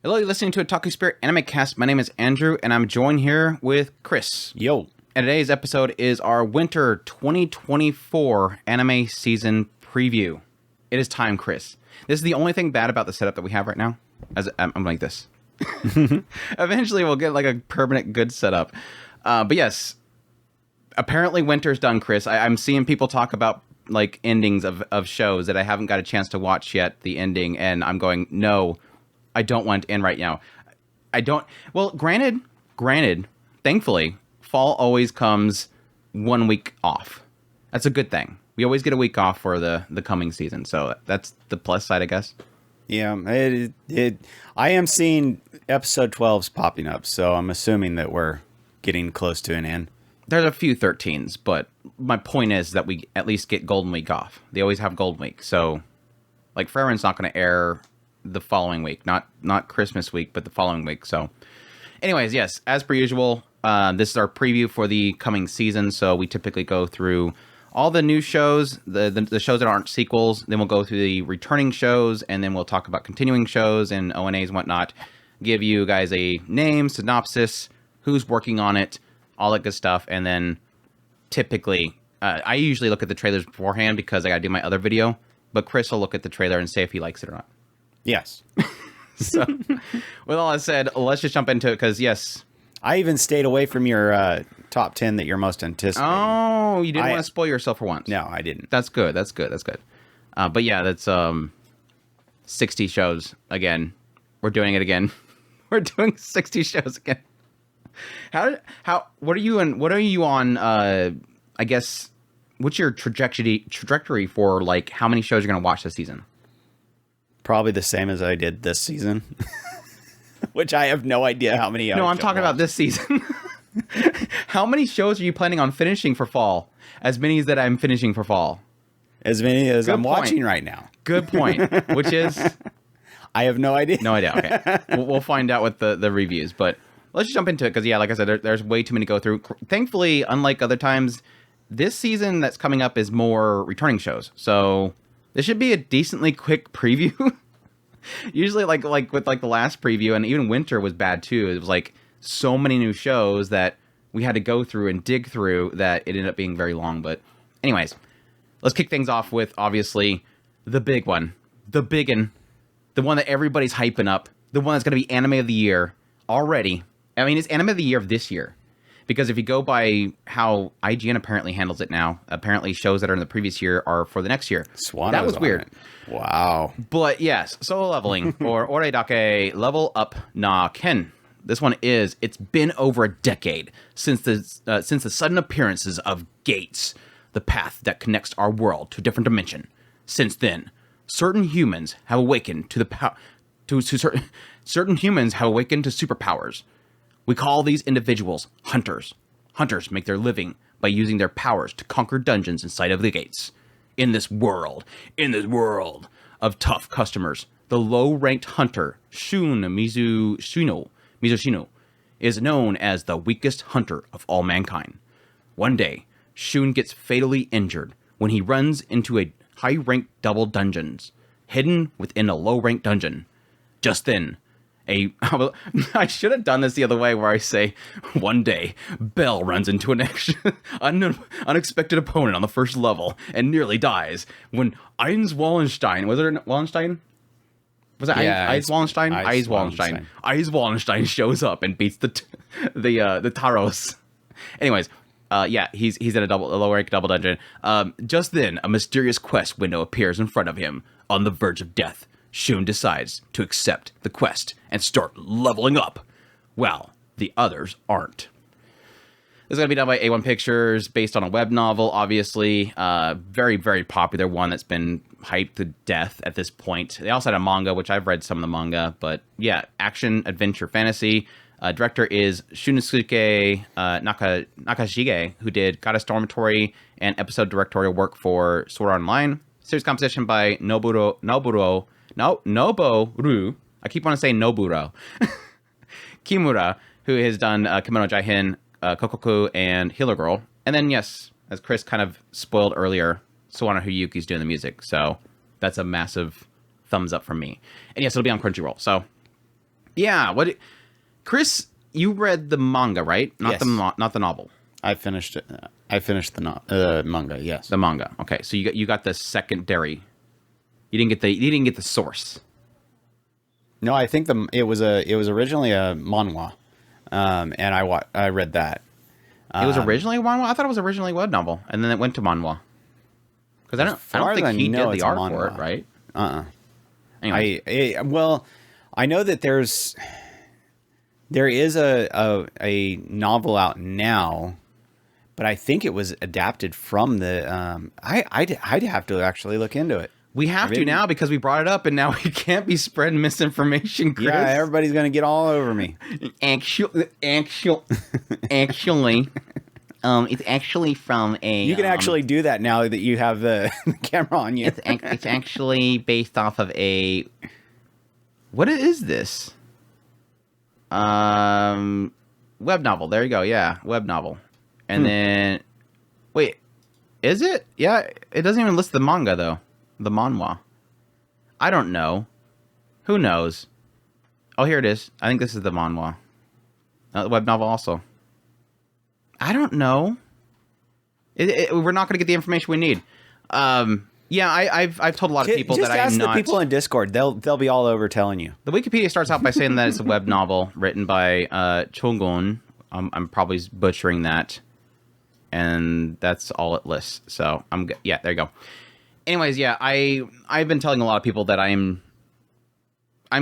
Hello, you're listening to Otaku Spirit Animecast. My name is Andrew, and I'm joined here with Chris. Yo. And today's episode is our Winter 2024 anime season preview. It is time, Chris. This is the only thing bad about the setup that we have right now. As I'm like this. Eventually, we'll get like a permanent good setup. But yes, apparently winter's done, Chris. I'm seeing people talk about like endings of shows that I haven't got a chance to watch yet, the ending, and I'm going, no, I don't want it to end right now. I don't. Well, granted, thankfully, fall always comes 1 week off. That's a good thing. We always get a week off for the coming season, so that's the plus side, I guess. Yeah, I am seeing episode 12s popping up, so I'm assuming that we're getting close to an end. There's a few 13s, but my point is that we at least get Golden Week off. They always have Golden Week, so like Bravern's not going to air the following week, not Christmas week, but the following week. So, anyways, yes, as per usual, this is our preview for the coming season. So we typically go through all the new shows, the shows that aren't sequels. Then we'll go through the returning shows, and then we'll talk about continuing shows and ONAs and whatnot. Give you guys a name, synopsis, who's working on it, all that good stuff. And then typically, I usually look at the trailers beforehand because I got to do my other video. But Chris will look at the trailer and say if he likes it or not. Yes. So, with all that said, let's just jump into it because, yes. I even stayed away from your top 10 that you're most anticipating. Oh, you didn't want to spoil yourself for once. No, I didn't. That's good. But yeah, that's 60 shows again. We're doing it again. We're doing 60 shows again. What are you on, I guess, what's your trajectory for, like, how many shows you're going to watch this season? Probably the same as I did this season. Which I have no idea how many. No, I'm talking about this season. How many shows are you planning on finishing for fall? As many as that I'm finishing for fall. As many as I'm watching right now. Good point. Which is? I have no idea. No idea. Okay. We'll find out with the reviews. But let's just jump into it. Because, yeah, like I said, there's way too many to go through. Thankfully, unlike other times, this season that's coming up is more returning shows. So this should be a decently quick preview. Usually, like with like the last preview, and even Winter was bad too. It was like so many new shows that we had to go through and dig through that it ended up being very long. But anyways, let's kick things off with obviously the big one, the one that everybody's hyping up, the one that's going to be anime of the year already. I mean, it's anime of the year of this year. Because if you go by how IGN apparently handles it now, apparently shows that are in the previous year are for the next year. That was weird. Wow. But yes, Solo Leveling, or Oreidake Level Up Na Ken. This one it's been over a decade since the sudden appearances of gates, the path that connects our world to a different dimension. Since then, certain humans have awakened to certain humans have awakened to superpowers. We call these individuals hunters. Hunters make their living by using their powers to conquer dungeons inside of the gates. In this world of tough customers, the low-ranked hunter Shun Mizushino is known as the weakest hunter of all mankind. One day, Shun gets fatally injured when he runs into a high-ranked double dungeons, hidden within a low-ranked dungeon. Just then, I should have done this the other way where I say, one day, Bell runs into an unexpected opponent on the first level and nearly dies when Eins Wallenstein, was it Wallenstein? Was it Eins Wallenstein? Eins Wallenstein. Eins Wallenstein shows up and beats the Taros. Anyways, he's in a low-rank double dungeon. Just then, a mysterious quest window appears in front of him on the verge of death. Shun decides to accept the quest and start leveling up. Well, the others aren't. This is going to be done by A1 Pictures, based on a web novel, obviously. Very, very popular one that's been hyped to death at this point. They also had a manga, which I've read some of the manga. But yeah, action, adventure, fantasy. Director is Shunsuke Nakashige, who did Goddess Dormitory and episode directorial work for Sword Art Online. Series composition by Noboru. I keep wanting to say Noburo. Kimura, who has done Kimono Jaihin, Kokoku, and Healer Girl. And then, yes, as Chris kind of spoiled earlier, Sawano Huyuki's doing the music. So that's a massive thumbs up from me. And yes, it'll be on Crunchyroll. So Yeah. Chris, you read the manga, right? Not Yes. not the novel. I finished it. I finished the manga. Yes. The manga. Okay, so you got the secondary. You didn't get the source. No, I think it was originally a manhwa, and I read that. It was originally a manhwa. I thought it was originally a web novel, and then it went to manhwa. Because I don't think he did the art for it, right? Anyway. I know that there is a novel out now, but I think it was adapted from the. I'd have to actually look into it. We have to now because we brought it up, and now we can't be spreading misinformation, Chris. Yeah, everybody's gonna get all over me. Actually, it's actually from a. You can actually do that now that you have the camera on you. It's actually based off of a. What is this? Web novel. There you go. Yeah, web novel. And then, wait, is it? Yeah, it doesn't even list the manga though. The manhwa. I don't know. Who knows? Oh, here it is. I think this is the manhwa. The web novel also. I don't know. We're not going to get the information we need. Yeah, I've told a lot of people that I am not. Just ask the people in Discord. They'll be all over telling you. The Wikipedia starts out by saying that it's a web novel written by Chogun. I'm probably butchering that, and that's all it lists. So yeah, there you go. Anyways, yeah, I've been telling a lot of people that I'm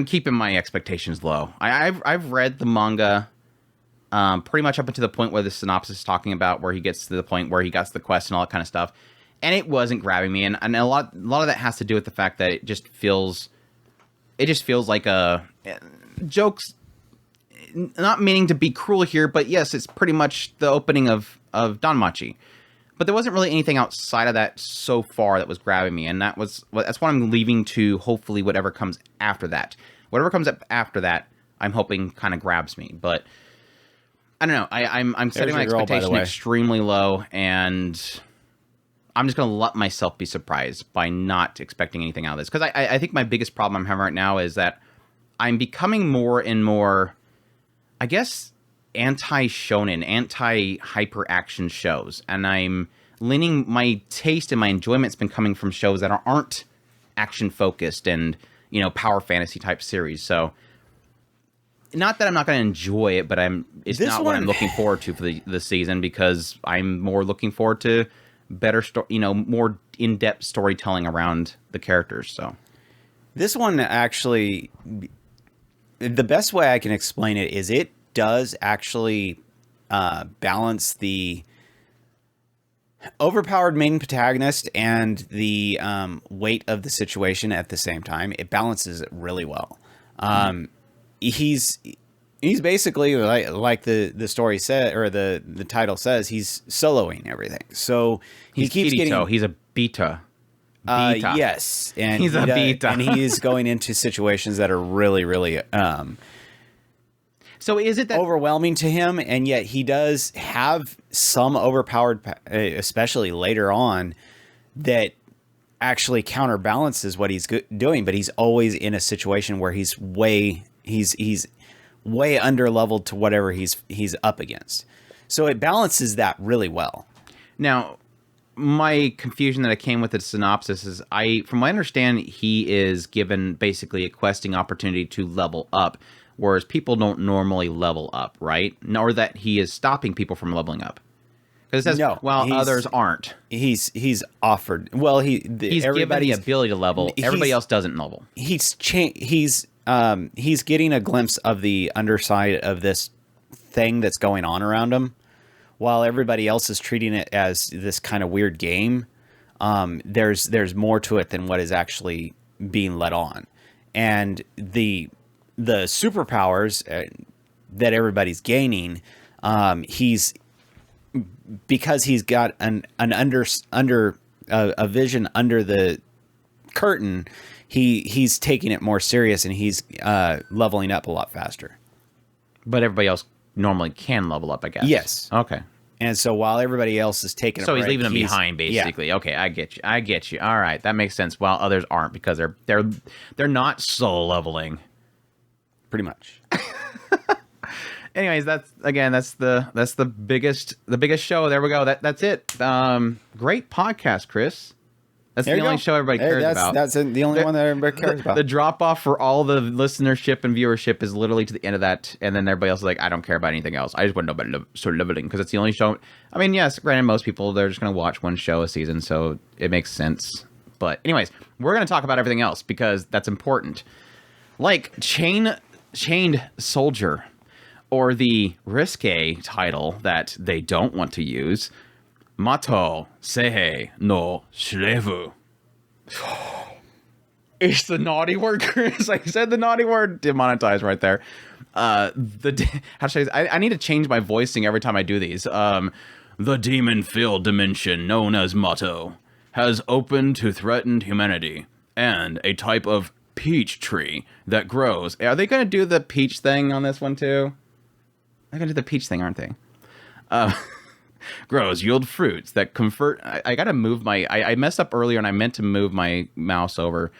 keeping my expectations low. I've read the manga pretty much up until the point where the synopsis is talking about where he gets to the point where he got to the quest and all that kind of stuff, and it wasn't grabbing me. And a lot of that has to do with the fact that it just feels like a jokes. Not meaning to be cruel here, but yes, it's pretty much the opening of Danmachi. But there wasn't really anything outside of that so far that was grabbing me, and that's what I'm leaving to hopefully whatever comes after that. Whatever comes up after that, I'm hoping kind of grabs me. But I don't know. I'm setting my expectation extremely low, and I'm just going to let myself be surprised by not expecting anything out of this. Because I think my biggest problem I'm having right now is that I'm becoming more and more, I guess, anti-shonen, anti-hyper-action shows. And I'm leaning, my taste and my enjoyment's been coming from shows that aren't action-focused and, power fantasy type series. So, not that I'm not going to enjoy it, but it's not what I'm looking forward to for the season, because I'm more looking forward to better, more in-depth storytelling around the characters. So, this one actually, the best way I can explain it is it does actually balance the overpowered main protagonist and the weight of the situation at the same time. It balances it really well. He's basically like the story said, or the title says, he's soloing everything. So he keeps getting. He's a beta. Yes, and he's a beta, and he's going into situations that are really, really. So is it that overwhelming to him, and yet he does have some overpowered, especially later on, that actually counterbalances what he's doing. But he's always in a situation where he's way under leveled to whatever he's up against. So it balances that really well. Now, my confusion that I came with the synopsis is, from what I understand, he is given basically a questing opportunity to level up, whereas people don't normally level up, right? Nor that he is stopping people from leveling up. Because it says, others aren't. He's offered. Well, he's given the ability to level. Everybody else doesn't level. He's getting a glimpse of the underside of this thing that's going on around him, while everybody else is treating it as this kind of weird game. There's more to it than what is actually being let on, and the superpowers that everybody's gaining, because he's got a vision under the curtain. He's taking it more serious, and he's leveling up a lot faster. But everybody else normally can level up, I guess. Yes. Okay. And so while everybody else is taking a break, he's leaving them behind, basically. Yeah. Okay, I get you. All right, that makes sense. While others aren't, because they're not soul leveling. Pretty much. Anyways, that's the biggest show. There we go. That's it. Great podcast, Chris. That's the only show everybody cares about. That's the only one that everybody cares about. The drop off for all the listenership and viewership is literally to the end of that, and then everybody else is like, I don't care about anything else. I just want to know about Solo Leveling because it's the only show. I mean, yes, granted, most people they're just going to watch one show a season, so it makes sense. But anyways, we're going to talk about everything else because that's important, like Chained Soldier, or the risque title that they don't want to use. Mato Seihei no Shirevu. It's the naughty word, Chris. I said the naughty word. Demonetized right there. How should I need to change my voicing every time I do these. The demon-filled dimension known as Mato has opened to threatened humanity and a type of peach tree that grows. Are they going to do the peach thing on this one too? They're going to do the peach thing, aren't they? Grows, yield fruits that convert. I gotta move my. I messed up earlier and I meant to move my mouse over.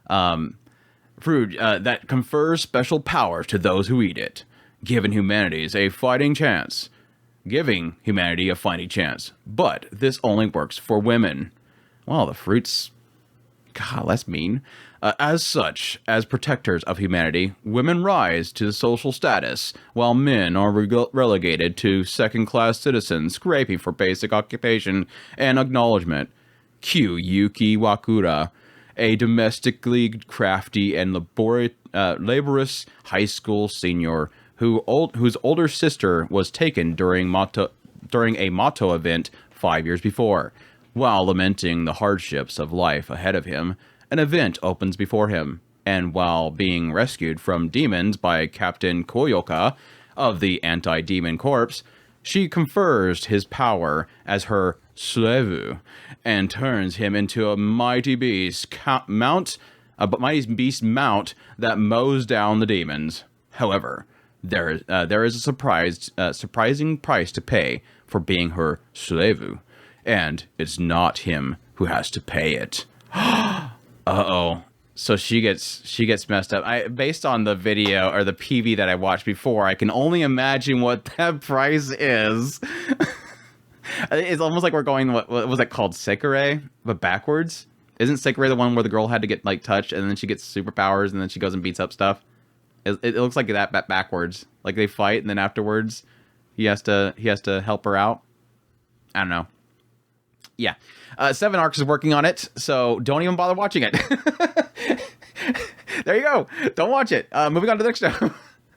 Fruit that confers special powers to those who eat it, giving humanity a fighting chance. But this only works for women. Well, the fruits. God, that's mean. As such, as protectors of humanity, women rise to social status, while men are relegated to second-class citizens scraping for basic occupation and acknowledgement. Q. Yuki Wakura, a domestically crafty and laborious high school senior whose older sister was taken during a Mato event 5 years before. While lamenting the hardships of life ahead of him, an event opens before him, and while being rescued from demons by Captain Koyoka of the Anti-Demon Corps, she confers his power as her Suevu and turns him into a mighty beast mount that mows down the demons. However, there is a surprising price to pay for being her Suevu, and it's not him who has to pay it. Uh-oh. So she gets messed up. Based on the video or the PV that I watched before, I can only imagine what that price is. It's almost like we're going, what was that called? Sekirei, but backwards? Isn't Sekirei the one where the girl had to get like touched and then she gets superpowers and then she goes and beats up stuff? It looks like that backwards. Like they fight and then afterwards he has to help her out. I don't know. Yeah. 7 Arcs is working on it, so don't even bother watching it. There you go. Don't watch it. Moving on to the next show.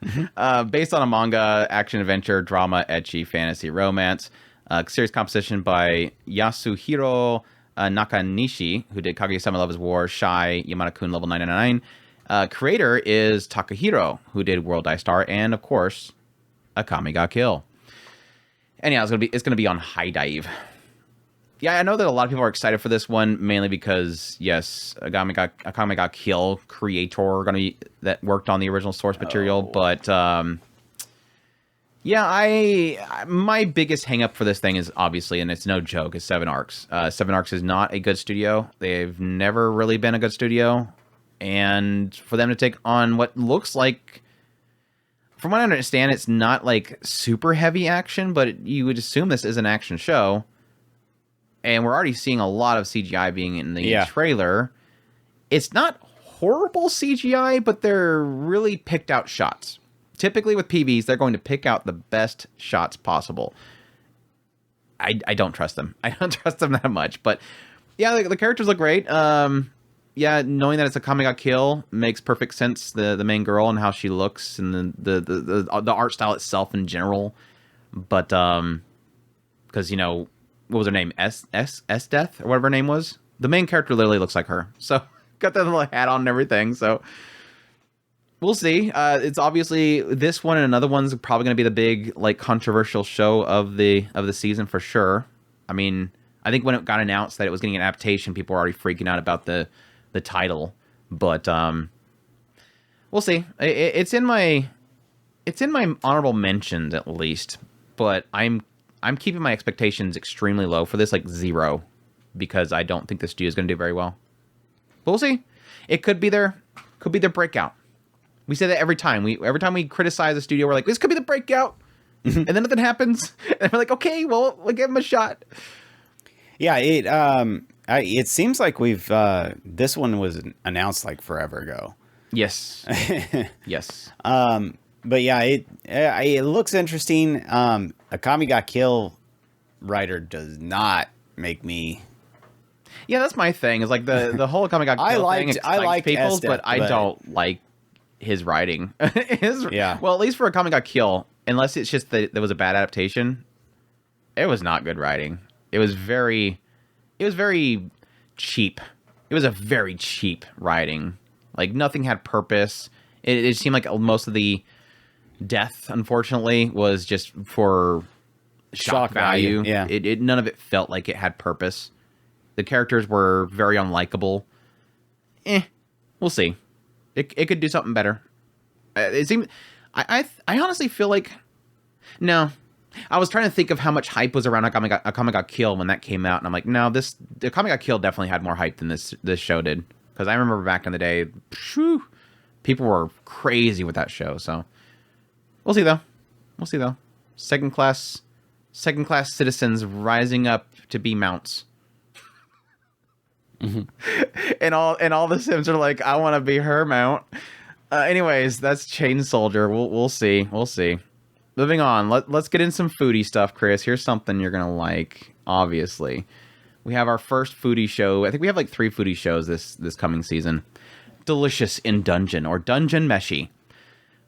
Mm-hmm. Based on a manga, action, adventure, drama, ecchi, fantasy, romance. Series composition by Yasuhiro Nakanishi, who did Kaguya-sama Love is War, Shy, Yamada-kun Level 999. Creator is Takahiro, who did World Dai Star, and of course, Akame ga Kill. Anyhow, it's gonna be on High Dive. Yeah, I know that a lot of people are excited for this one, mainly because, yes, Akame ga Kill creator that worked on the original source material, but yeah, my biggest hang-up for this thing is obviously, and it's no joke, is 7 Arcs. 7 Arcs is not a good studio. They've never really been a good studio, and for them to take on what looks like, from what I understand, it's not like super heavy action, but you would assume this is an action show. And we're already seeing a lot of CGI being in the trailer. It's not horrible CGI, but they're really picked out shots. Typically with PVs, they're going to pick out the best shots possible. I don't trust them. I don't trust them that much. But yeah, the characters look great. Yeah, knowing that it's a Akame ga Kill makes perfect sense. The main girl and how she looks and the art style itself in general. But because what was her name? S Death or whatever her name was. The main character literally looks like her. So got that little hat on and everything. So we'll see. It's obviously this one and another one's probably going to be the big like controversial show of the season for sure. I mean, I think when it got announced that it was getting an adaptation, people were already freaking out about the title. But we'll see. It's in my honorable mentions at least. But I'm keeping my expectations extremely low for this, like 0, because I don't think the studio is going to do very well. But we'll see. It could be their breakout. We say that every time. Every time we criticize a studio, we're like, this could be the breakout. And then nothing happens. And we're like, okay, well, we'll give them a shot. Yeah, it seems like we've this one was announced like forever ago. Yes. Yes. But yeah, it looks interesting. Akame ga Kill writer does not make me. Yeah, that's my thing. Is like the whole Akame ga Kill thing excites people, Estep, but I don't like his writing. Yeah. Well, at least for Akame ga Kill, unless it's just that there was a bad adaptation, it was not good writing. It was very cheap. It was a very cheap writing. Like, nothing had purpose. It seemed like most of the death, unfortunately, was just for shock value. Yeah. None of it felt like it had purpose. The characters were very unlikable. We'll see. It could do something better. It seemed. I honestly feel like. No. I was trying to think of how much hype was around Akame ga Kill when that came out, and I'm like, no, Akame ga Kill definitely had more hype than this show did. Because I remember back in the day, people were crazy with that show. So we'll see though. Second class citizens rising up to be mounts. Mm-hmm. and all the Sims are like, I want to be her mount. Anyways, that's Chain Soldier. We'll see. Moving on. Let's get in some foodie stuff, Chris. Here's something you're gonna like. Obviously, we have our first foodie show. I think we have like 3 foodie shows this coming season. Delicious in Dungeon, or Dungeon Meshi.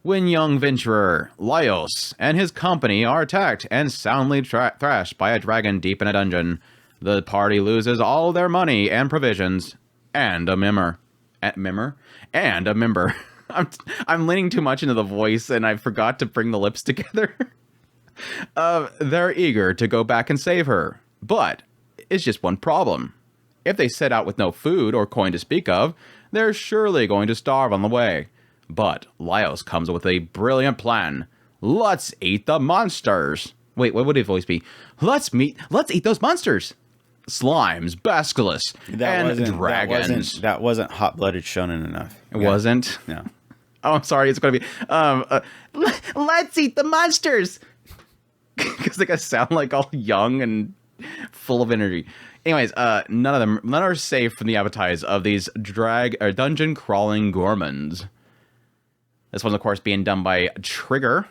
When young venturer Laios and his company are attacked and soundly thrashed by a dragon deep in a dungeon, the party loses all their money and provisions, and a member. I'm leaning too much into the voice, and I forgot to bring the lips together. They're eager to go back and save her, but it's just one problem. If they set out with no food or coin to speak of, they're surely going to starve on the way. But Laios comes up with a brilliant plan. Let's eat the monsters. Wait, what would his voice be? Let's eat those monsters. Slimes, basilisks, and dragons. That wasn't hot-blooded shonen enough. It wasn't? No. Oh, I'm sorry. It's going to be, let's eat the monsters. Because they gotta sound like all young and full of energy. Anyways, none are safe from the appetites of these dungeon crawling gourmands. This one's, of course, being done by Trigger.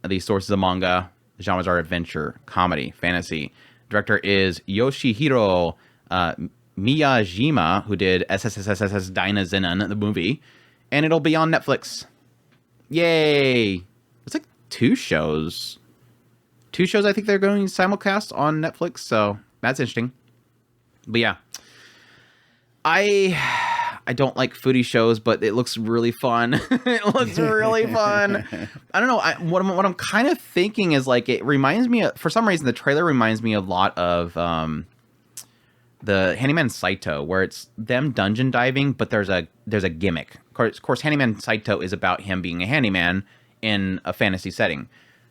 These sources of manga. The genres are adventure, comedy, fantasy. Director is Yoshihiro Miyajima, who did SSSSS Dyna Zenon, the movie. And it'll be on Netflix. Yay! It's like 2 shows. 2 shows I think they're going to simulcast on Netflix, so that's interesting. But yeah. I don't like foodie shows, but it looks really fun. It looks really fun. I don't know. What I'm kind of thinking is, like, it reminds me of, for some reason, the trailer reminds me a lot of the Handyman Saito, where it's them dungeon diving, but there's a gimmick. Of course, Handyman Saito is about him being a handyman in a fantasy setting.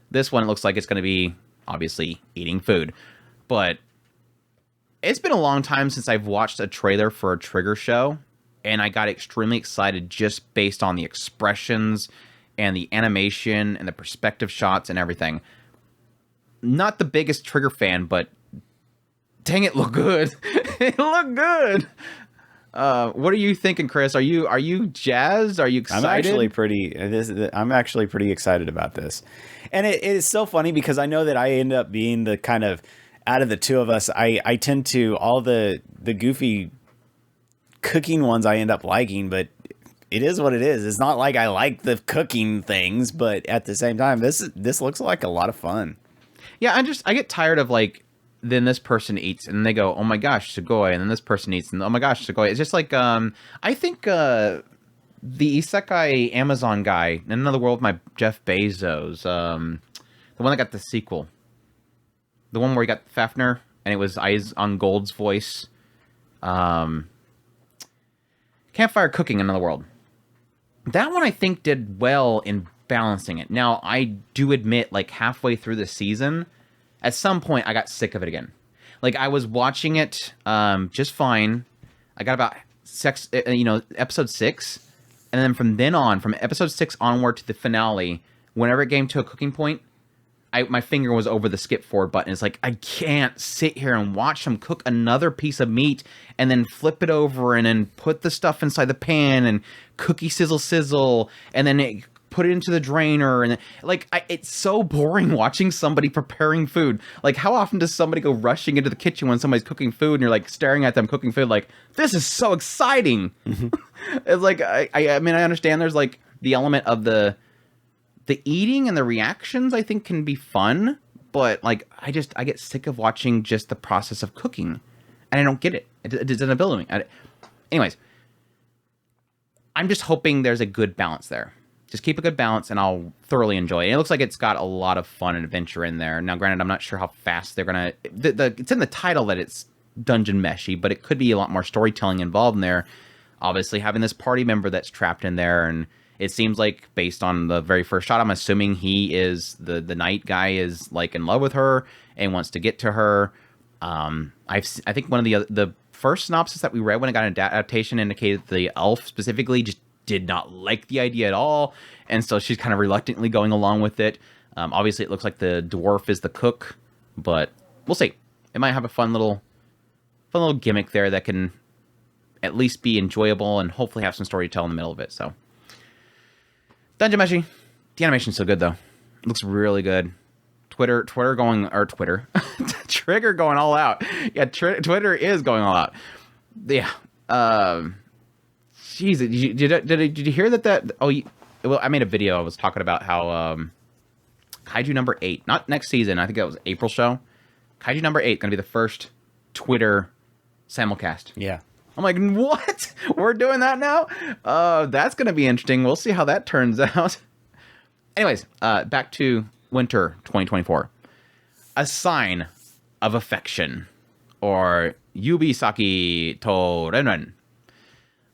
This one, it looks like it's going to be, obviously, eating food. But it's been a long time since I've watched a trailer for a Trigger show, and I got extremely excited just based on the expressions and the animation and the perspective shots and everything. Not the biggest Trigger fan, but dang, it looked good. It looked good. What are you thinking, Chris? Are you jazzed? Are you excited? I'm actually pretty excited about this. And it is so funny because I know that I end up being the kind of, out of the 2 of us, I tend to, all the goofy cooking ones I end up liking, but it is what it is. It's not like I like the cooking things, but at the same time, this looks like a lot of fun. Yeah, I get tired of, like, then this person eats and they go, oh my gosh, Sugoi, and then this person eats and oh my gosh, Sugoi. It's just like, I think the Isekai Amazon guy, in Another World, my Jeff Bezos, the one that got the sequel, the one where he got Fafner and it was Eyes on Gold's voice, Campfire Cooking, Another World. That one I think did well in balancing it. Now, I do admit, like, halfway through the season, at some point, I got sick of it again. Like, I was watching it just fine. I got about episode 6, And then from then on, from episode 6 onward to the finale, whenever it came to a cooking point, my finger was over the skip forward button. It's like, I can't sit here and watch them cook another piece of meat and then flip it over and then put the stuff inside the pan and cookie sizzle, and then put it into the drainer. And like, it's so boring watching somebody preparing food. Like, how often does somebody go rushing into the kitchen when somebody's cooking food and you're like staring at them cooking food like, this is so exciting. It's like, I mean, I understand there's like the element of the eating and the reactions, I think, can be fun, but like I get sick of watching just the process of cooking, and I don't get it. It doesn't appeal to me. Anyways, I'm just hoping there's a good balance there. Just keep a good balance, and I'll thoroughly enjoy it. And it looks like it's got a lot of fun and adventure in there. Now, granted, I'm not sure how fast they're gonna. It's in the title that it's dungeon meshy, but it could be a lot more storytelling involved in there. Obviously, having this party member that's trapped in there, and it seems like, based on the very first shot, I'm assuming he is the knight guy is like in love with her and wants to get to her. I think one of the first synopsis that we read when it got an adaptation indicated the elf specifically just did not like the idea at all, and so she's kind of reluctantly going along with it. Obviously, it looks like the dwarf is the cook, but we'll see. It might have a fun little gimmick there that can at least be enjoyable and hopefully have some story to tell in the middle of it. So. Dungeon Meshi. The animation's so good, though. It looks really good. Trigger going all out. Yeah, Twitter is going all out. Yeah. Jeez, did you hear that? Well, I made a video. I was talking about how Kaiju number 8, not next season. I think that was April show. Kaiju number 8 going to be the first Twitter simulcast. Yeah. I'm like, what? We're doing that now? That's going to be interesting. We'll see how that turns out. Anyways, back to winter 2024. A sign of affection, or Yubisaki to Renren.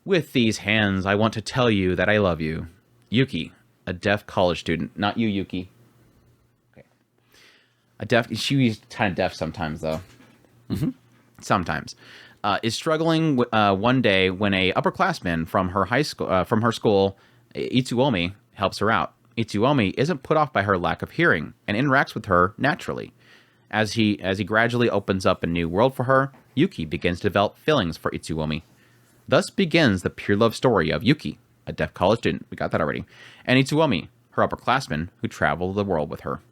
With these hands, I want to tell you that I love you. Yuki, a deaf college student. Not you, Yuki. Okay. She's kind of deaf sometimes, though. Mm-hmm. Sometimes. Is struggling one day when a upperclassman from her school, Itsuomi, helps her out. Itsuomi isn't put off by her lack of hearing and interacts with her naturally. As he gradually opens up a new world for her, Yuki begins to develop feelings for Itsuomi. Thus begins the pure love story of Yuki, a deaf college student, we got that already, and Itsuomi, her upperclassman, who travels the world with her.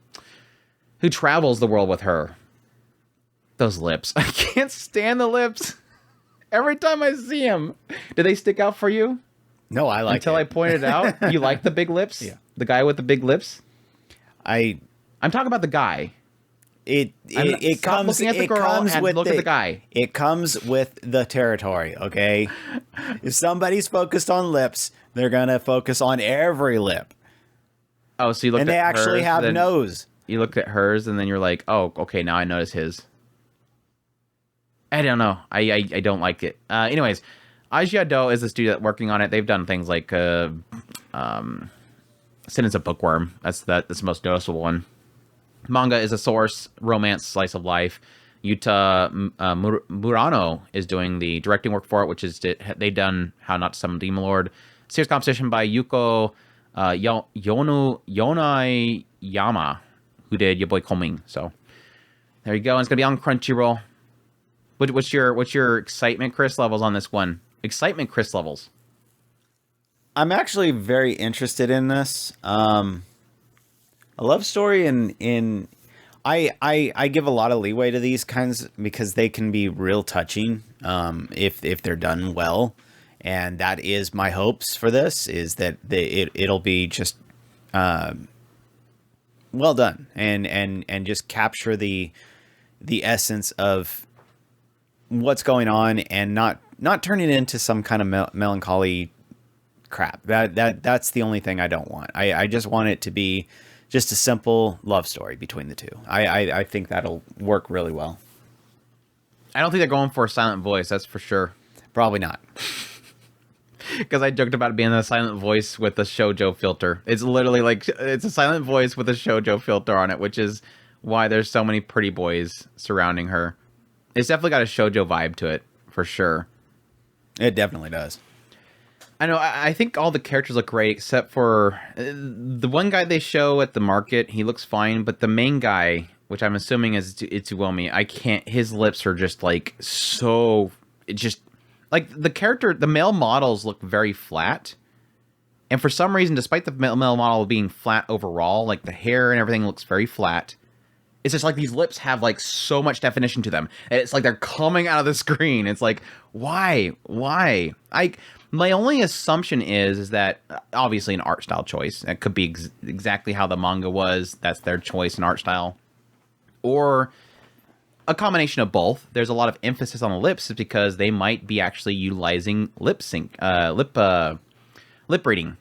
Those lips. I can't stand the lips. Every time I see him. Do they stick out for you? No, I like Until it. I pointed out. You like the big lips? Yeah. The guy with the big lips? I'm talking about the guy. It comes looking at the girl and look at the guy. It comes with the territory, okay? If somebody's focused on lips, they're gonna focus on every lip. Oh, so you looked at hers. And they actually have nose. You looked at hers and then you're like, oh, okay, now I notice his. I don't know. I don't like it. Anyways, Ajiado is the studio that's working on it. They've done things like Sentence of Bookworm. That's the most noticeable one. Manga is a source, romance, slice of life. Yuta Murano is doing the directing work for it, which is they've done How Not to Summon Demon Lord. Series composition by Yuko Yonai Yama, who did Your Boy Coming. So there you go. And it's gonna be on Crunchyroll. What's your excitement, Chris, levels on this one? Excitement, Chris, levels. I'm actually very interested in this. A love story in I give a lot of leeway to these kinds because they can be real touching if they're done well, and that is my hopes for this, is that it'll be just well done and just capture the essence of what's going on and not turn it into some kind of melancholy crap. That's the only thing I don't want. I just want it to be just a simple love story between the two. I think that'll work really well. I don't think they're going for a silent voice, that's for sure. Probably not. Because I joked about it being a silent voice with a shoujo filter. It's literally like, it's a silent voice with a shoujo filter on it, which is why there's so many pretty boys surrounding her. It's definitely got a shoujo vibe to it, for sure. It definitely does. I know. I think all the characters look great except for the one guy they show at the market. He looks fine, but the main guy, which I'm assuming is Itsuomi, I can't. His lips are just like so. It just like the male models look very flat, and for some reason, despite the male model being flat overall, like the hair and everything looks very flat. It's just like these lips have like so much definition to them. And it's like they're coming out of the screen. It's like, why? My only assumption is that obviously an art style choice. It could be exactly how the manga was. That's their choice in art style. Or a combination of both. There's a lot of emphasis on the lips because they might be actually utilizing lip reading.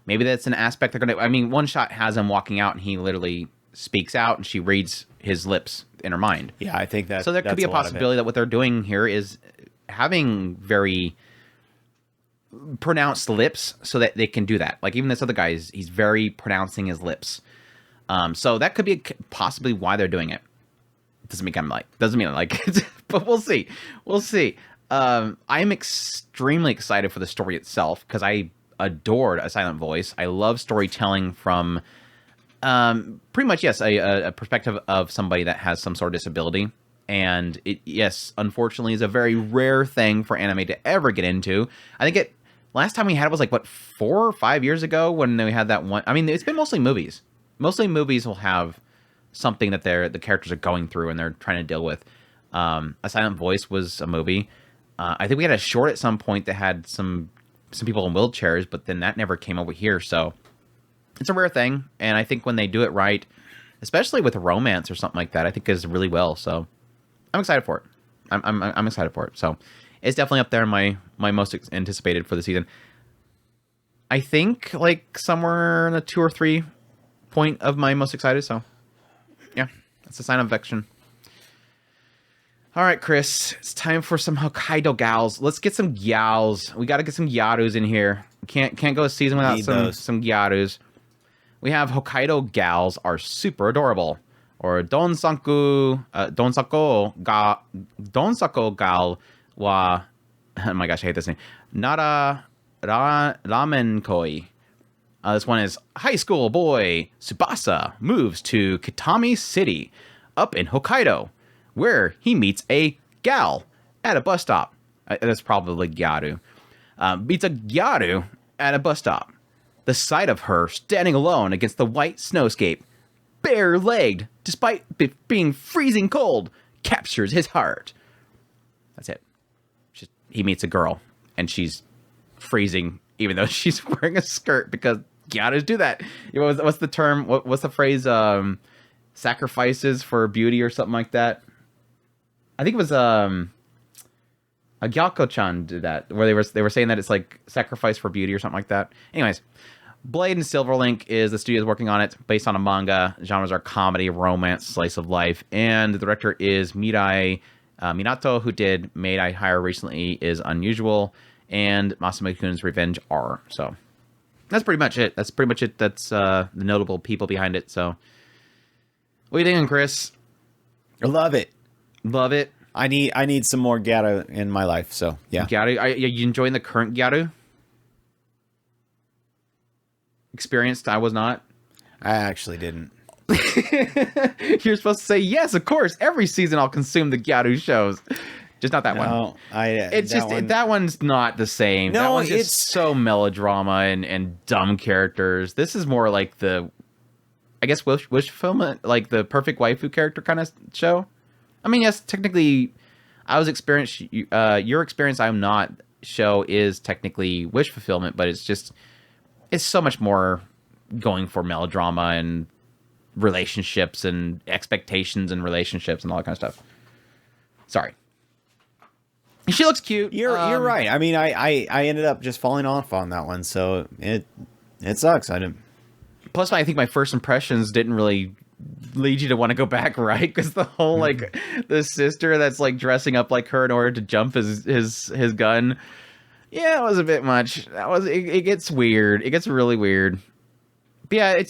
Maybe that's an aspect they're going to... I mean, one shot has him walking out and he literally speaks out and she reads his lips in her mind. Yeah, I think that. So there could be a possibility that what they're doing here is having very pronounced lips so that they can do that. Like even this other guy he's very pronouncing his lips. So that could be possibly why they're doing it. Doesn't mean I like it, but we'll see. I'm extremely excited for the story itself because I adored A Silent Voice. I love storytelling from pretty much, yes, a perspective of somebody that has some sort of disability. And it, yes, unfortunately, is a very rare thing for anime to ever get into. I think last time we had it was like, what, 4 or 5 years ago when we had that one. I mean, it's been mostly movies. Mostly movies will have something that the characters are going through and they're trying to deal with. A Silent Voice was a movie. I think we had a short at some point that had some people in wheelchairs, but then that never came over here, so... It's a rare thing, and I think when they do it right, especially with a romance or something like that, I think is really well. So I'm excited for it. I'm excited for it. So it's definitely up there in my most anticipated for the season. I think like somewhere in the 2 or 3 point of my most excited. So yeah, that's a sign of affection. All right, Chris, it's time for some Hokkaido gals. Let's get some gyals. We got to get some gyarus in here. Can't go a season without some gyarus. We have Hokkaido gals are super adorable, or Donsako gal wa, oh my gosh, I hate this name. Nara ramen koi. This one is high school boy Tsubasa moves to Kitami City, up in Hokkaido, where he meets a gal at a bus stop. That's probably gyaru. Meets a gyaru at a bus stop. The sight of her standing alone against the white snowscape, bare-legged, despite being freezing cold, captures his heart. That's it. He meets a girl, and she's freezing, even though she's wearing a skirt, because gyarus do that. What's the term? What's the phrase? Sacrifices for beauty or something like that. I think it was a Gyako-chan did that, where they were saying that it's like sacrifice for beauty or something like that. Anyways, Blade and Silverlink is the studio's working on it, based on a manga. Genres are comedy, romance, slice of life, and the director is Mirai Minato, who did Maid I Hire recently is Unusual, and Masamukun's Revenge R. So that's pretty much it. That's the notable people behind it. So what are you thinking, Chris? I love it. Love it. I need some more gyaru in my life. So yeah, gyaru. Are you enjoying the current gyaru experienced? I was not. I actually didn't. You're supposed to say yes, of course. Every season I'll consume the gyaru shows. Just not that one. That one's not the same. No, that one's just so melodrama and dumb characters. This is more like the, I guess, wish fulfillment, like the perfect waifu character kind of show. I mean, yes, technically, your experience I'm not show is technically wish fulfillment, but it's so much more going for melodrama and relationships and expectations and relationships and all that kind of stuff. Sorry. She looks cute. You're right. I mean, I ended up just falling off on that one, so it sucks. I didn't. Plus, I think my first impressions didn't really lead you to want to go back, right? Because the whole like the sister that's like dressing up like her in order to jump his gun. Yeah, it was a bit much. It gets weird. It gets really weird. But yeah,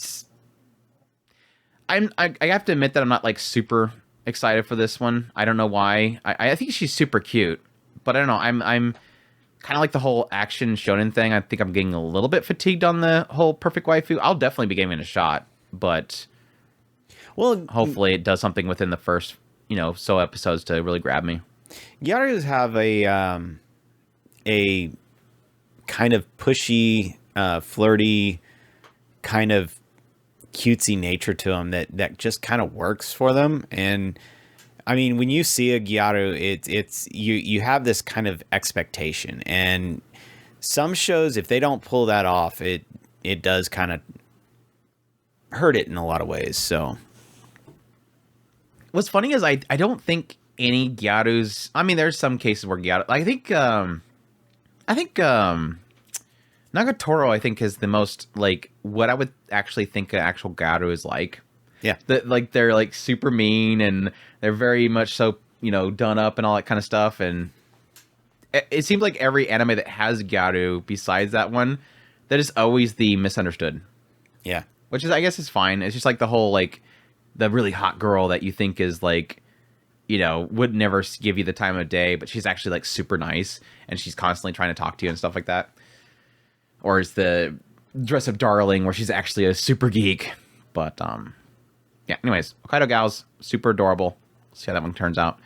I have to admit that I'm not like super excited for this one. I don't know why. I think she's super cute, but I don't know. kind of like the whole action shonen thing. I think I'm getting a little bit fatigued on the whole perfect waifu. I'll definitely be giving it a shot, but hopefully it does something within the first, so episodes to really grab me. Gyarus have a kind of pushy, flirty, kind of cutesy nature to them that just kind of works for them. And I mean, when you see a Gyaru, it's you have this kind of expectation, and some shows, if they don't pull that off, it does kind of hurt it in a lot of ways. So what's funny is I don't think any Gyarus. I mean, there's some cases where Gyaru. I think Nagatoro, I think, is the most like what I would actually think an actual Gyaru is like. Yeah, they're like super mean, and they're very much so done up and all that kind of stuff. And it seems like every anime that has Gyaru, besides that one, that is always the misunderstood. Yeah, which is, I guess, is fine. It's just like the whole like the really hot girl that you think is like would never give you the time of day, but she's actually like super nice, and she's constantly trying to talk to you and stuff like that. Or is the dress up darling where she's actually a super geek, but yeah, anyways, Hokkaido gals, super adorable. See how that one turns out.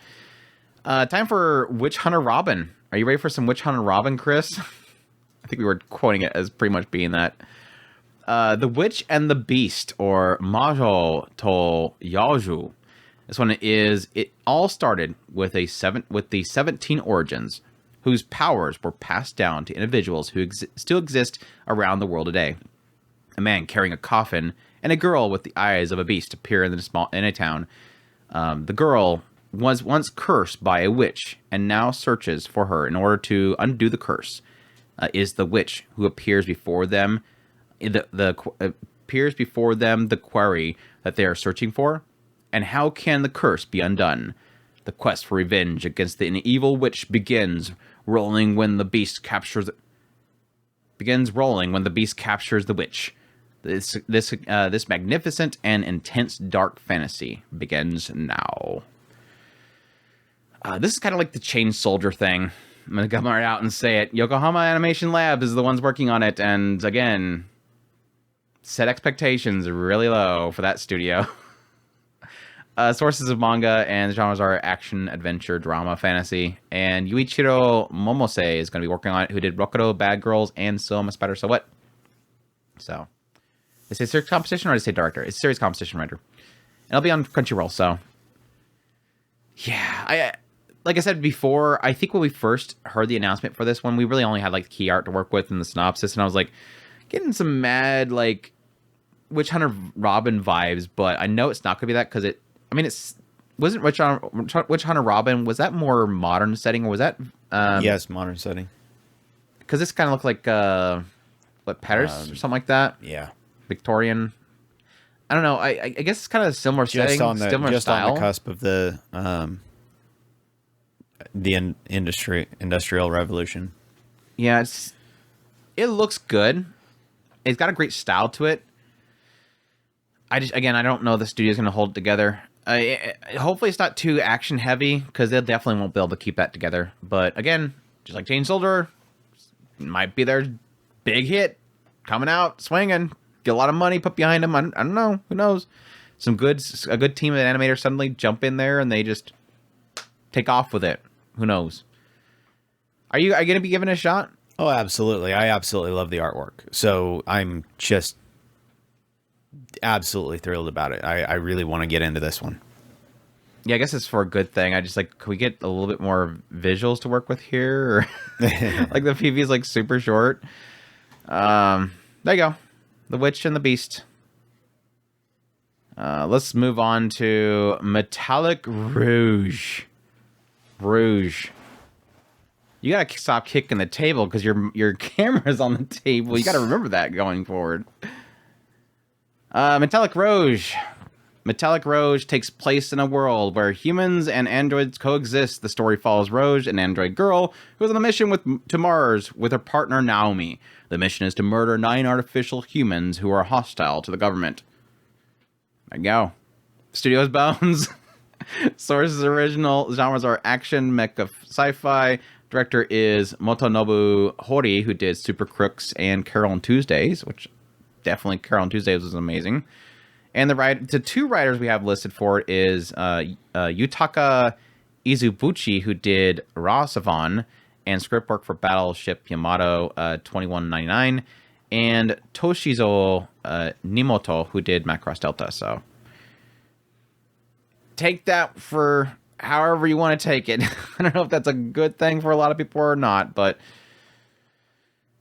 Time for Witch Hunter Robin. Are you ready for some Witch Hunter Robin, Chris? I think we were quoting it as pretty much being that. The Witch and the Beast, or Majo to Yaju. This one is, it all started with the 17 origins, whose powers were passed down to individuals who still exist around the world today. A man carrying a coffin and a girl with the eyes of a beast appear in a town. The girl was once cursed by a witch and now searches for her in order to undo the curse. Is the witch who appears before them appears before them the query that they are searching for? And how can the curse be undone? The quest for revenge against the evil witch begins rolling when the beast captures the witch. This magnificent and intense dark fantasy begins now. This is kind of like the Chain Soldier thing. I'm going to come right out and say it. Yokohama Animation Labs is the ones working on it. And again, set expectations really low for that studio. Sources of manga and the genres are action, adventure, drama, fantasy. And Yuichiro Momose is going to be working on it, who did Rokudo, Bad Girls, and So I'm a Spider, So What? So, is it a series composition or did I say director? It's a series composition writer. And it'll be on Crunchyroll, so. Yeah, like I said before, I think when we first heard the announcement for this one, we really only had like the key art to work with and the synopsis, and I was like, getting some mad like Witch Hunter Robin vibes, but I know it's not going to be that because wasn't Witch Hunter Robin, was that more modern setting, or was that yes, modern setting? Because this kind of looked like Paris or something like that. Yeah, Victorian. I don't know. I guess it's kind of a similar setting, similar style. On the cusp of the industrial revolution. Yeah, it looks good. It's got a great style to it. I don't know the studio's going to hold it together. Hopefully it's not too action heavy, because they definitely won't be able to keep that together. But again, just like Chain Soldier, might be their big hit, coming out swinging, get a lot of money put behind them. I don't know, who knows? A good team of animators suddenly jump in there and they just take off with it. Who knows? Are you going to be giving it a shot? Oh, absolutely. I absolutely love the artwork. So I'm just absolutely thrilled about it. I really want to get into this one. Yeah, I guess it's for a good thing. I just can we get a little bit more visuals to work with here? Or like the PV is like super short. There you go. The Witch and the Beast. Let's move on to Metallic Rouge. Rouge. You gotta stop kicking the table because your camera's on the table. You gotta remember that going forward. Metallic Rouge. Metallic Rouge takes place in a world where humans and androids coexist. The story follows Rouge, an android girl, who is on a mission to Mars with her partner Naomi. The mission is to murder 9 artificial humans who are hostile to the government. There you go. Studio's Bones. Sources original genres are action, mecha, sci-fi, Director is Motonobu Hori, who did Super Crooks and Carol on Tuesdays, which definitely Carol on Tuesdays was amazing. And the two writers we have listed for it is Yutaka Izubuchi, who did Rasavan and script work for Battleship Yamato 2199, and Toshizo Nimoto, who did Macross Delta. So take that for however you want to take it. I don't know if that's a good thing for a lot of people or not, but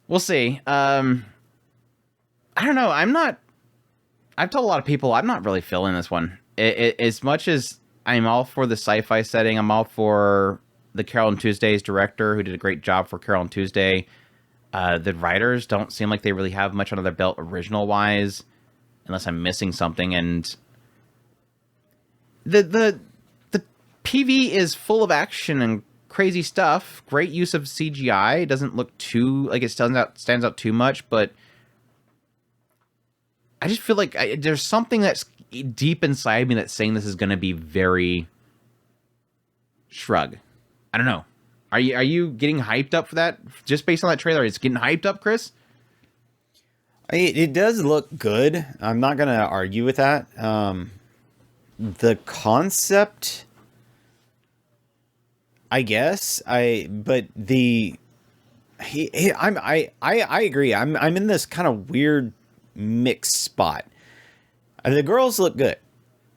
we'll see. I don't know. I've told a lot of people I'm not really feeling this one. As much as I'm all for the sci-fi setting, I'm all for the Carol and Tuesdays director, who did a great job for Carol and Tuesday. The writers don't seem like they really have much under their belt original-wise, unless I'm missing something. And the PV is full of action and crazy stuff. Great use of CGI. It doesn't look too like it stands out too much, but I just feel like there's something that's deep inside me that's saying this is going to be very shrug. I don't know. Are you getting hyped up for that just based on that trailer? It's getting hyped up, Chris? It does look good. I'm not going to argue with that. The concept, I guess. I agree. I'm in this kind of weird mixed spot. The girls look good.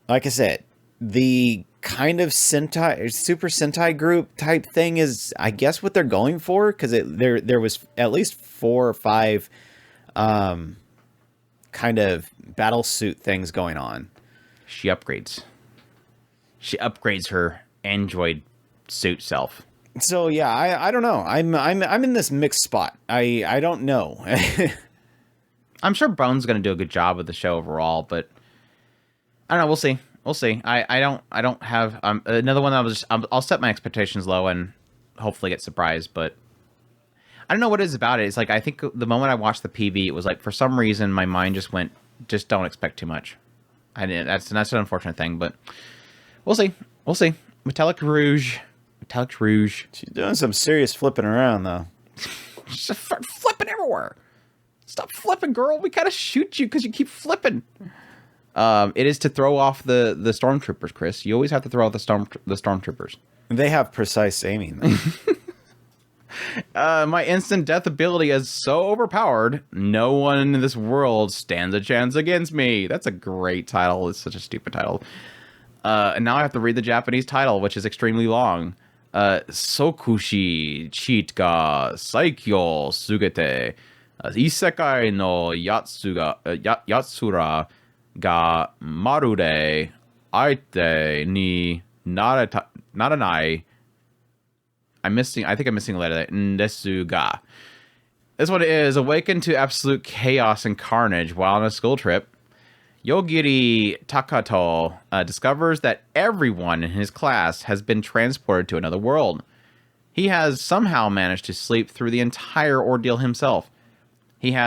Like I said, the kind of Sentai, Super Sentai group type thing is, I guess, what they're going for, because there was at least 4 or 5 kind of battle suit things going on. She upgrades her android suit self. So yeah, I don't know. I'm in this mixed spot. I don't know. I'm sure Bone's going to do a good job with the show overall, but I don't know. We'll see. We'll see. I don't have another one that I'll set my expectations low and hopefully get surprised, but I don't know what it is about it. It's like, I think the moment I watched the PV, it was like, for some reason, my mind just went, just don't expect too much. That's an unfortunate thing, but we'll see. We'll see. Metallic Rouge. She's doing some serious flipping around, though. Just flipping everywhere. Stop flipping, girl. We gotta shoot you because you keep flipping. It is to throw off the stormtroopers, Chris. You always have to throw off the stormtroopers. They have precise aiming, though. My instant death ability is so overpowered, no one in this world stands a chance against me. That's a great title. It's such a stupid title. And now I have to read the Japanese title, which is extremely long. Sokushi Cheat ga Saikyo Sugete Isekai no Yatsura ga Marure Aite ni Naranai. I think I'm missing a letter there. Ndesu ga. This one is awakened to absolute chaos and carnage while on a school trip. Yogiri Takato discovers that everyone in his class has been transported to another world. He has somehow managed to sleep through the entire ordeal himself. Missing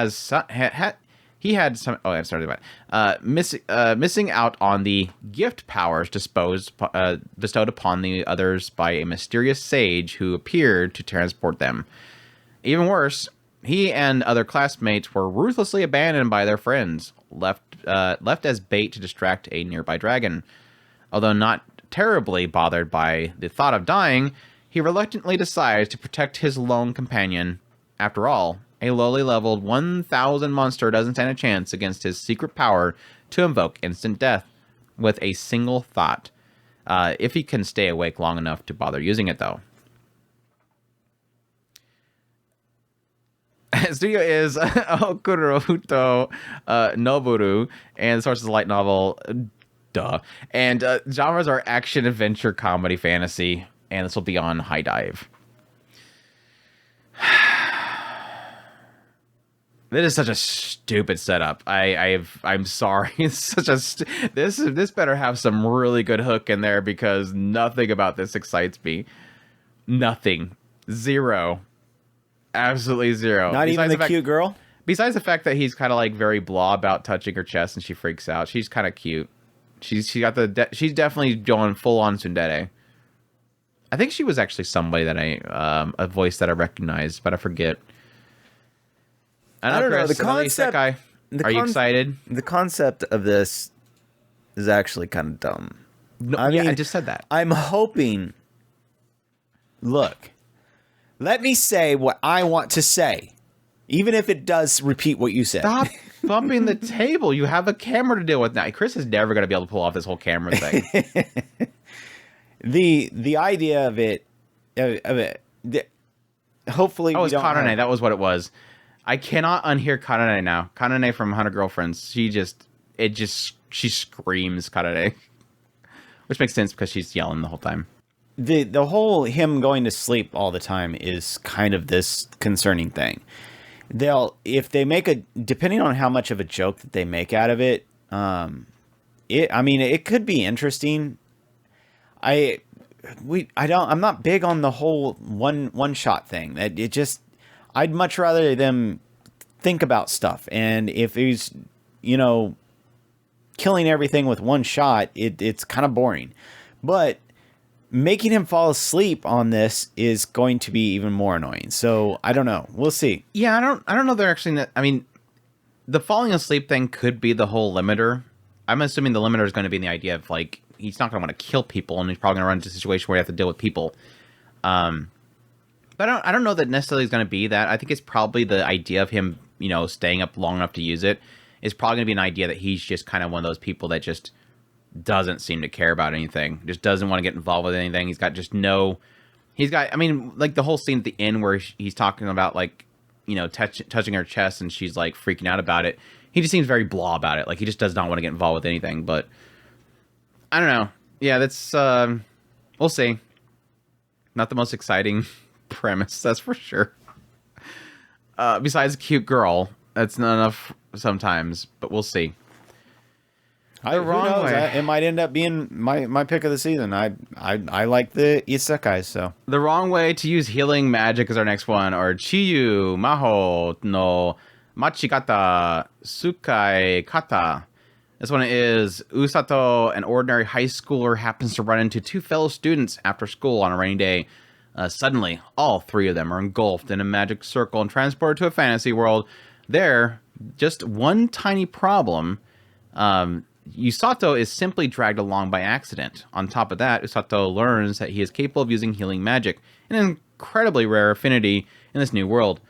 out on the gift powers bestowed upon the others by a mysterious sage who appeared to transport them. Even worse, he and other classmates were ruthlessly abandoned by their friends, left as bait to distract a nearby dragon. Although not terribly bothered by the thought of dying, he reluctantly decides to protect his lone companion. After all, a lowly leveled 1000 monster doesn't stand a chance against his secret power to invoke instant death with a single thought, if he can stay awake long enough to bother using it, though. Studio is Okuruto Noburu, and the source is a light novel, duh. And genres are action, adventure, comedy, fantasy, and this will be on High Dive. This is such a stupid setup. I'm sorry. It's such a this better have some really good hook in there, because nothing about this excites me. Nothing. Zero. Absolutely zero. Not even the cute girl? Besides the fact that he's kind of like very blah about touching her chest and she freaks out. She's kind of cute. She's definitely going full on tsundere. I think she was actually somebody that a voice that I recognized, but I forget. I don't know. The concept. Are you excited? The concept of this is actually kind of dumb. No, I just said that. I'm hoping. Look, let me say what I want to say, even if it does repeat what you said. Stop bumping the table. You have a camera to deal with now. Chris is never going to be able to pull off this whole camera thing. The idea of it, hopefully, it's Kanane. That was what it was. I cannot unhear Kanane now. Kanane from 100 Girlfriends. She screams Kanane, which makes sense because she's yelling the whole time. The whole him going to sleep all the time is kind of this concerning thing. If they make depending on how much of a joke that they make out of it, it could be interesting. I'm not big on the whole one shot thing. I'd much rather them think about stuff. And if he's, killing everything with one shot, it's kind of boring. But making him fall asleep on this is going to be even more annoying. So I don't know. We'll see. Yeah, I don't know. They're actually. The falling asleep thing could be the whole limiter. I'm assuming the limiter is going to be in the idea of like he's not going to want to kill people, and he's probably going to run into a situation where you have to deal with people. But I don't know that necessarily is going to be that. I think it's probably the idea of him, staying up long enough to use it is probably going to be an idea that he's just kind of one of those people that just doesn't seem to care about anything, just doesn't want to get involved with anything. He's got like the whole scene at the end where he's talking about like, touching her chest and she's like freaking out about it. He just seems very blah about it. Like he just does not want to get involved with anything, but I don't know. Yeah, that's, we'll see. Not the most exciting premise, that's for sure. Besides a cute girl, that's not enough sometimes, but we'll see. Who knows? It might end up being my pick of the season. I like the isekais, so. The wrong way to use healing magic is our next one, or Chiyu Maho no Machigata Sukai Kata. This one is Usato, an ordinary high schooler, happens to run into two fellow students after school on a rainy day. Suddenly, all three of them are engulfed in a magic circle and transported to a fantasy world. There, just one tiny problem. Usato is simply dragged along by accident. On top of that, Usato learns that he is capable of using healing magic, an incredibly rare affinity in this new world.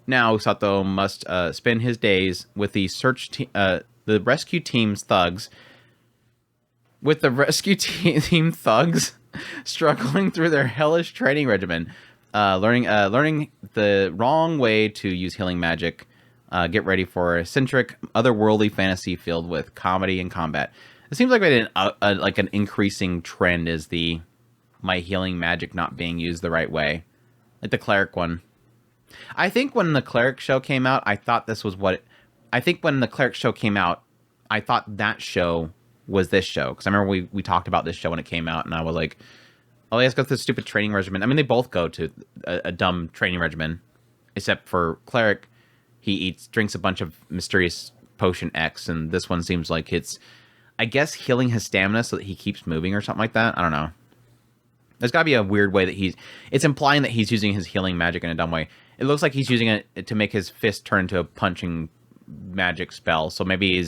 Now, Usato must spend his days with the rescue team's thugs. With the rescue team thugs struggling through their hellish training regimen, learning the wrong way to use healing magic. Get ready for eccentric, otherworldly fantasy filled with comedy and combat. It seems like an increasing trend is my healing magic not being used the right way, like the cleric one. I think when the cleric show came out, I thought this was what. I think when the cleric show came out, I thought that show was this show, because I remember we talked about this show when it came out, and I was like, oh, let's go through the stupid training regimen. I mean, they both go to a dumb training regimen, except for cleric. He drinks a bunch of mysterious potion X, and this one seems like it's, I guess, healing his stamina so that he keeps moving or something like that. I don't know. There's got to be a weird way that it's implying that he's using his healing magic in a dumb way. It looks like he's using it to make his fist turn into a punching magic spell. So maybe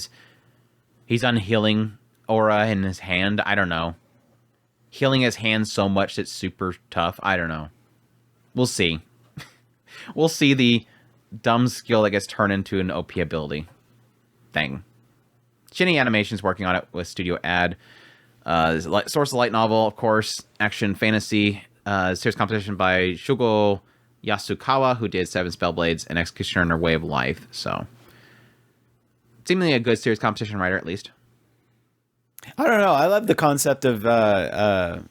he's unhealing aura in his hand. I don't know. Healing his hand so much that it's super tough. I don't know. We'll see. We'll see the dumb skill that gets turned into an OP ability thing. Shinny Animation's working on it with Studio Ad. Source of light novel, of course. Action fantasy. Series competition by Shugo Yasukawa, who did Seven Spellblades and Executioner Way of Life. So, seemingly a good series competition writer, at least. I don't know. I love the concept of out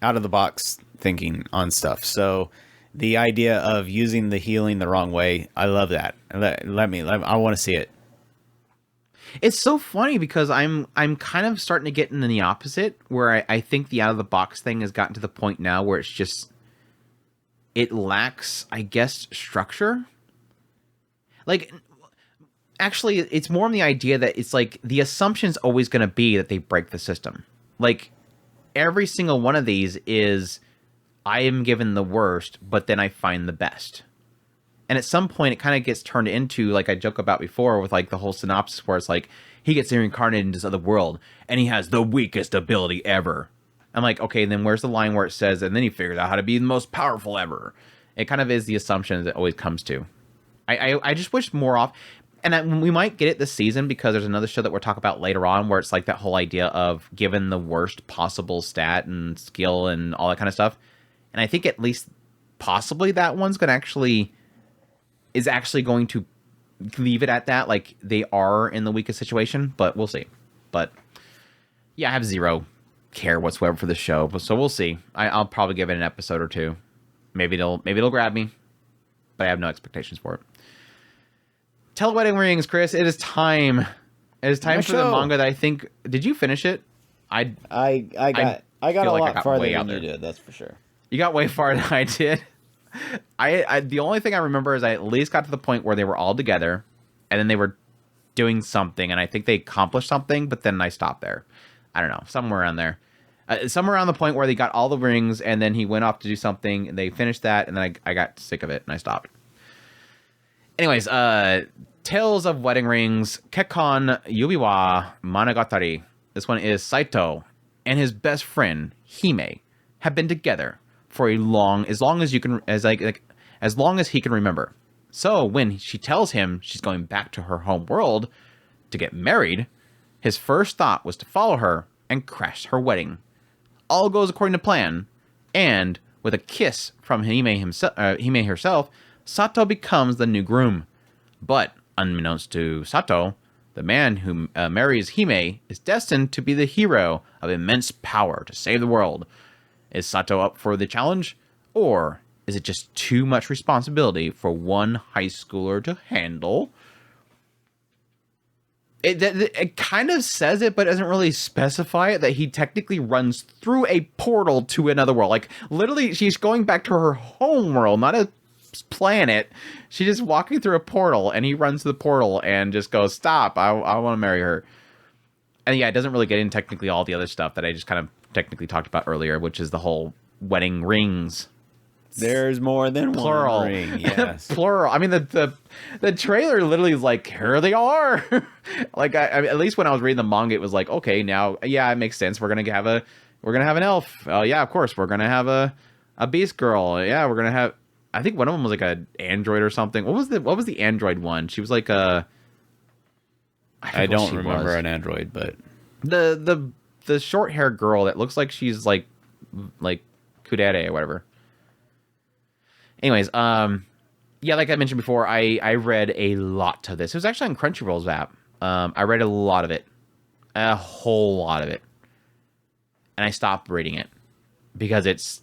of the box thinking on stuff. So, the idea of using the healing the wrong way, I love that. I want to see it. It's so funny because I'm kind of starting to get into the opposite, where I think the out of the box thing has gotten to the point now where it's just, it lacks, I guess, structure. Like, actually, it's more on the idea that it's like the assumption's always going to be that they break the system. Like, every single one of these is I am given the worst, but then I find the best. And at some point, it kind of gets turned into, like I joke about before, with like the whole synopsis where it's like, he gets reincarnated into this other world, and he has the weakest ability ever. I'm like, okay, then where's the line where it says, and then he figures out how to be the most powerful ever? It kind of is the assumption that it always comes to. I just wish more off, and we might get it this season because there's another show that we'll talk about later on where it's like that whole idea of given the worst possible stat and skill and all that kind of stuff. And I think at least possibly that one's going to is actually going to leave it at that, like they are in the weakest situation, but we'll see. But yeah, I have zero care whatsoever for the show, so we'll see. I'll probably give it an episode or two. Maybe it'll grab me, but I have no expectations for it. Tell Wedding Rings, Chris. It is time. It is time for the manga that I think. Did you finish it? I got a lot farther than you did. That's for sure. You got way farther than I did. The only thing I remember is I at least got to the point where they were all together, and then they were doing something, and I think they accomplished something, but then I stopped there. I don't know, somewhere around there. Somewhere around the point where they got all the rings, and then he went off to do something, and they finished that, and then I got sick of it, and I stopped. Anyways, Tales of Wedding Rings, Kekkon Yubiwa Monogatari. This one is Saito and his best friend, Hime, have been together for as long as he can remember. So when she tells him she's going back to her home world to get married, his first thought was to follow her and crash her wedding. All goes according to plan, and with a kiss from Hime herself, Sato becomes the new groom. But unbeknownst to Sato, the man who marries Hime is destined to be the hero of immense power to save the world. Is Sato up for the challenge, or is it just too much responsibility for one high schooler to handle? It kind of says it, but doesn't really specify it, that he technically runs through a portal to another world. Like, literally, she's going back to her home world, not a planet. She's just walking through a portal, and he runs to the portal and just goes, stop, I want to marry her. And yeah, it doesn't really get into technically all the other stuff that I just kind of technically talked about earlier, which is the whole wedding rings. There's more than plural. One ring. Yes. Plural. I mean, the trailer literally is like, here they are. Like, I at least when I was reading the manga, it was like, okay, now, yeah, it makes sense. We're gonna have an elf. Oh yeah, of course. We're gonna have a beast girl. Yeah, we're gonna have. I think one of them was like an android or something. What was the android one? She was like a. I don't remember an android, but the short hair girl that looks like she's like Kudere or whatever. Anyways, yeah, like I mentioned before, I read a lot of this. It was actually on Crunchyroll's app. I read a lot of it, a whole lot of it, and I stopped reading it because it's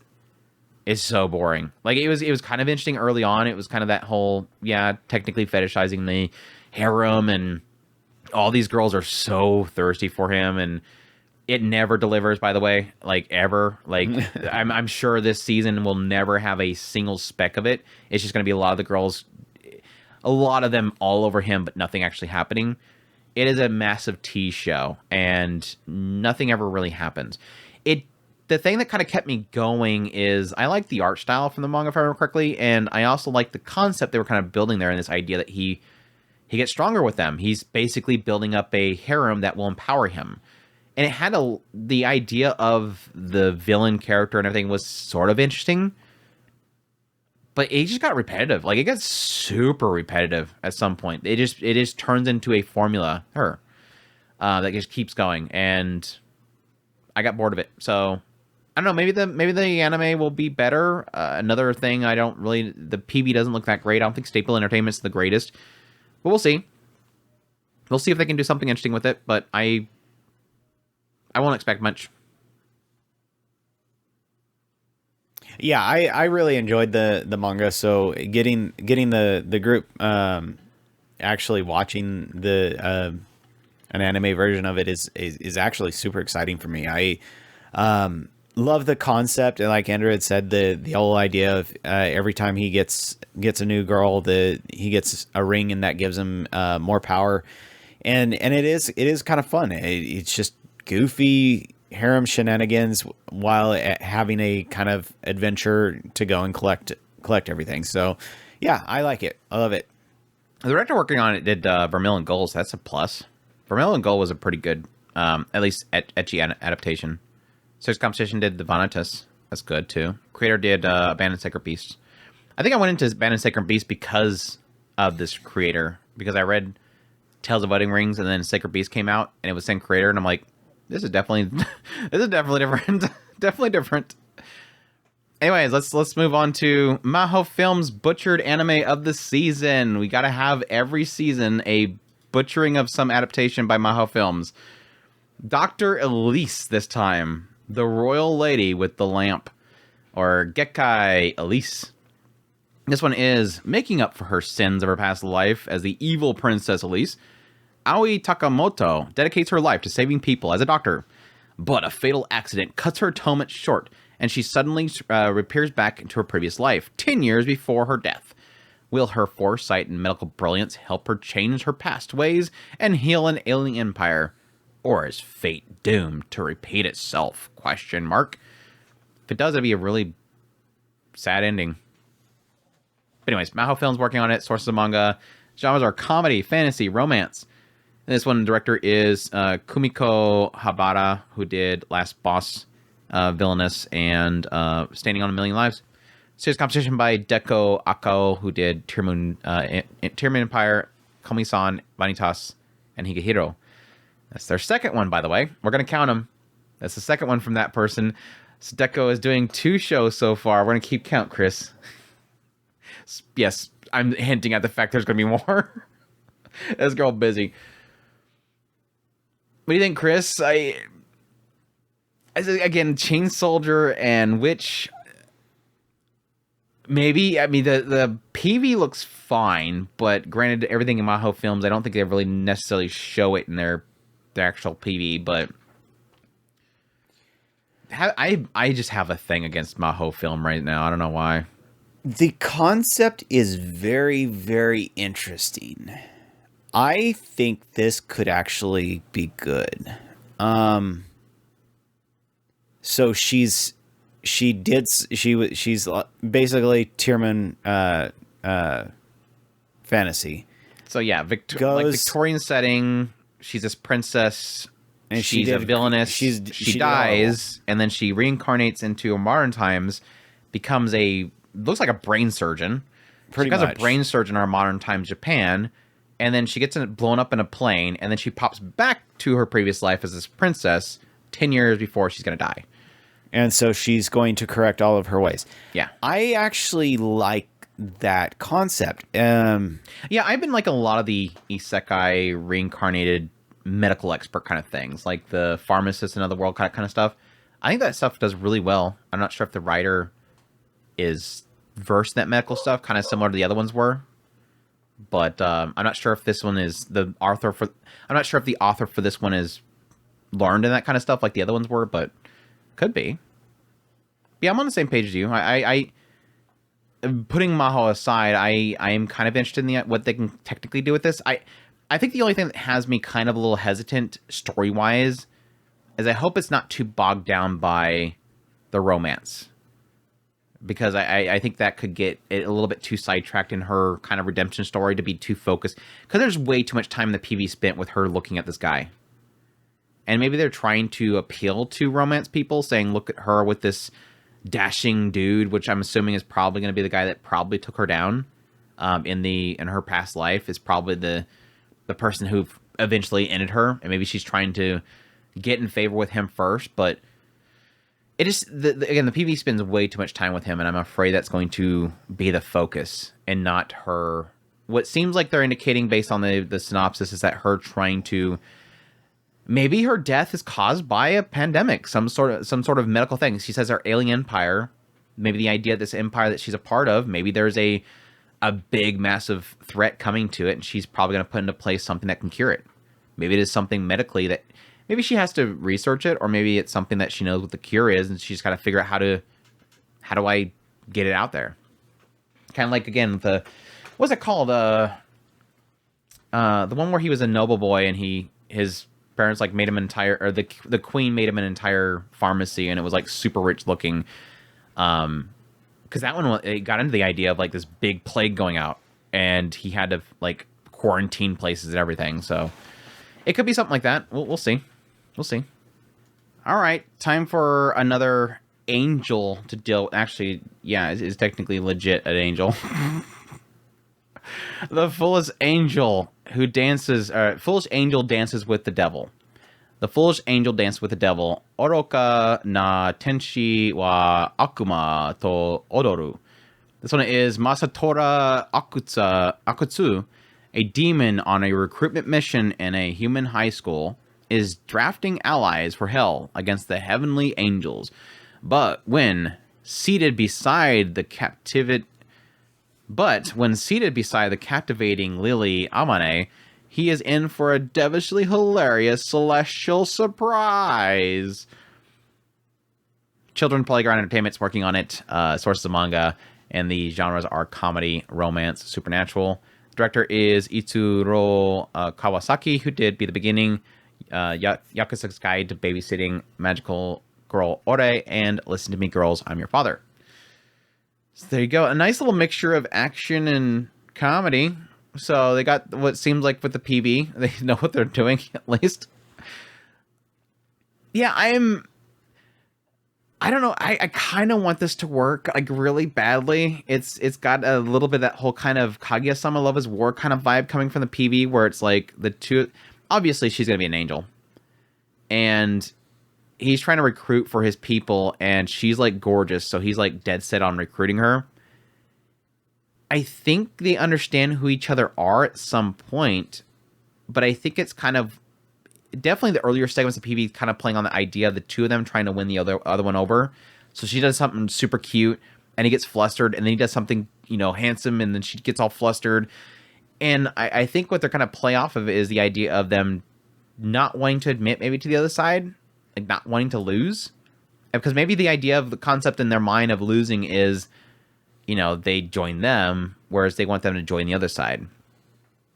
so boring. Like it was kind of interesting early on. It was kind of that whole, yeah, technically fetishizing the harem, and all these girls are so thirsty for him, and it never delivers, by the way, like ever. Like I'm sure this season will never have a single speck of it. It's just going to be a lot of the girls, a lot of them all over him, but nothing actually happening. It is a massive tease show, and nothing ever really happens. The thing that kind of kept me going is I like the art style from the manga, if I remember correctly, and I also like the concept they were kind of building there, and this idea that he gets stronger with them. He's basically building up a harem that will empower him. And it had the idea of the villain character and everything was sort of interesting, but it just got repetitive. Like, it got super repetitive at some point. It just turns into a formula, that just keeps going, and I got bored of it. So I don't know. Maybe the anime will be better. Another thing, the PV doesn't look that great. I don't think Staple Entertainment's the greatest, but we'll see. We'll see if they can do something interesting with it. But I won't expect much. Yeah, I really enjoyed the manga. So getting the group actually watching an anime version of it is actually super exciting for me. I love the concept, and like Andrew had said, the whole idea of every time he gets a new girl, he gets a ring, and that gives him more power, and it is kind of fun. It's just goofy harem shenanigans while having a kind of adventure to go and collect everything. So, yeah, I like it. I love it. The director working on it did Vermilion Gulls. That's a plus. Vermilion Gull was a pretty good, at least etchy adaptation. Series Competition did The Vanitas. That's good, too. Creator did Abandoned Sacred Beasts. I think I went into Abandoned Sacred Beasts because of this creator. Because I read Tales of Wedding Rings and then Sacred Beast came out and it was same creator. And I'm like, this is definitely different. Definitely different. Anyways, let's move on to Maho Films' butchered anime of the season. We gotta have every season a butchering of some adaptation by Maho Films. Dr. Elise this time. The Royal Lady with the Lamp. Or Gekkai Elise. This one is making up for her sins of her past life as the evil Princess Elise. Aoi Takamoto dedicates her life to saving people as a doctor. But a fatal accident cuts her atonement short, and she suddenly reappears back into her previous life, 10 years before her death. Will her foresight and medical brilliance help her change her past ways and heal an ailing empire? Or is fate doomed to repeat itself? Question mark. If it does, it'd be a really sad ending. But anyways, Maho Films working on it. Sources of manga. Genres are comedy, fantasy, romance. And this one, the director is Kumiko Habara, who did Last Boss, Villainous, and Standing on a Million Lives. Series Competition by Deko Akao, who did Tearmoon Empire, Komi-san, Vanitas, and Higehiro. That's their second one, by the way. We're going to count them. That's the second one from that person. So Deko is doing 2 shows so far. We're going to keep count, Chris. Yes, I'm hinting at the fact there's going to be more. This girl busy. What do you think, Chris? Again, Chain Soldier and Witch. Maybe. I mean, the PV looks fine, but granted, everything in Maho Films, I don't think they really necessarily show it in their actual PV, but I just have a thing against Maho Film right now. I don't know why. The concept is very, very interesting. I think this could actually be good. So she's basically Tearmoon fantasy. So yeah, like Victorian setting. She's this princess, and she's a villainess. She dies, and then she reincarnates into modern times, becomes looks like a brain surgeon. She becomes a brain surgeon in our modern times Japan, and then she gets blown up in a plane, and then she pops back to her previous life as this princess 10 years before she's going to die. And so she's going to correct all of her ways. Yeah. I actually like that concept. Yeah, I've been like a lot of the isekai reincarnated medical expert kind of things, like the pharmacist in other world kind of stuff. I think that stuff does really well. I'm not sure if the writer is versed in that medical stuff, kind of similar to the other ones were. But I'm not sure if this one is the author for. I'm not sure if the author for this one is learned in that kind of stuff like the other ones were, but could be. Yeah, I'm on the same page as you. I putting Maho aside, I am kind of interested in what they can technically do with this. I think the only thing that has me kind of a little hesitant story-wise is I hope it's not too bogged down by the romance. Because I think that could get a little bit too sidetracked in her kind of redemption story to be too focused. Because there's way too much time in the PV spent with her looking at this guy. And maybe they're trying to appeal to romance people, saying, look at her with this dashing dude, which I'm assuming is probably going to be the guy that probably took her down in her past life, is probably the person who eventually ended her. And maybe she's trying to get in favor with him first, but it is again, the PV spends way too much time with him, and I'm afraid that's going to be the focus and not her. What seems like they're indicating based on the synopsis is that her trying to, maybe her death is caused by a pandemic, some sort of medical thing. She says her alien empire, maybe the idea of this empire that she's a part of, maybe there's a big massive threat coming to it, and she's probably going to put into place something that can cure it. Maybe it is something medically that maybe she has to research it, or maybe it's something that she knows what the cure is, and she's got to figure out how do I get it out there. Kind of like, again, what's it called? The one where he was a noble boy and his parents like made him the queen made him an entire pharmacy, and it was like super rich looking. Because that one, it got into the idea of like this big plague going out, and he had to like quarantine places and everything. So it could be something like that. We'll see. We'll see. All right, time for another angel to deal. Actually, yeah, is technically legit an angel. The foolish angel who dances. Foolish angel dances with the devil. The foolish angel danced with the devil. Oroka na tenshi wa akuma to odoru. This one is Masatora Akutsu, a demon on a recruitment mission in a human high school, is drafting allies for hell against the heavenly angels. But when seated beside the captivating Lily Amane, he is in for a devilishly hilarious celestial surprise. Children Playground Entertainment's working on it. Sources of manga, and the genres are comedy, romance, supernatural. The director is Itsuro Kawasaki, who did Be the Beginning, Yakuza's Guide to Babysitting Magical Girl Ore, and Listen to Me Girls, I'm Your Father. So there you go. A nice little mixture of action and comedy. So they got what seems like with the PV. They know what they're doing, at least. Yeah, I don't know. I kind of want this to work, like, really badly. It's got a little bit of that whole kind of Kaguya-sama Love is War kind of vibe coming from the PV, where it's like the two... Obviously, she's going to be an angel. And he's trying to recruit for his people, and she's, like, gorgeous, so he's, like, dead set on recruiting her. I think they understand who each other are at some point, but I think it's kind of... Definitely the earlier segments of PV kind of playing on the idea of the two of them trying to win the other one over. So she does something super cute, and he gets flustered, and then he does something, handsome, and then she gets all flustered. And I think what they're kind of play off of is the idea of them not wanting to admit maybe to the other side, like not wanting to lose. Because maybe the idea of the concept in their mind of losing is, they join them, whereas they want them to join the other side.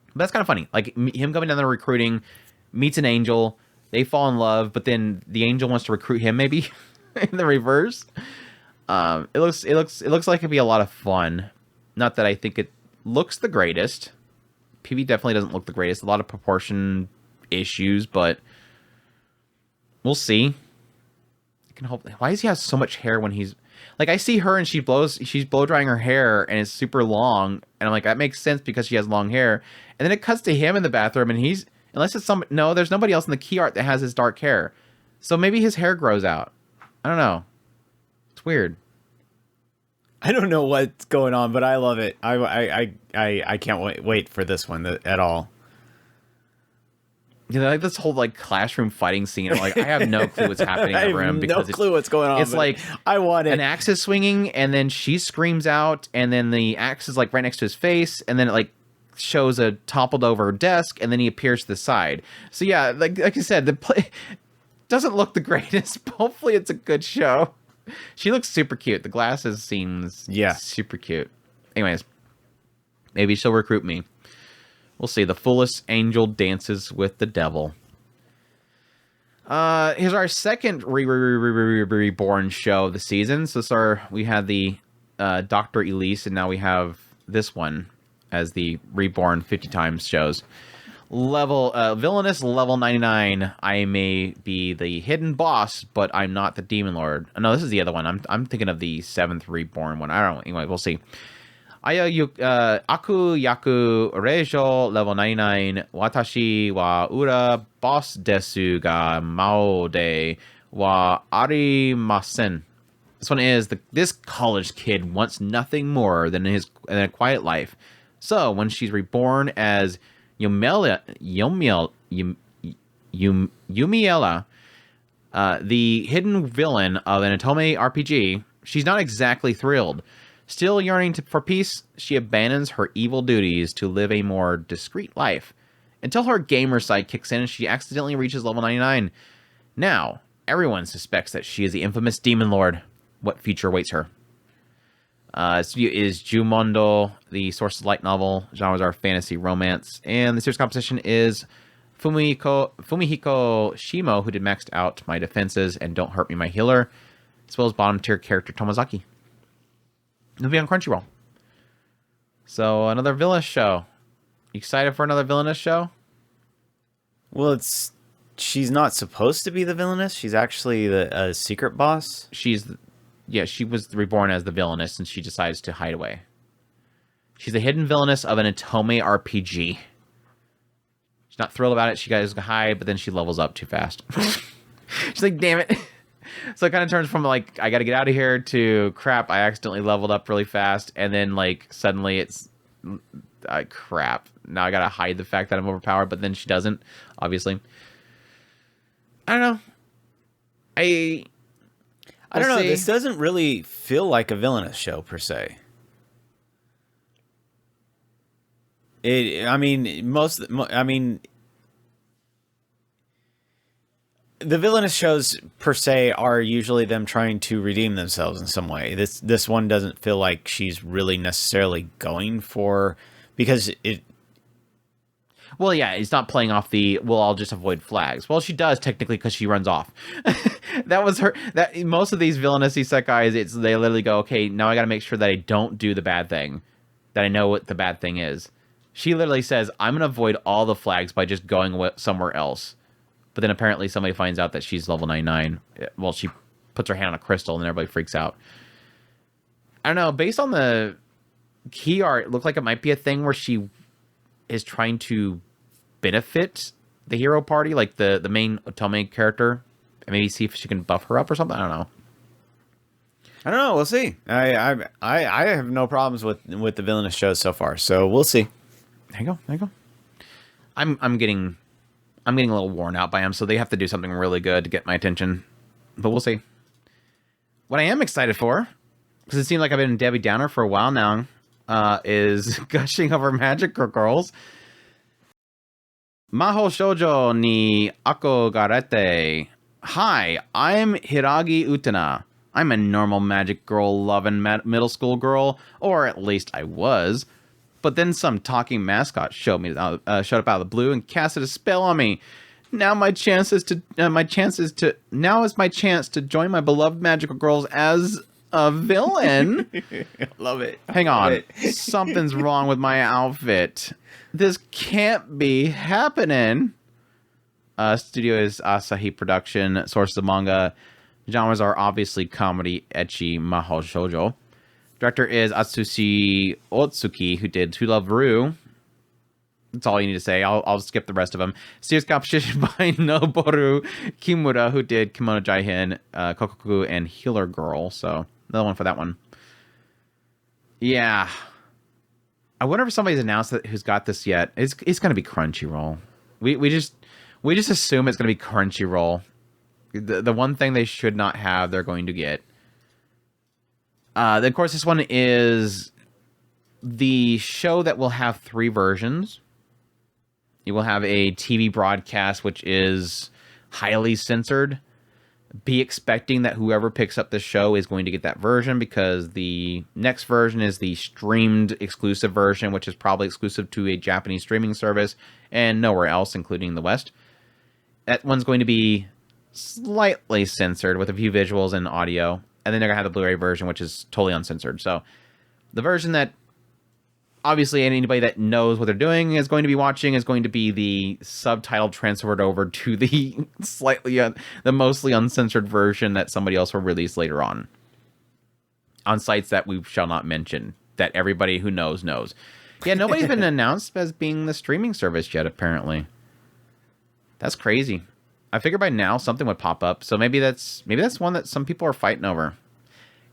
But that's kind of funny. Like, him going down there recruiting, meets an angel, they fall in love, but then the angel wants to recruit him, maybe, in the reverse. It looks like it'd be a lot of fun. Not that I think it looks the greatest. PV definitely doesn't look the greatest. A lot of proportion issues, but we'll see. I can hope. Why does he have so much hair when he's... Like, I see her and she's blow drying her hair and it's super long, and I'm like, that makes sense because she has long hair. And then it cuts to him in the bathroom, and he's... Unless it's no, there's nobody else in the key art that has his dark hair. So maybe his hair grows out. I don't know. It's weird. I don't know what's going on, but I love it. I can't wait for this one at all. Like this whole like classroom fighting scene. I'm like, I have no clue what's happening over him because no clue what's going on. It's like I want it. An axe is swinging, and then she screams out, and then the axe is like right next to his face, and then it like shows a toppled over desk, and then he appears to the side. So yeah, like I said, the play doesn't look the greatest, but hopefully it's a good show. She looks super cute. The glasses seems super cute. Anyways, maybe she'll recruit me. We'll see. The foolish angel dances with the devil. Here's our second reborn show of the season. So we had the Dr. Elise, and now we have this one as the reborn 50 times shows. Villainess Level 99. I may be the hidden boss, but I'm not the demon lord. Oh, no, this is the other one. I'm thinking of the 7th reborn one. I don't know. Anyway, we'll see. Aku Yaku Reijo Level 99. Watashi wa ura boss desu ga mao de wa arimasen. This one is this college kid wants nothing more than a quiet life. So when she's reborn as Yumiela, the hidden villain of an Otome RPG, she's not exactly thrilled. Still yearning for peace, she abandons her evil duties to live a more discreet life. Until her gamer side kicks in and she accidentally reaches level 99. Now, everyone suspects that she is the infamous Demon Lord. What future awaits her? Is Jumondo, the source of light novel. Genres are fantasy, romance. And the series composition is Fumihiko Shimo, who did maxed out my defenses and Don't Hurt Me, my healer, as well as bottom tier character Tomozaki. It'll be on Crunchyroll. So another villainous show. You excited for another villainous show? Well, she's not supposed to be the villainess. She's actually the secret boss. She was reborn as the villainess, and she decides to hide away. She's the hidden villainess of an Otome RPG. She's not thrilled about it. She goes to hide, but then she levels up too fast. She's like, damn it. So it kind of turns from like, I got to get out of here to crap, I accidentally leveled up really fast. And then like suddenly it's crap. Now I got to hide the fact that I'm overpowered, but then she doesn't, obviously. I don't know. I don't know. This doesn't really feel like a villainous show per se. The villainous shows per se are usually them trying to redeem themselves in some way. This one doesn't feel like she's really necessarily going for, because it. Well, yeah, it's not playing off I'll just avoid flags. Well, she does technically because she runs off. That was her. That most of these villainous isekais, they literally go, okay, now I got to make sure that I don't do the bad thing, that I know what the bad thing is. She literally says, I'm going to avoid all the flags by just going somewhere else. But then apparently somebody finds out that she's level 99. Well, she puts her hand on a crystal and everybody freaks out. I don't know. Based on the key art, it looked like it might be a thing where she is trying to benefit the hero party, like the main Otome character. And maybe see if she can buff her up or something. I don't know. We'll see. I have no problems with the villainous shows so far. So we'll see. There you go. I'm getting a little worn out by them, so they have to do something really good to get my attention. But we'll see. What I am excited for, because it seems like I've been Debbie Downer for a while now, is Gushing over Magical Girls. Maho Shoujo ni Akogarete. Hi, I'm Hiragi Utena. I'm a normal magic girl loving middle school girl, or at least I was. But then some talking mascot showed up out of the blue and casted a spell on me. Now is my chance to join my beloved magical girls as a villain. Love it. Hang on, something's wrong with my outfit. This can't be happening. Studio is Asahi Production. Source of manga. Genres are obviously comedy, ecchi, mahou shoujo. Director is Atsushi Otsuki, who did To Love Ru. That's all you need to say. I'll skip the rest of them. Serious composition by Noboru Kimura, who did Kimono Jaihin, Kokoku, and Healer Girl. So another one for that one. Yeah. I wonder if somebody's announced who's got this yet. It's going to be Crunchyroll. We just assume it's going to be Crunchyroll. The one thing they should not have, they're going to get. Of course, this one is the show that will have 3 versions. You will have a TV broadcast, which is highly censored. Be expecting that whoever picks up this show is going to get that version, because the next version is the streamed exclusive version, which is probably exclusive to a Japanese streaming service and nowhere else, including the West. That one's going to be slightly censored with a few visuals and audio. And then they're going to have the Blu-ray version, which is totally uncensored. So the version that obviously anybody that knows what they're doing is going to be watching is going to be the subtitled transferred over to the the mostly uncensored version that somebody else will release later on sites that we shall not mention, that everybody who knows. Yeah, nobody's been announced as being the streaming service yet, apparently. That's crazy. I figured by now something would pop up, so maybe that's one that some people are fighting over.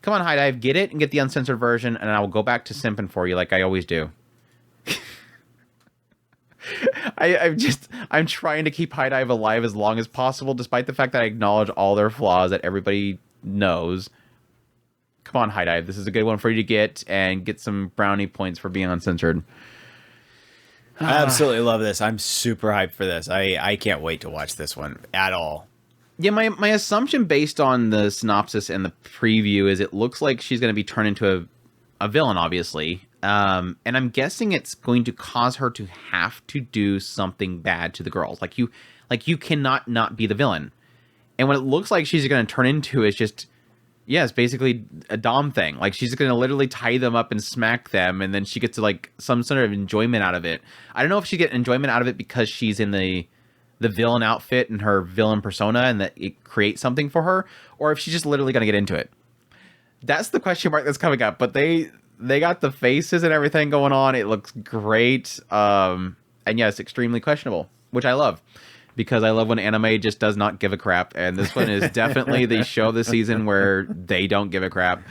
Come on, High Dive, get it and get the uncensored version, and I will go back to simping for you like I always do. I'm trying to keep High Dive alive as long as possible, despite the fact that I acknowledge all their flaws that everybody knows. Come on, High Dive, this is a good one for you to get, and get some brownie points for being uncensored. I absolutely love this. I'm super hyped for this. I can't wait to watch this one at all. Yeah, my assumption based on the synopsis and the preview is it looks like she's going to be turned into a villain, obviously. And I'm guessing it's going to cause her to have to do something bad to the girls. Like you cannot not be the villain. And what it looks like she's going to turn into is just, yeah, it's basically a Dom thing. Like, she's going to literally tie them up and smack them, and then she gets, like, some sort of enjoyment out of it. I don't know if she get enjoyment out of it because she's in the villain outfit and her villain persona and that it creates something for her, or if she's just literally going to get into it. That's the question mark that's coming up. But they got the faces and everything going on. It looks great. And yeah, it's extremely questionable, which I love. Because I love when anime just does not give a crap, and this one is definitely the show of the season where they don't give a crap.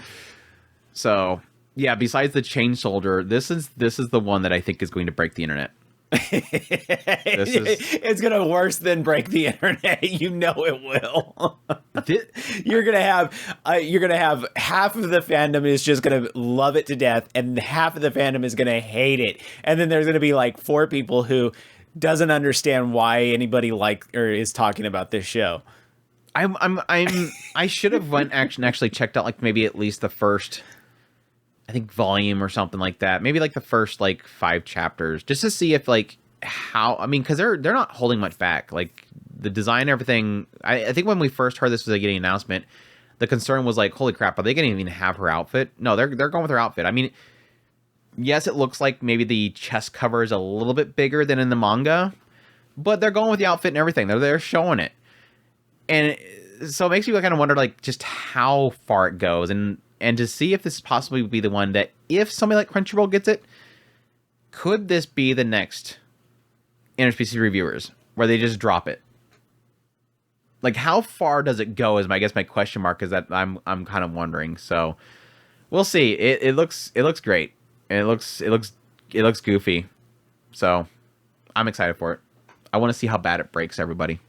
So, yeah, besides the Chain Soldier, this is the one that I think is going to break the internet. It's gonna worse than break the internet. You know it will. You're gonna have half of the fandom is just gonna love it to death, and half of the fandom is gonna hate it, and then there's gonna be like 4 people who doesn't understand why anybody is talking about this show. I should have went actually checked out like maybe at least the first, I think, volume or something like that. Maybe like the first like 5 chapters just to see if like how, I mean, because they're not holding much back. Like the design and everything. I think when we first heard this was a getting announcement, the concern was like, holy crap, are they going to even have her outfit? No, they're going with her outfit. I mean, yes, it looks like maybe the chest cover is a little bit bigger than in the manga, but they're going with the outfit and everything. They're showing it. And so it makes me kind of wonder, like, just how far it goes. And to see if this possibly would be the one that, if somebody like Crunchyroll gets it, could this be the next Interspecies Reviewers, where they just drop it? Like, how far does it go is my question mark is that I'm kind of wondering. So we'll see. It looks great. And it looks goofy. So I'm excited for it. I want to see how bad it breaks everybody.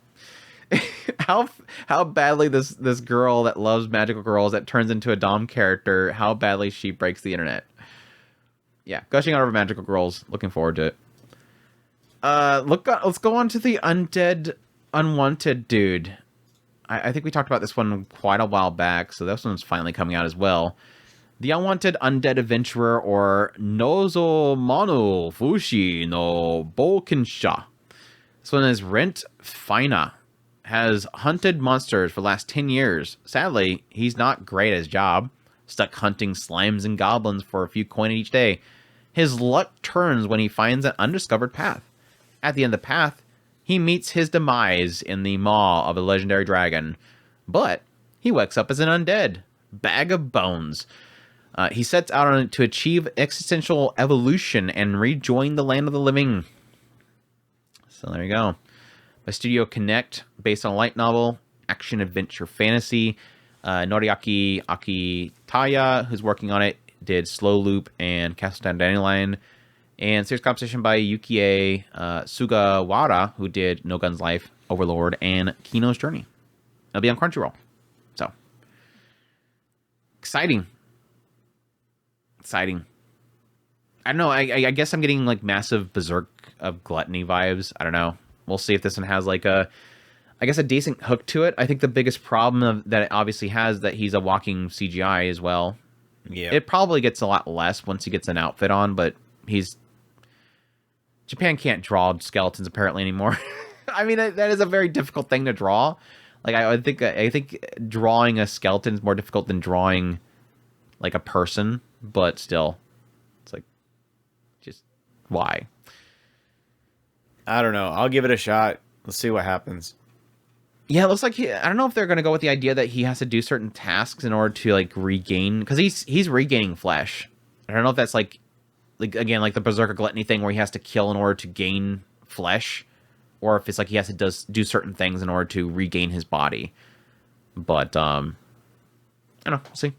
how badly this girl that loves magical girls that turns into a Dom character, how badly she breaks the internet. Yeah, gushing out over magical girls. Looking forward to it. Let's go on to the Undead Unwanted dude. I think we talked about this one quite a while back, so this one's finally coming out as well. The Unwanted Undead Adventurer, or Nozo Manu Fushi no Bokensha. This one is Rent Fina. Has hunted monsters for the last 10 years. Sadly, he's not great at his job. Stuck hunting slimes and goblins for a few coin each day. His luck turns when he finds an undiscovered path. At the end of the path, he meets his demise in the maw of a legendary dragon. But he wakes up as an undead. Bag of bones. He sets out on it to achieve existential evolution and rejoin the land of the living. So there you go. By Studio Connect, based on a light novel, action, adventure, fantasy. Noriaki Akitaya, who's working on it, did Slow Loop and Castle Dandelion. And series composition by Yukie Sugawara, who did No Guns Life, Overlord, and Kino's Journey. It'll be on Crunchyroll. So, exciting. I don't know. I guess I'm getting like massive Berserk of Gluttony vibes. I don't know. We'll see if this one has like a decent hook to it. I think the biggest problem that it obviously has that he's a walking CGI as well. Yeah. It probably gets a lot less once he gets an outfit on, but Japan can't draw skeletons apparently anymore. I mean, that is a very difficult thing to draw. Like I think drawing a skeleton is more difficult than drawing like a person, but still, it's like, just why? I don't know. I'll give it a shot. Let's see what happens. Yeah, it looks like I don't know if they're going to go with the idea that he has to do certain tasks in order to like regain, because he's regaining flesh. I don't know if that's like again like the Berserker Gluttony thing where he has to kill in order to gain flesh, or if it's like he has to do certain things in order to regain his body. But I don't know. We'll see.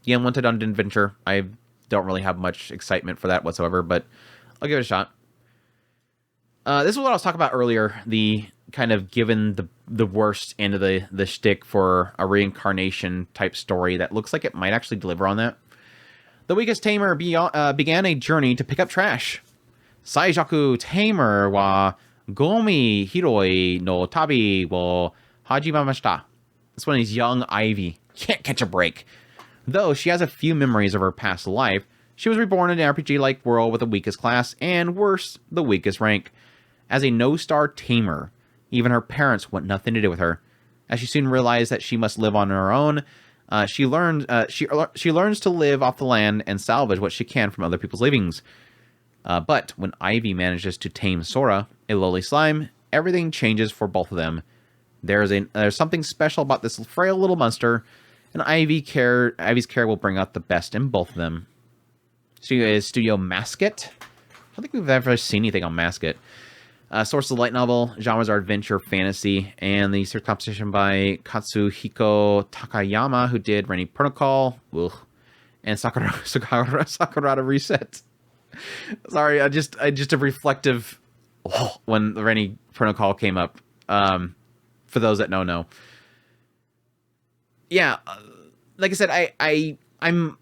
The Unwanted Undead Adventure. I don't really have much excitement for that whatsoever, but I'll give it a shot. This is what I was talking about earlier. The kind of given the worst end of the shtick for a reincarnation type story that looks like it might actually deliver on that. The weakest Tamer began a journey to pick up trash. Saijaku Tamer wa gomi hiroi no tabi wo hajimamashita. This one is young Ivy. Can't catch a break. Though she has a few memories of her past life, She was reborn in an RPG-like world with the weakest class, and worse, the weakest rank. As a no-star tamer, even her parents want nothing to do with her. As she soon realized that she must live on her own, she learns to live off the land and salvage what she can from other people's leavings. But when Ivy manages to tame Sora, a lowly slime, everything changes for both of them. There's something special about this frail little monster, and Ivy's care will bring out the best in both of them. Studio Masket. I don't think we've ever seen anything on Masket. Source of the light novel, genres are adventure, fantasy, and the search composition by Katsuhiko Takayama, who did Rainy Protocol, and Sakurada Reset. Sorry, I just a reflective when the Rainy Protocol came up. For those that don't know. Yeah, like I said, I'm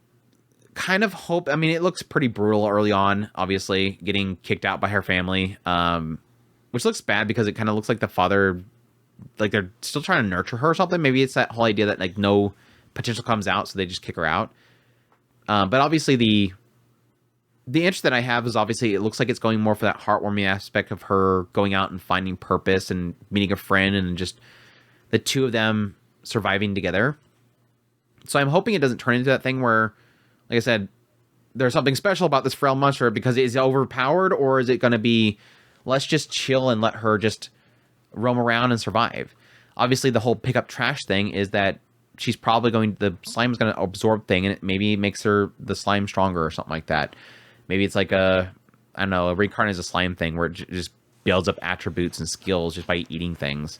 kind of I mean, it looks pretty brutal early on, obviously, getting kicked out by her family, which looks bad because it kind of looks like the father, like they're still trying to nurture her or something. Maybe it's that whole idea that like no potential comes out, so they just kick her out. But obviously the interest that I have is obviously it looks like it's going more for that heartwarming aspect of her going out and finding purpose and meeting a friend and just the two of them surviving together. So I'm hoping it doesn't turn into that thing where, like I said, there's something special about this frail monster because it is overpowered, or is it going to be, let's just chill and let her just roam around and survive? Obviously, the whole pick up trash thing is that she's probably the slime is going to absorb thing, and it maybe makes the slime stronger or something like that. Maybe it's like I don't know, a reincarnate is a slime thing where it just builds up attributes and skills just by eating things.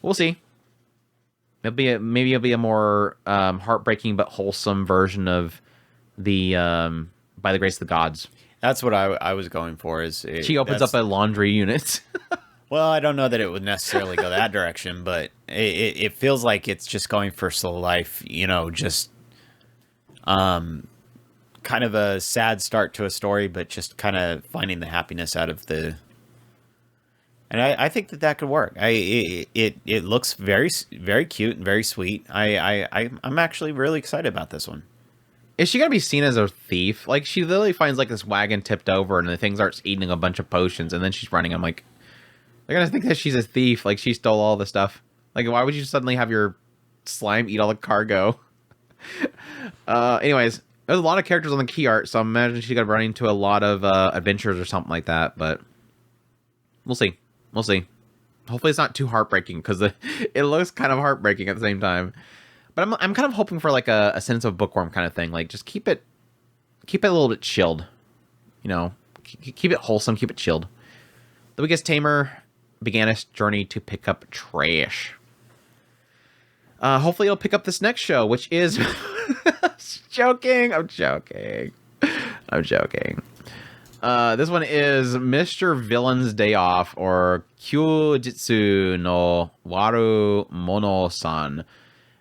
We'll see. Maybe it'll be a more heartbreaking but wholesome version of the By the Grace of the Gods. That's what I was going for. She opens up a laundry unit. Well, I don't know that it would necessarily go that direction, but it feels like it's just going for slow life, just kind of a sad start to a story, but just kind of finding the happiness out of the... And I think that could work. It looks very, very cute and very sweet. I'm actually really excited about this one. Is she going to be seen as a thief? Like, she literally finds, like, this wagon tipped over, and the thing starts eating a bunch of potions, and then she's running. I'm like, they're going to think that she's a thief. Like, she stole all the stuff. Like, why would you suddenly have your slime eat all the cargo? Anyways, there's a lot of characters on the key art, so I imagine she's going to run into a lot of adventures or something like that, but we'll see. We'll see. Hopefully it's not too heartbreaking, because it looks kind of heartbreaking at the same time. But I'm kind of hoping for like a sense of bookworm kind of thing. Like, just keep it a little bit chilled. Keep it wholesome, keep it chilled. The Weakest Tamer began his journey to pick up trash. Hopefully he'll pick up this next show, which is... I'm joking. This one is Mr. Villain's Day Off, or Kyujitsu no Waru Mono-san.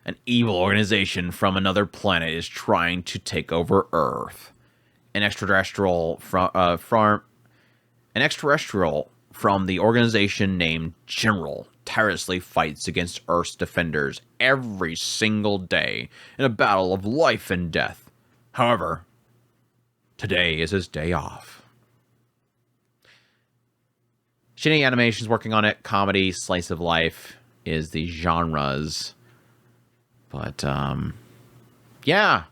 An evil organization from another planet is trying to take over Earth. An extraterrestrial from the organization named General tirelessly fights against Earth's defenders every single day in a battle of life and death. However, today is his day off. Shinny Animation's working on it. Comedy, slice of life is the genres. But, yeah.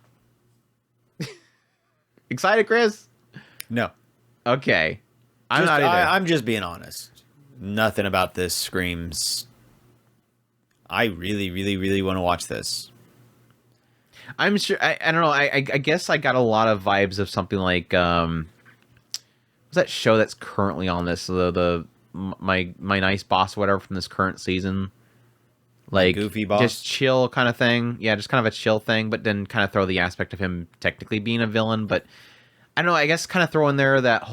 Excited, Chris? No. Okay. I'm not either. I'm just being honest. Nothing about this screams, I really, really, really want to watch this. I'm sure, I don't know, I guess I got a lot of vibes of something like, what's that show that's currently on this, my nice boss, whatever, from this current season? Like, Goofy Boss? Just chill kind of thing. Yeah, just kind of a chill thing, but then kind of throw the aspect of him technically being a villain. But I don't know, I guess kind of throw in there that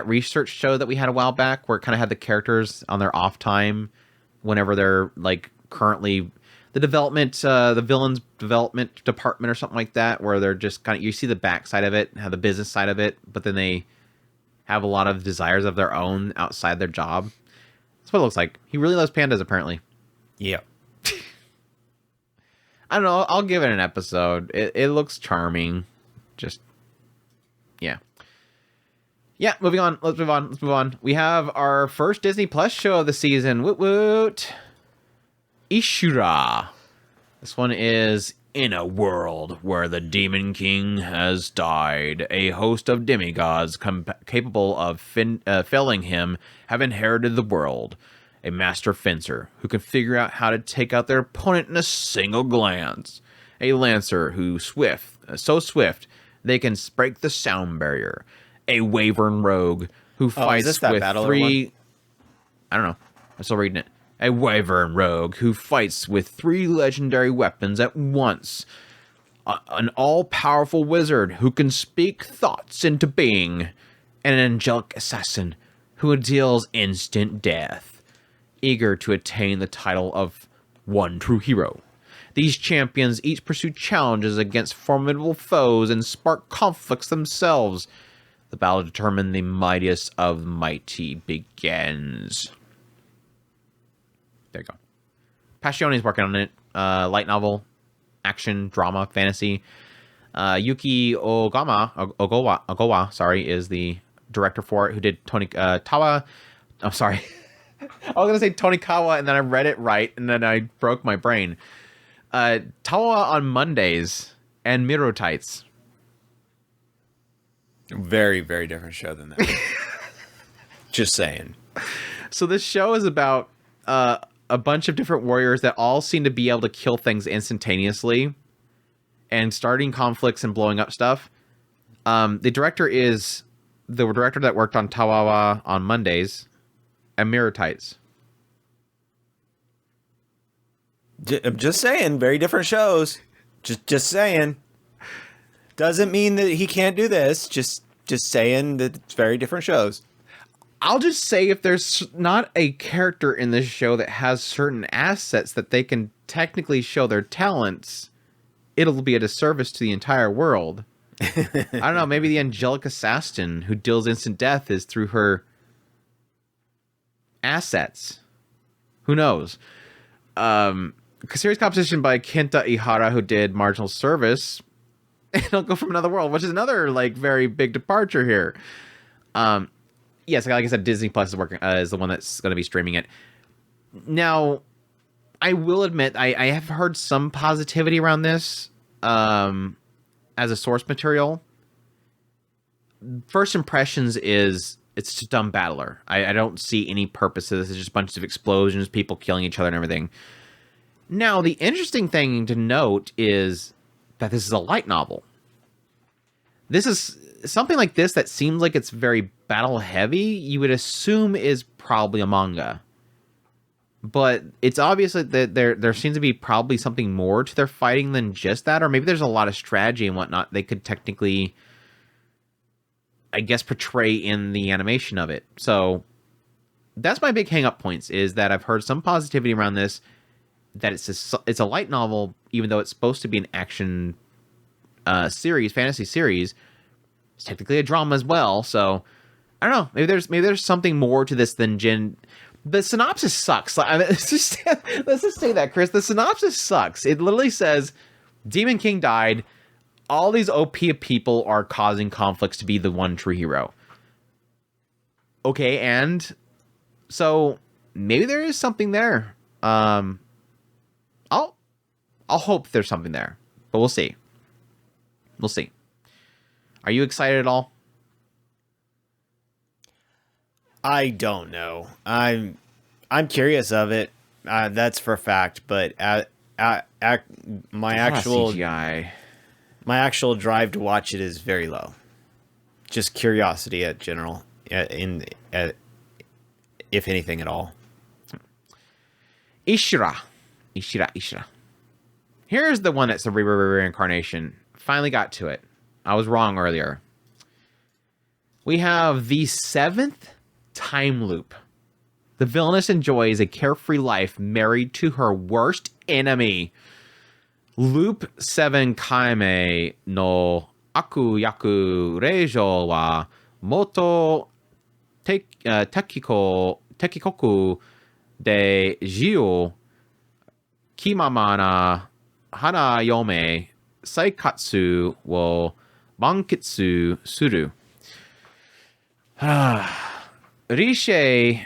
research show that we had a while back where it kind of had the characters on their off time whenever they're like currently the villain's development department or something like that, where they're just kind of, you see the back side of it, have the business side of it, but then they have a lot of desires of their own outside their job. That's what it looks like. He really loves pandas, apparently. Yeah. I don't know. I'll give it an episode. It looks charming. Just, yeah. Yeah, moving on. Let's move on. We have our first Disney Plus show of the season. Woot woot. Ishura. This one is in a world where the Demon King has died. A host of demigods capable of felling him have inherited the world. A master fencer who can figure out how to take out their opponent in a single glance. A lancer who so swift they can break the sound barrier. A Wyvern rogue who fights with three... I don't know. I'm still reading it. A Wyvern rogue who fights with 3 legendary weapons at once. An all-powerful wizard who can speak thoughts into being. And an angelic assassin who deals instant death. Eager to attain the title of one true hero. These champions each pursue challenges against formidable foes and spark conflicts themselves. The battle to determine the mightiest of mighty begins. There you go. Passione's working on it. Light novel, action, drama, fantasy. Yuki Ogawa, sorry, is the director for it, who did Tawa. I'm sorry. I was going to say Tonikawa, and then I read it right, and then I broke my brain. Tawa on Mondays and Mirror Tights. Very, very different show than that. Just saying. So this show is about a bunch of different warriors that all seem to be able to kill things instantaneously and starting conflicts and blowing up stuff. The director is the director that worked on Tawawa on Mondays and Mirror Tights. I'm just saying, very different shows. Just saying. Doesn't mean that he can't do this. Just saying that it's very different shows. I'll just say if there's not a character in this show that has certain assets that they can technically show their talents, it'll be a disservice to the entire world. I don't know, maybe the angelic assassin who deals instant death is through her assets. Who knows? Series composition by Kenta Ihara, who did Marginal Service. And it'll go from another world, which is another like very big departure here. Yes, like I said, Disney Plus is the one that's going to be streaming it. Now, I will admit, I have heard some positivity around this as a source material. First impressions is it's just a dumb battler. I don't see any purpose to this. It's just a bunch of explosions, people killing each other and everything. Now, the interesting thing to note is that this is a light novel. This is something like this that seems like it's very battle heavy. You would assume is probably a manga, but it's obvious that there seems to be probably something more to their fighting than just that, or maybe there's a lot of strategy and whatnot they could technically, I guess, portray in the animation of it. So that's my big hang-up points, is that I've heard some positivity around this, that it's a light novel, even though it's supposed to be an action series, fantasy series. It's technically a drama as well, so I don't know. Maybe there's something more to this than the synopsis sucks. Let's just say that, Chris. The synopsis sucks. It literally says Demon King died. All these OP people are causing conflicts to be the one true hero. Okay, and so maybe there is something there. I'll hope there's something there, but we'll see. We'll see. Are you excited at all? I don't know. I'm curious of it. That's for a fact. But my actual CGI. My actual drive to watch it is very low. Just curiosity at general, if anything at all. Ishura. Here's the one that's a reincarnation. Finally got to it. I was wrong earlier. We have the 7th time loop. The villainess enjoys a carefree life married to her worst enemy. Loop 7 Kaime no Aku Yaku Reijo wa Moto Tekikoku de Jiu Kimamana Hana Yome Saikatsu wo Bankitsu Suru. Rishi,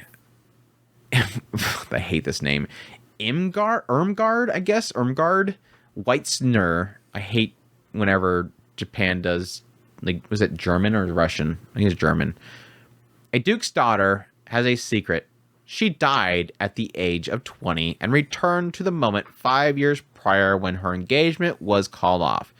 I hate this name. Irmgard, I guess? Irmgard Weitzner. I hate whenever Japan does, like, was it German or Russian? I think it's German. A duke's daughter has a secret. She died at the age of 20 and returned to the moment 5 years prior when her engagement was called off.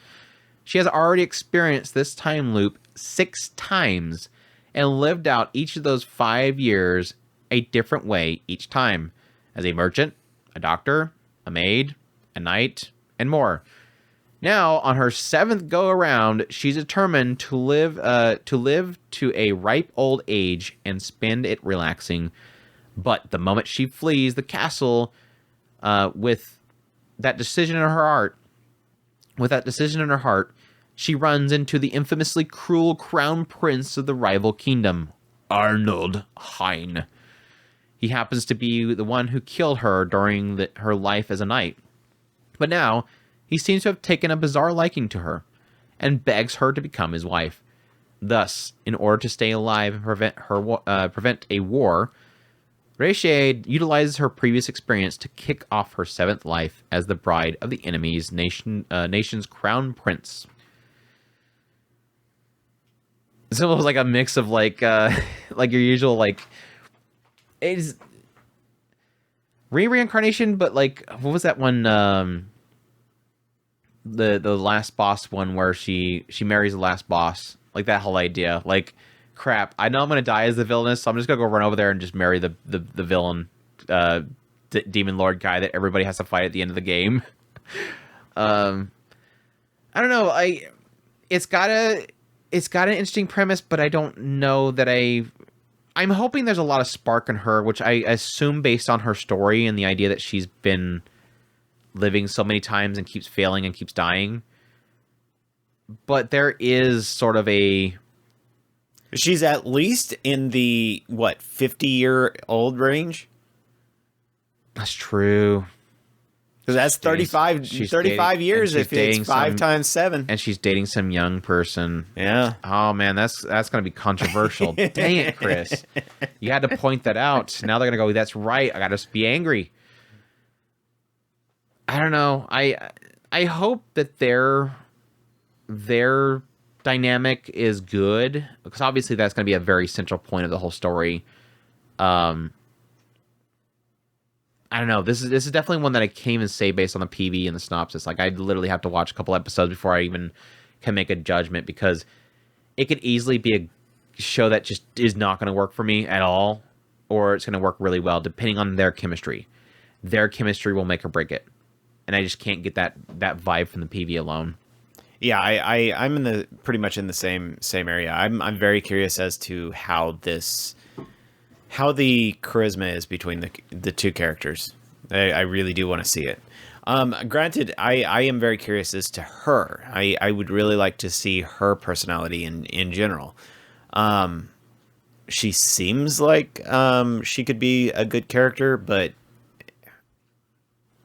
She has already experienced this time loop 6 times and lived out each of those 5 years a different way each time. As a merchant, a doctor, a maid, a knight, and more. Now, on her 7th go-around, she's determined to live to a ripe old age and spend it relaxing. But the moment she flees the castle, with that decision in her heart, she runs into the infamously cruel crown prince of the rival kingdom, Arnold Hein. He happens to be the one who killed her during her life as a knight. But now, he seems to have taken a bizarre liking to her, and begs her to become his wife. Thus, in order to stay alive and prevent a war, Rishi utilizes her previous experience to kick off her 7th life as the bride of the enemy's nation's crown prince. It's almost like a mix of like your usual it's reincarnation, but like, what was that one? The last boss one where she marries the last boss, like that whole idea. Like, crap, I know I'm gonna die as the villainess, so I'm just gonna go run over there and just marry the villain, demon lord guy that everybody has to fight at the end of the game. I don't know. It's got an interesting premise, but I don't know that I'm hoping there's a lot of spark in her, which I assume based on her story and the idea that she's been living so many times and keeps failing and keeps dying. But there is sort of She's at least in the, 50-year-old range? That's true. Because that's 35 years if it's 5 times 7. And she's dating some young person. Yeah. Oh, man, that's going to be controversial. Dang it, Chris. You had to point that out. Now they're going to go, that's right. I got to be angry. I don't know. I hope that their dynamic is good, because obviously that's going to be a very central point of the whole story. I don't know. This is definitely one that I can't even say based on the PV and the synopsis. Like, I literally have to watch a couple episodes before I even can make a judgment, because it could easily be a show that just is not going to work for me at all, or it's going to work really well depending on their chemistry. Their chemistry will make or break it, and I just can't get that vibe from the PV alone. Yeah, I'm pretty much in the same area. I'm very curious as to how the charisma is between the two characters. I really do want to see it. Granted, I am very curious as to her. I would really like to see her personality in general. She seems like she could be a good character, but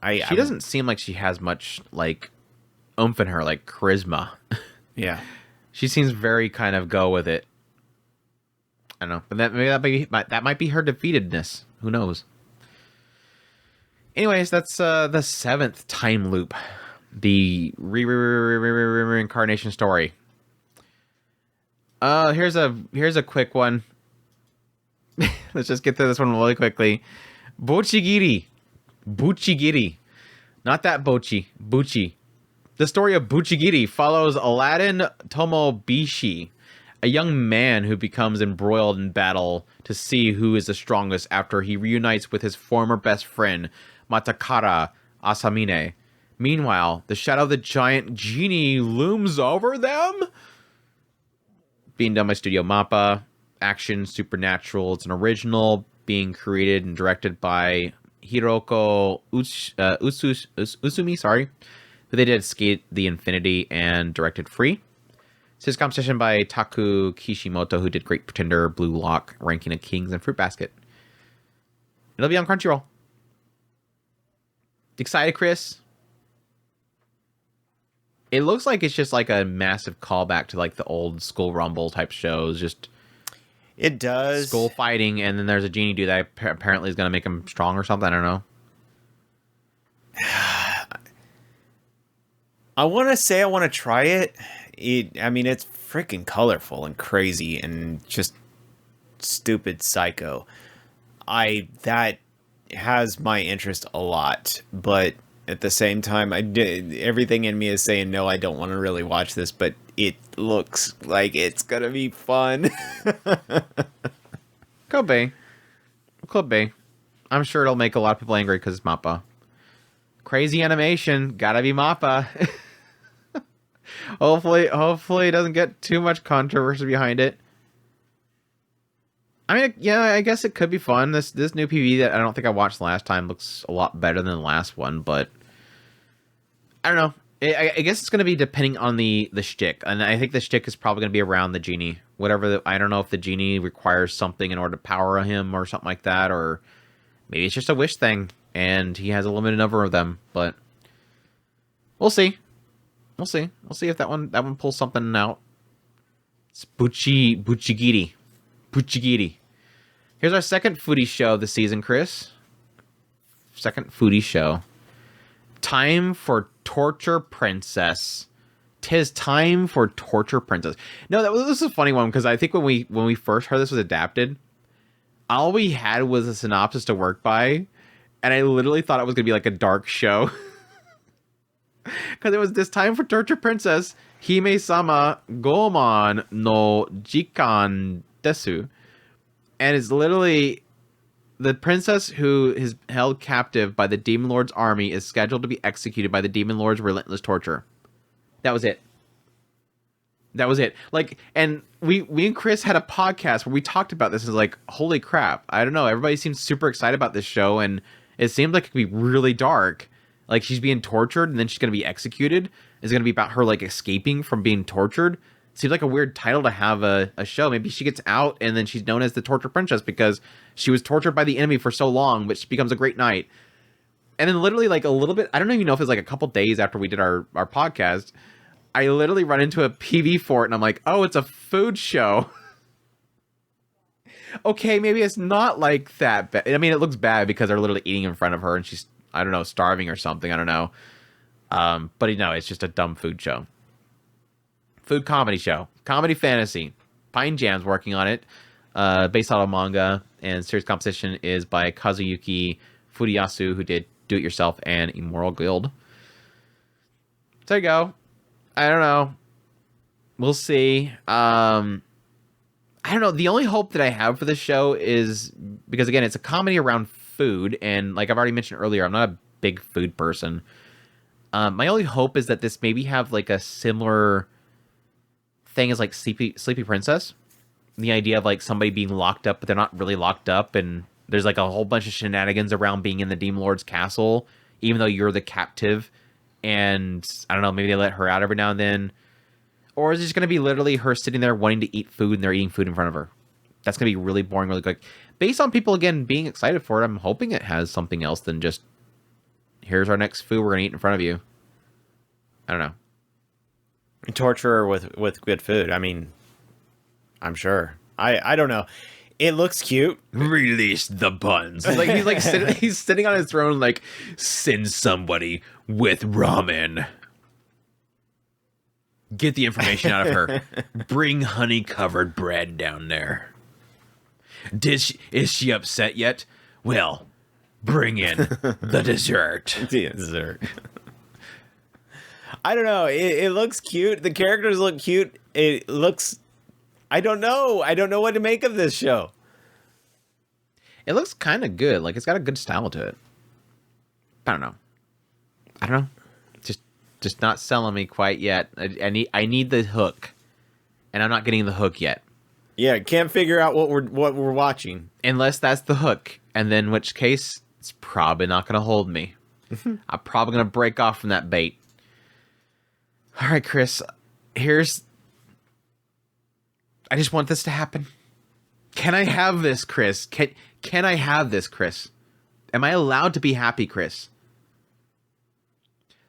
she doesn't seem like she has much like oomph in her, like charisma. Yeah, she seems very kind of go with it. I don't know, but that might be her defeatedness. Who knows? Anyways, that's the 7th time loop, the reincarnation story. Here's a quick one. Let's just get through this one really quickly. Bocchigiri, not that Bucci. The story of Bocchigiri follows Aladdin Tomobishi, a young man who becomes embroiled in battle to see who is the strongest after he reunites with his former best friend, Matakara Asamine. Meanwhile, the shadow of the giant genie looms over them. Being done by Studio Mappa. Action, supernatural. It's an original, being created and directed by Hiroko Usumi, who they did Skate the Infinity and directed Free. It's composition by Taku Kishimoto, who did Great Pretender, Blue Lock, Ranking of Kings, and Fruit Basket. It'll be on Crunchyroll. Excited, Chris? It looks like it's just like a massive callback to like the old School Rumble type shows. Just It does. school fighting, and then there's a genie dude that apparently is going to make him strong or something. I don't know. I want to say I want to try it. I mean, it's freaking colorful and crazy and just stupid psycho. That has my interest a lot, but at the same time, everything in me is saying no. I don't want to really watch this, but it looks like it's gonna be fun. Could be. Could be. I'm sure it'll make a lot of people angry because it's Mappa. Crazy animation. Gotta be Mappa. Hopefully it doesn't get too much controversy behind it. I mean, yeah, I guess it could be fun. This new PV that I don't think I watched last time looks a lot better than the last one, but I don't know. I guess it's going to be depending on the shtick, and I think the shtick is probably going to be around the genie. I don't know if the genie requires something in order to power him or something like that, or maybe it's just a wish thing, and he has a limited number of them, but we'll see. We'll see. We'll see if that one pulls something out. It's Bocchigiri. Here's our second foodie show of the season, Chris. Second foodie show. Time for Torture Princess. 'Tis time for Torture Princess. No, this is a funny one because I think when we first heard this was adapted, all we had was a synopsis to work by, and I literally thought it was gonna be like a dark show. Because it was this time for Torture Princess, Hime-sama Gomon no Jikan Desu. And it's literally the princess who is held captive by the Demon Lord's army is scheduled to be executed by the Demon Lord's relentless torture. That was it. Like, and we and Chris had a podcast where we talked about this. It's like, holy crap. I don't know. Everybody seems super excited about this show, and it seemed like it could be really dark. Like, she's being tortured, and then she's going to be executed. It's going to be about her, like, escaping from being tortured. Seems like a weird title to have a show. Maybe she gets out, and then she's known as the Torture Princess because she was tortured by the enemy for so long, which becomes a great night. And then literally, like, a little bit, I don't even know if it's, like, a couple days after we did our podcast, I literally run into a PV for it, and I'm like, oh, it's a food show. Okay, maybe it's not, like, that bad. I mean, it looks bad because they're literally eating in front of her, and she's, I don't know, starving or something. I don't know. But no, it's just a dumb food show. Food comedy show. Comedy fantasy. Pine Jam's working on it. Based on a manga. And series composition is by Kazuyuki Furuyasu, who did Do It Yourself and Immoral Guild. There you go. I don't know. We'll see. I don't know. The only hope that I have for this show is because, again, it's a comedy around food, and like I've already mentioned earlier, I'm not a big food person. My only hope is that this maybe have like a similar thing as like Sleepy Princess. The idea of like somebody being locked up, but they're not really locked up, and there's like a whole bunch of shenanigans around being in the Demon Lord's castle, even though you're the captive. And I don't know, maybe they let her out every now and then. Or is it just going to be literally her sitting there wanting to eat food, and they're eating food in front of her? That's going to be really boring, really quick. Based on people, again, being excited for it, I'm hoping it has something else than just, here's our next food we're going to eat in front of you. I don't know. Torture with good food. I mean, I'm sure. I don't know. It looks cute. Release the buns. Like he's sitting on his throne, like, send somebody with ramen. Get the information out of her. Bring honey-covered bread down there. Is she upset yet? Well, bring in the dessert. The dessert. I don't know. It looks cute. The characters look cute. It looks... I don't know. I don't know what to make of this show. It looks kind of good. Like, it's got a good style to it. I don't know. Just not selling me quite yet. I need the hook, and I'm not getting the hook yet. Yeah, can't figure out what we're watching unless that's the hook, and then in which case it's probably not going to hold me. I'm probably going to break off from that bait. All right, Chris. I just want this to happen. Can I have this, Chris? Can I have this, Chris? Am I allowed to be happy, Chris?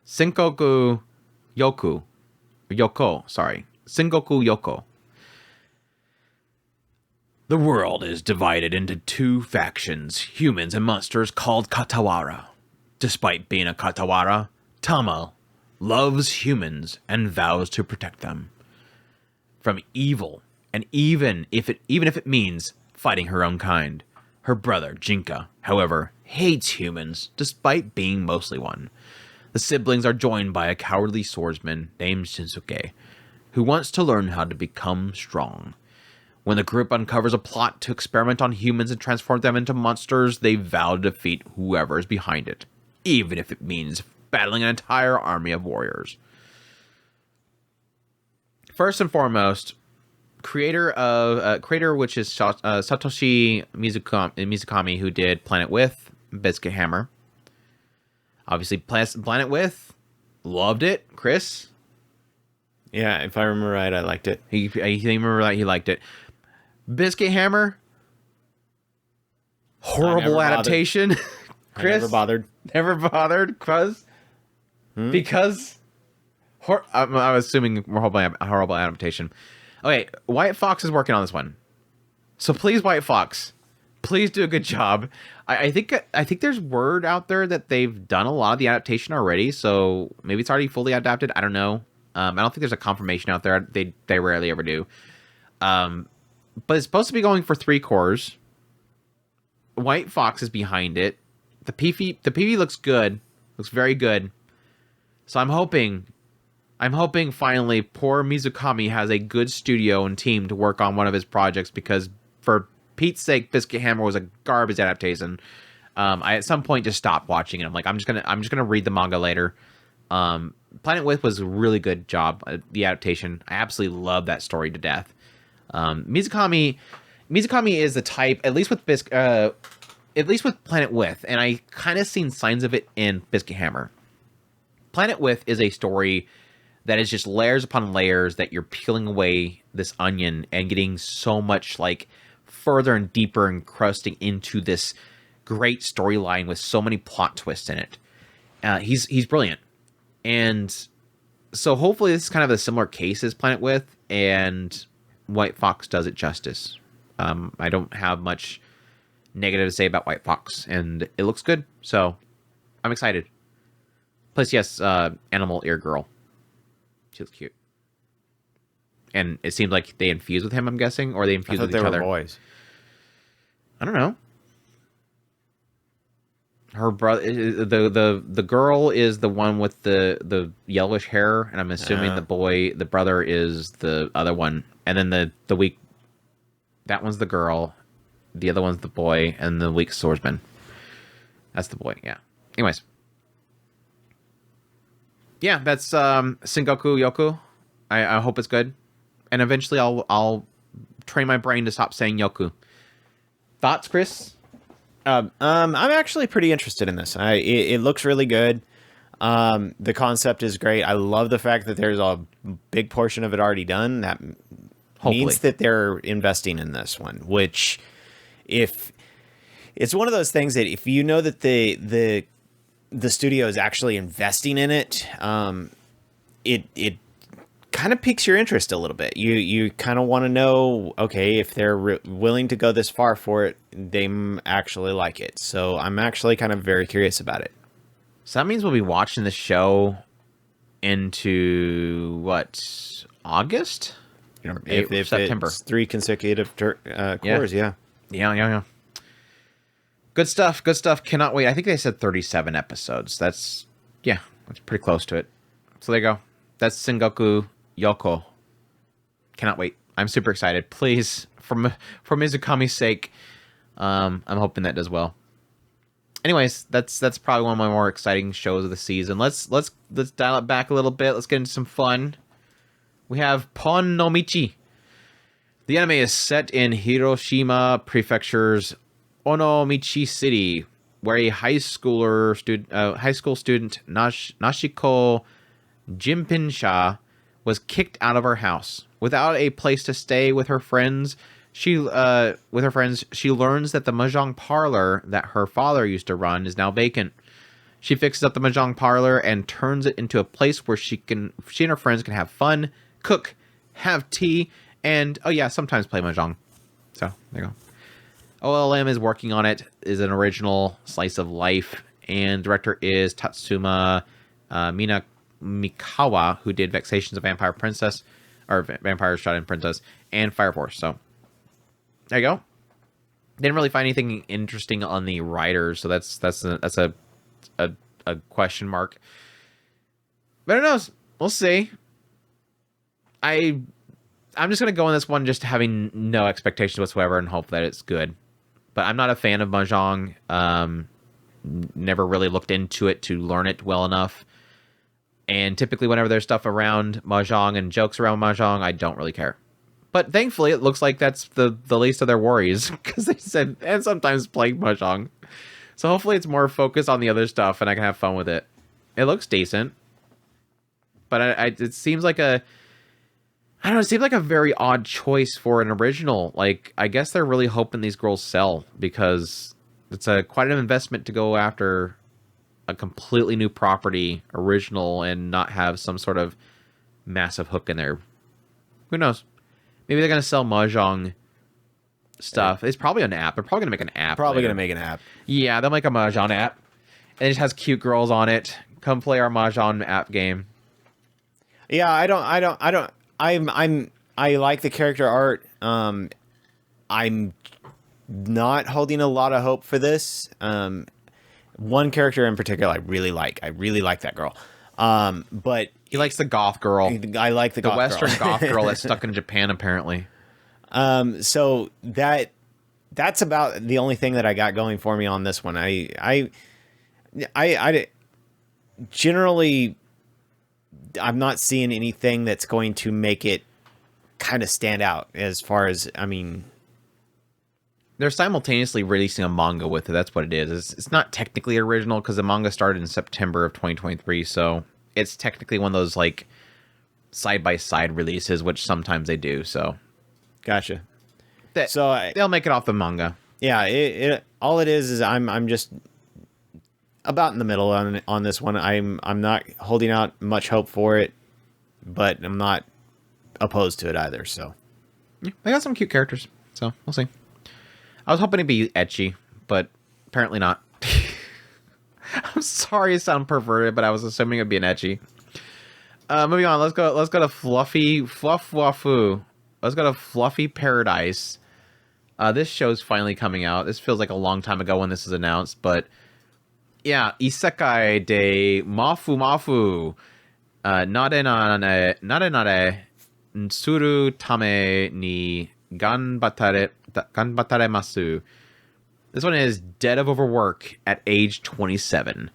Sengoku Youko. Yoko, sorry. Sengoku Youko. The world is divided into two factions, humans and monsters called Katawara. Despite being a Katawara, Tama loves humans and vows to protect them from evil, and even if it means fighting her own kind. Her brother, Jinka, however, hates humans despite being mostly one. The siblings are joined by a cowardly swordsman named Shinsuke, who wants to learn how to become strong. When the group uncovers a plot to experiment on humans and transform them into monsters, they vow to defeat whoever is behind it, even if it means battling an entire army of warriors. First and foremost, creator which is Satoshi Mizukami, who did Planet With, Biscuit Hammer. Obviously, Planet With, loved it. Chris? Yeah, if I remember right, I liked it. He liked it. Biscuit Hammer, horrible adaptation. Chris, I never bothered. Never bothered, because I'm assuming horrible adaptation. Okay, White Fox is working on this one, so please, White Fox, please do a good job. I think there's word out there that they've done a lot of the adaptation already, so maybe it's already fully adapted. I don't know. I don't think there's a confirmation out there. They rarely ever do. But it's supposed to be going for 3 cores. White Fox is behind it. The PV looks good. Looks very good. So I'm hoping finally poor Mizukami has a good studio and team to work on one of his projects, because for Pete's sake, Biscuit Hammer was a garbage adaptation. I at some point just stopped watching it. I'm like, I'm just gonna read the manga later. Planet With was a really good job, the adaptation. I absolutely love that story to death. Mizukami is the type, at least with Planet With, and I kind of seen signs of it in Biscuit Hammer. Planet With is a story that is just layers upon layers that you're peeling away this onion and getting so much like further and deeper and crusting into this great storyline with so many plot twists in it. He's brilliant. And so hopefully this is kind of a similar case as Planet With, and White Fox does it justice. I don't have much negative to say about White Fox, and it looks good, so I'm excited. Plus, yes, Animal Ear Girl. She looks cute. And it seems like they infuse with him, I'm guessing, or they infuse with each other. I thought they were boys. I don't know. Her brother, the girl is the one with the yellowish hair, and I'm assuming the brother is the other one, and then the weak, that one's the girl, the other one's the boy, and the weak swordsman. That's the boy, yeah. Anyways, yeah, that's Sengoku Youko. I hope it's good, and eventually I'll train my brain to stop saying Yoku. Thoughts, Chris? I'm actually pretty interested in this. It looks really good. The concept is great. I love the fact that there's a big portion of it already done. That means that they're investing in this one, which, if it's one of those things that if you know that the studio is actually investing in it, it kind of piques your interest a little bit. You kind of want to know, okay, if they're willing to go this far for it, they actually like it. So I'm actually kind of very curious about it. So that means we'll be watching the show into what, August? If September. It's 3 consecutive cores, yeah. Yeah. Good stuff. Cannot wait. I think they said 37 episodes. That's pretty close to it. So there you go. That's Sengoku Youko. Cannot wait. I'm super excited. Please, for Mizukami's sake, I'm hoping that does well. Anyways, that's probably one of my more exciting shows of the season. Let's dial it back a little bit. Let's get into some fun. We have Pon no Michi. The anime is set in Hiroshima Prefecture's Onomichi City, where a high school student Nashiko Jinpinsha was kicked out of her house. Without a place to stay with her friends, she learns that the mahjong parlor that her father used to run is now vacant. She fixes up the mahjong parlor and turns it into a place where she and her friends can have fun, cook, have tea, and sometimes play mahjong. So there you go. OLM is working on it. Is an original slice of life, and director is Tatsuma Mikawa, who did Vexations of Vampire Princess, or Vampire Shot in Princess, and Fire Force. So there you go. Didn't really find anything interesting on the writers, so that's a question mark. But who knows? We'll see. I'm just gonna go on this one just having no expectations whatsoever and hope that it's good. But I'm not a fan of mahjong. Never really looked into it to learn it well enough. And typically, whenever there's stuff around mahjong and jokes around mahjong, I don't really care. But thankfully, it looks like that's the least of their worries, because they said, and sometimes play mahjong. So hopefully it's more focused on the other stuff, and I can have fun with it. It looks decent. But it seems like it seems like a very odd choice for an original. Like, I guess they're really hoping these girls sell, because it's quite an investment to go after a completely new property, original, and not have some sort of massive hook in there. Who knows? Maybe they're going to sell mahjong stuff. It's probably an app. They're probably going to make an app. Probably going to make an app. Yeah, they'll make a mahjong app. And it just has cute girls on it. Come play our mahjong app game. Yeah, I like the character art. I'm not holding a lot of hope for this. One character in particular I really like. I really like that girl. But he likes the goth girl. I like the Western goth girl that's stuck in Japan, apparently. So that's about the only thing that I got going for me on this one. I generally, I'm not seeing anything that's going to make it kind of stand out as far as, I mean, they're simultaneously releasing a manga with it. That's what it is. It's not technically original because the manga started in September of 2023. So it's technically one of those like side-by-side releases, which sometimes they do. So gotcha. They'll make it off the manga. Yeah. All it is I'm just about in the middle on this one. I'm not holding out much hope for it, but I'm not opposed to it either. So yeah, they got some cute characters. So we'll see. I was hoping to be ecchi, but apparently not. I'm sorry to sound perverted, but I was assuming it'd be an ecchi. Moving on, let's go to Fluffy Wafu. Let's go to Fluffy Paradise. This show's finally coming out. This feels like a long time ago when this was announced, but yeah, Isekai de Mafu. Nare Nsuru Tame ni Ganbataremasu. This one is dead of overwork at age 27.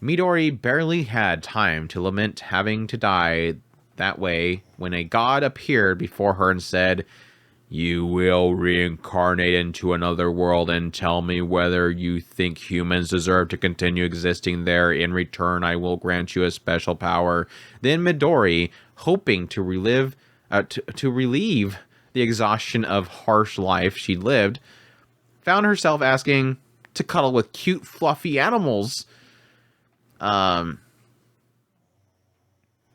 Midori barely had time to lament having to die that way when a god appeared before her and said, "You will reincarnate into another world and tell me whether you think humans deserve to continue existing there. In return, I will grant you a special power." Then Midori, hoping to relieve the exhaustion of harsh life she lived, found herself asking to cuddle with cute, fluffy animals. I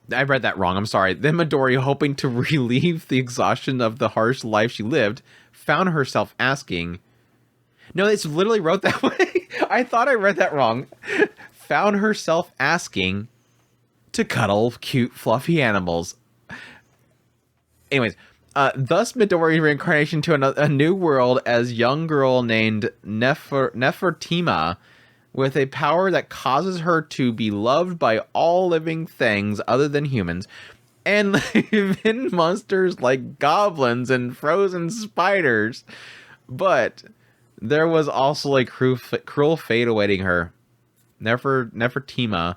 read that wrong. I'm sorry. Then Midori, hoping to relieve the exhaustion of the harsh life she lived, found herself asking... No, it's literally wrote that way. I thought I read that wrong. Found herself asking to cuddle cute, fluffy animals. Anyways... thus Midori's reincarnation to a new world as young girl named Nefertima, with a power that causes her to be loved by all living things other than humans, and live in monsters like goblins and frozen spiders. But there was also a cruel fate awaiting her. Nefertima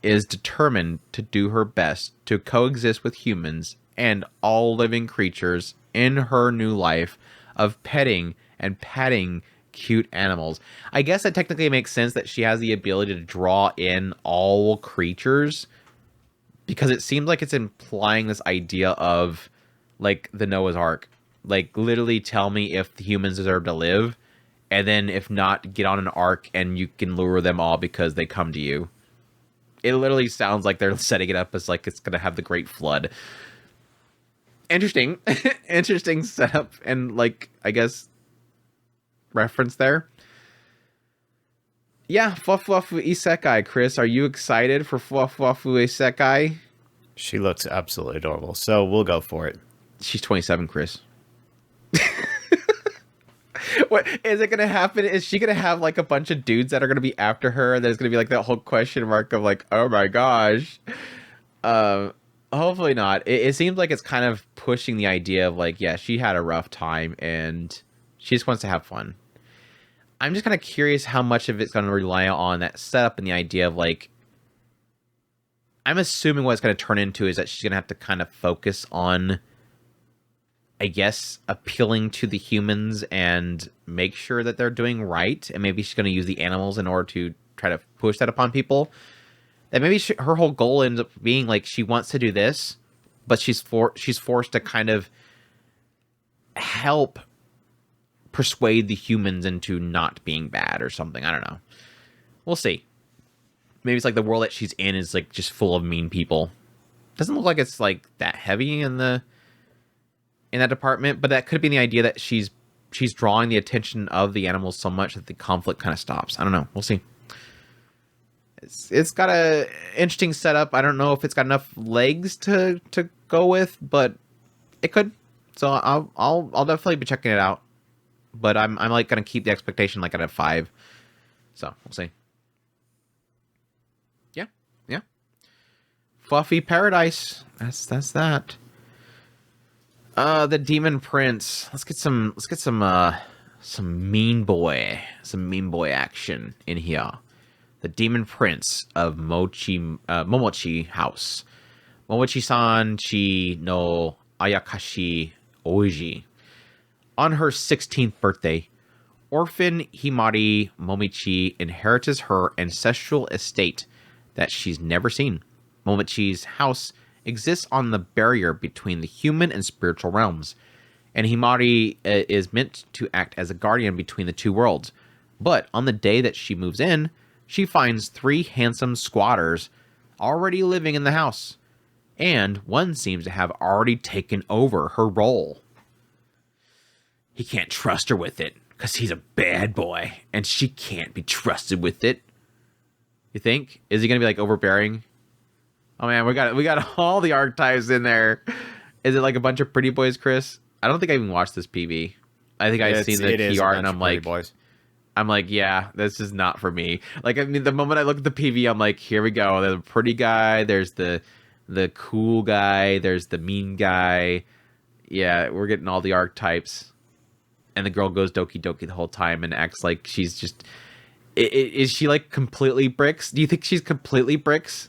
is determined to do her best to coexist with humans and all living creatures in her new life of petting and patting cute animals. I guess that technically makes sense that she has the ability to draw in all creatures, because it seems like it's implying this idea of like the Noah's Ark. Like, literally tell me if the humans deserve to live, and then if not, get on an arc and you can lure them all because they come to you. It literally sounds like they're setting it up as like it's gonna have the Great Flood. Interesting. Interesting setup and like I guess reference there. Yeah, Fuwafu Isekai. Chris, are you excited for Fuwafu Isekai? She looks absolutely adorable, so we'll go for it. She's 27, Chris. What is it gonna happen? Is she gonna have like a bunch of dudes that are gonna be after her? And there's gonna be like that whole question mark of like, oh my gosh. Hopefully not. It seems like it's kind of pushing the idea of like, yeah, she had a rough time and she just wants to have fun. I'm just kind of curious how much of it's going to rely on that setup and the idea of like, I'm assuming what it's going to turn into is that she's going to have to kind of focus on, I guess, appealing to the humans and make sure that they're doing right. And maybe she's going to use the animals in order to try to push that upon people. That maybe her whole goal ends up being like she wants to do this, but she's forced to kind of help persuade the humans into not being bad or something. I don't know. We'll see. Maybe it's like the world that she's in is like just full of mean people. Doesn't look like it's like that heavy in that department, but that could be the idea that she's drawing the attention of the animals so much that the conflict kind of stops. I don't know. We'll see. It's got a interesting setup. I don't know if it's got enough legs to go with, but it could. So I'll definitely be checking it out. But I'm like gonna keep the expectation like at a 5. So we'll see. Yeah. Fluffy Paradise. That's that. The Demon Prince. Let's get some mean boy action in here. The Demon Prince of Momochi House. Momochi-san chi no Ayakashi Oiji. On her 16th birthday, orphan Himari Momichi inherits her ancestral estate that she's never seen. Momochi's house exists on the barrier between the human and spiritual realms, and Himari is meant to act as a guardian between the two worlds. But on the day that she moves in, she finds 3 handsome squatters already living in the house, and one seems to have already taken over her role. He can't trust her with it, because he's a bad boy, and she can't be trusted with it. You think? Is he going to be, like, overbearing? Oh, man, we got all the archetypes in there. Is it, like, a bunch of pretty boys, Chris? I don't think I even watched this PV. I think I've seen the key art, and I'm like, yeah, this is not for me. Like, I mean, the moment I look at the PV, I'm like, here we go. There's a pretty guy. There's the cool guy. There's the mean guy. Yeah, we're getting all the archetypes. And the girl goes doki doki the whole time and acts like she's just... Is she, like, completely bricks? Do you think she's completely bricks?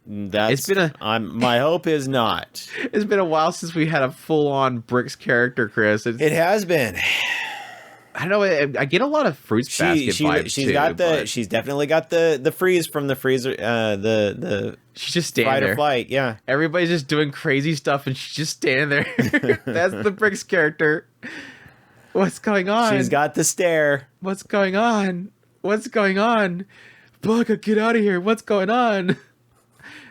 My hope is not. It's been a while since we had a full-on bricks character, Chris. It has been. I don't know. I get a lot of Fruits Basket vibes. She's definitely got the freeze from the freezer. She's just standing there. Fight or flight. Yeah. Everybody's just doing crazy stuff, and she's just standing there. That's the bricks character. What's going on? She's got the stare. What's going on? Bugga, get out of here. What's going on?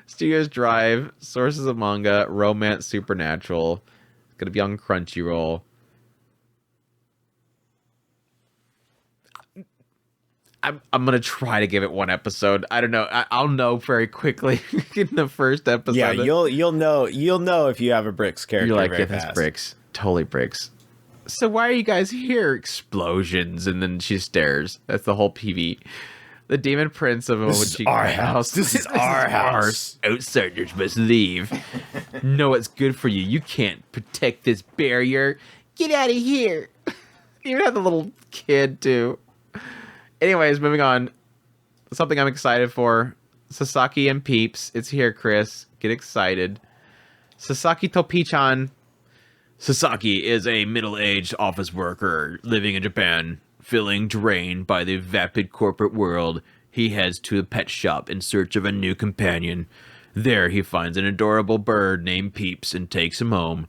Studios Drive, sources of manga, romance, supernatural. It's going to be on Crunchyroll. I'm going to try to give it 1 episode. I don't know. I'll know very quickly in the first episode. Yeah, you'll know if you have a bricks character. You're like, yeah, that's bricks. Totally bricks. So why are you guys here? Explosions, and then she stares. That's the whole PV. The Demon Prince of Momochi House. This is our house. Outsiders must leave. No, it's good for you. You can't protect this barrier. Get out of here. You even have the little kid, too. Anyways, moving on. Something I'm excited for. Sasaki and Peeps. It's here, Chris. Get excited. Sasaki Topi-chan. Sasaki is a middle-aged office worker living in Japan. Feeling drained by the vapid corporate world, he heads to a pet shop in search of a new companion. There he finds an adorable bird named Peeps and takes him home.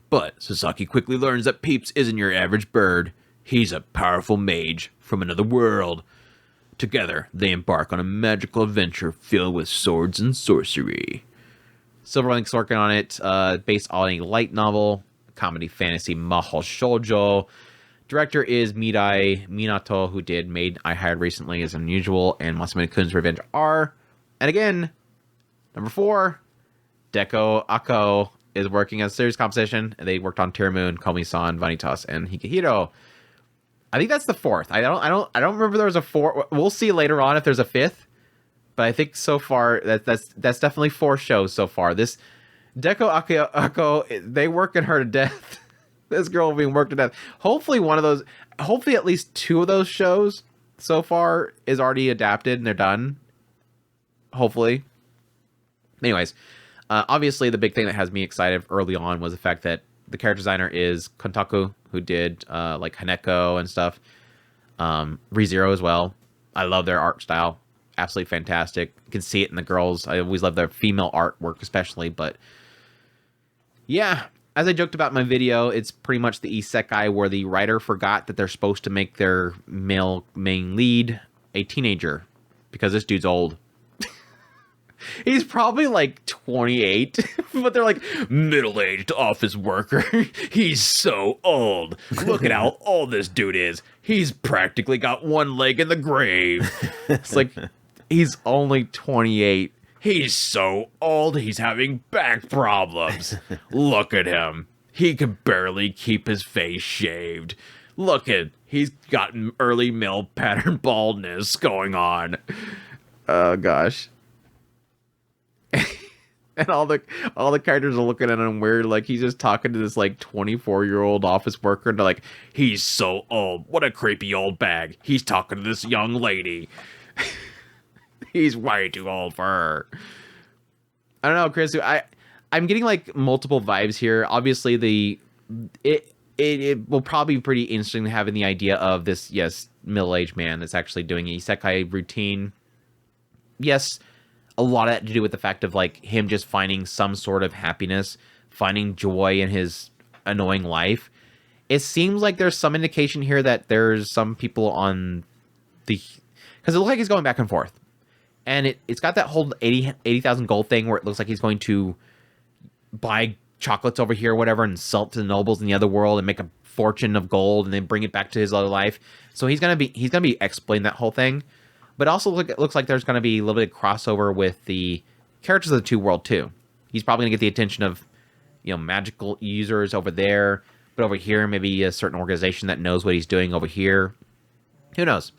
But Sasaki quickly learns that Peeps isn't your average bird. He's a powerful mage from another world. Together, they embark on a magical adventure filled with swords and sorcery. Silverlink's working on it, based on a light novel, comedy fantasy mahou shoujo. Director is Midai Minato, who did Maid I Hired Recently as Unusual and Masamune Kun's Revenge R. And again, number 4, Deko Ako is working as a series composition, and they worked on Tearmoon, Komi-san, Vanitas, and Hikihiro. I think that's the 4th. I don't remember there was a 4th. We'll see later on if there's a 5th. But I think so far that's definitely 4 shows so far. This Deko Ako, they working her to death. This girl being worked to death. Hopefully at least 2 of those shows so far is already adapted and they're done. Hopefully. Anyways, obviously the big thing that has me excited early on was the fact that the character designer is Kontaku, who did like Haneko and stuff. ReZero as well. I love their art style. Absolutely fantastic. You can see it in the girls. I always love their female artwork especially, but yeah, as I joked about in my video, it's pretty much the isekai where the writer forgot that they're supposed to make their male main lead a teenager because this dude's old. He's probably like 28, but they're like, middle-aged office worker. He's so old. Look at how old this dude is. He's practically got one leg in the grave. It's like, he's only 28. He's so old, he's having back problems. Look at him. He can barely keep his face shaved. Look at, he's got early male pattern baldness going on. Oh, gosh. And all the characters are looking at him weird, like he's just talking to this like 24-year-old office worker, and they're like, he's so old. What a creepy old bag. He's talking to this young lady. He's way too old for her. I don't know, Chris. I'm getting like multiple vibes here. Obviously, it will probably be pretty interesting having the idea of this, yes, middle-aged man that's actually doing a isekai routine. Yes, a lot of that to do with the fact of like him just finding some sort of happiness, finding joy in his annoying life. It seems like there's some indication here that there's some people on the, because it looks like he's going back and forth. And it's got that whole 80,000 gold thing where it looks like he's going to buy chocolates over here or whatever and sell it to the nobles in the other world and make a fortune of gold and then bring it back to his other life. So he's gonna be explaining that whole thing. But also it looks like there's gonna be a little bit of crossover with the characters of the two world too. He's probably gonna get the attention of, you know, magical users over there, but over here maybe a certain organization that knows what he's doing over here. Who knows?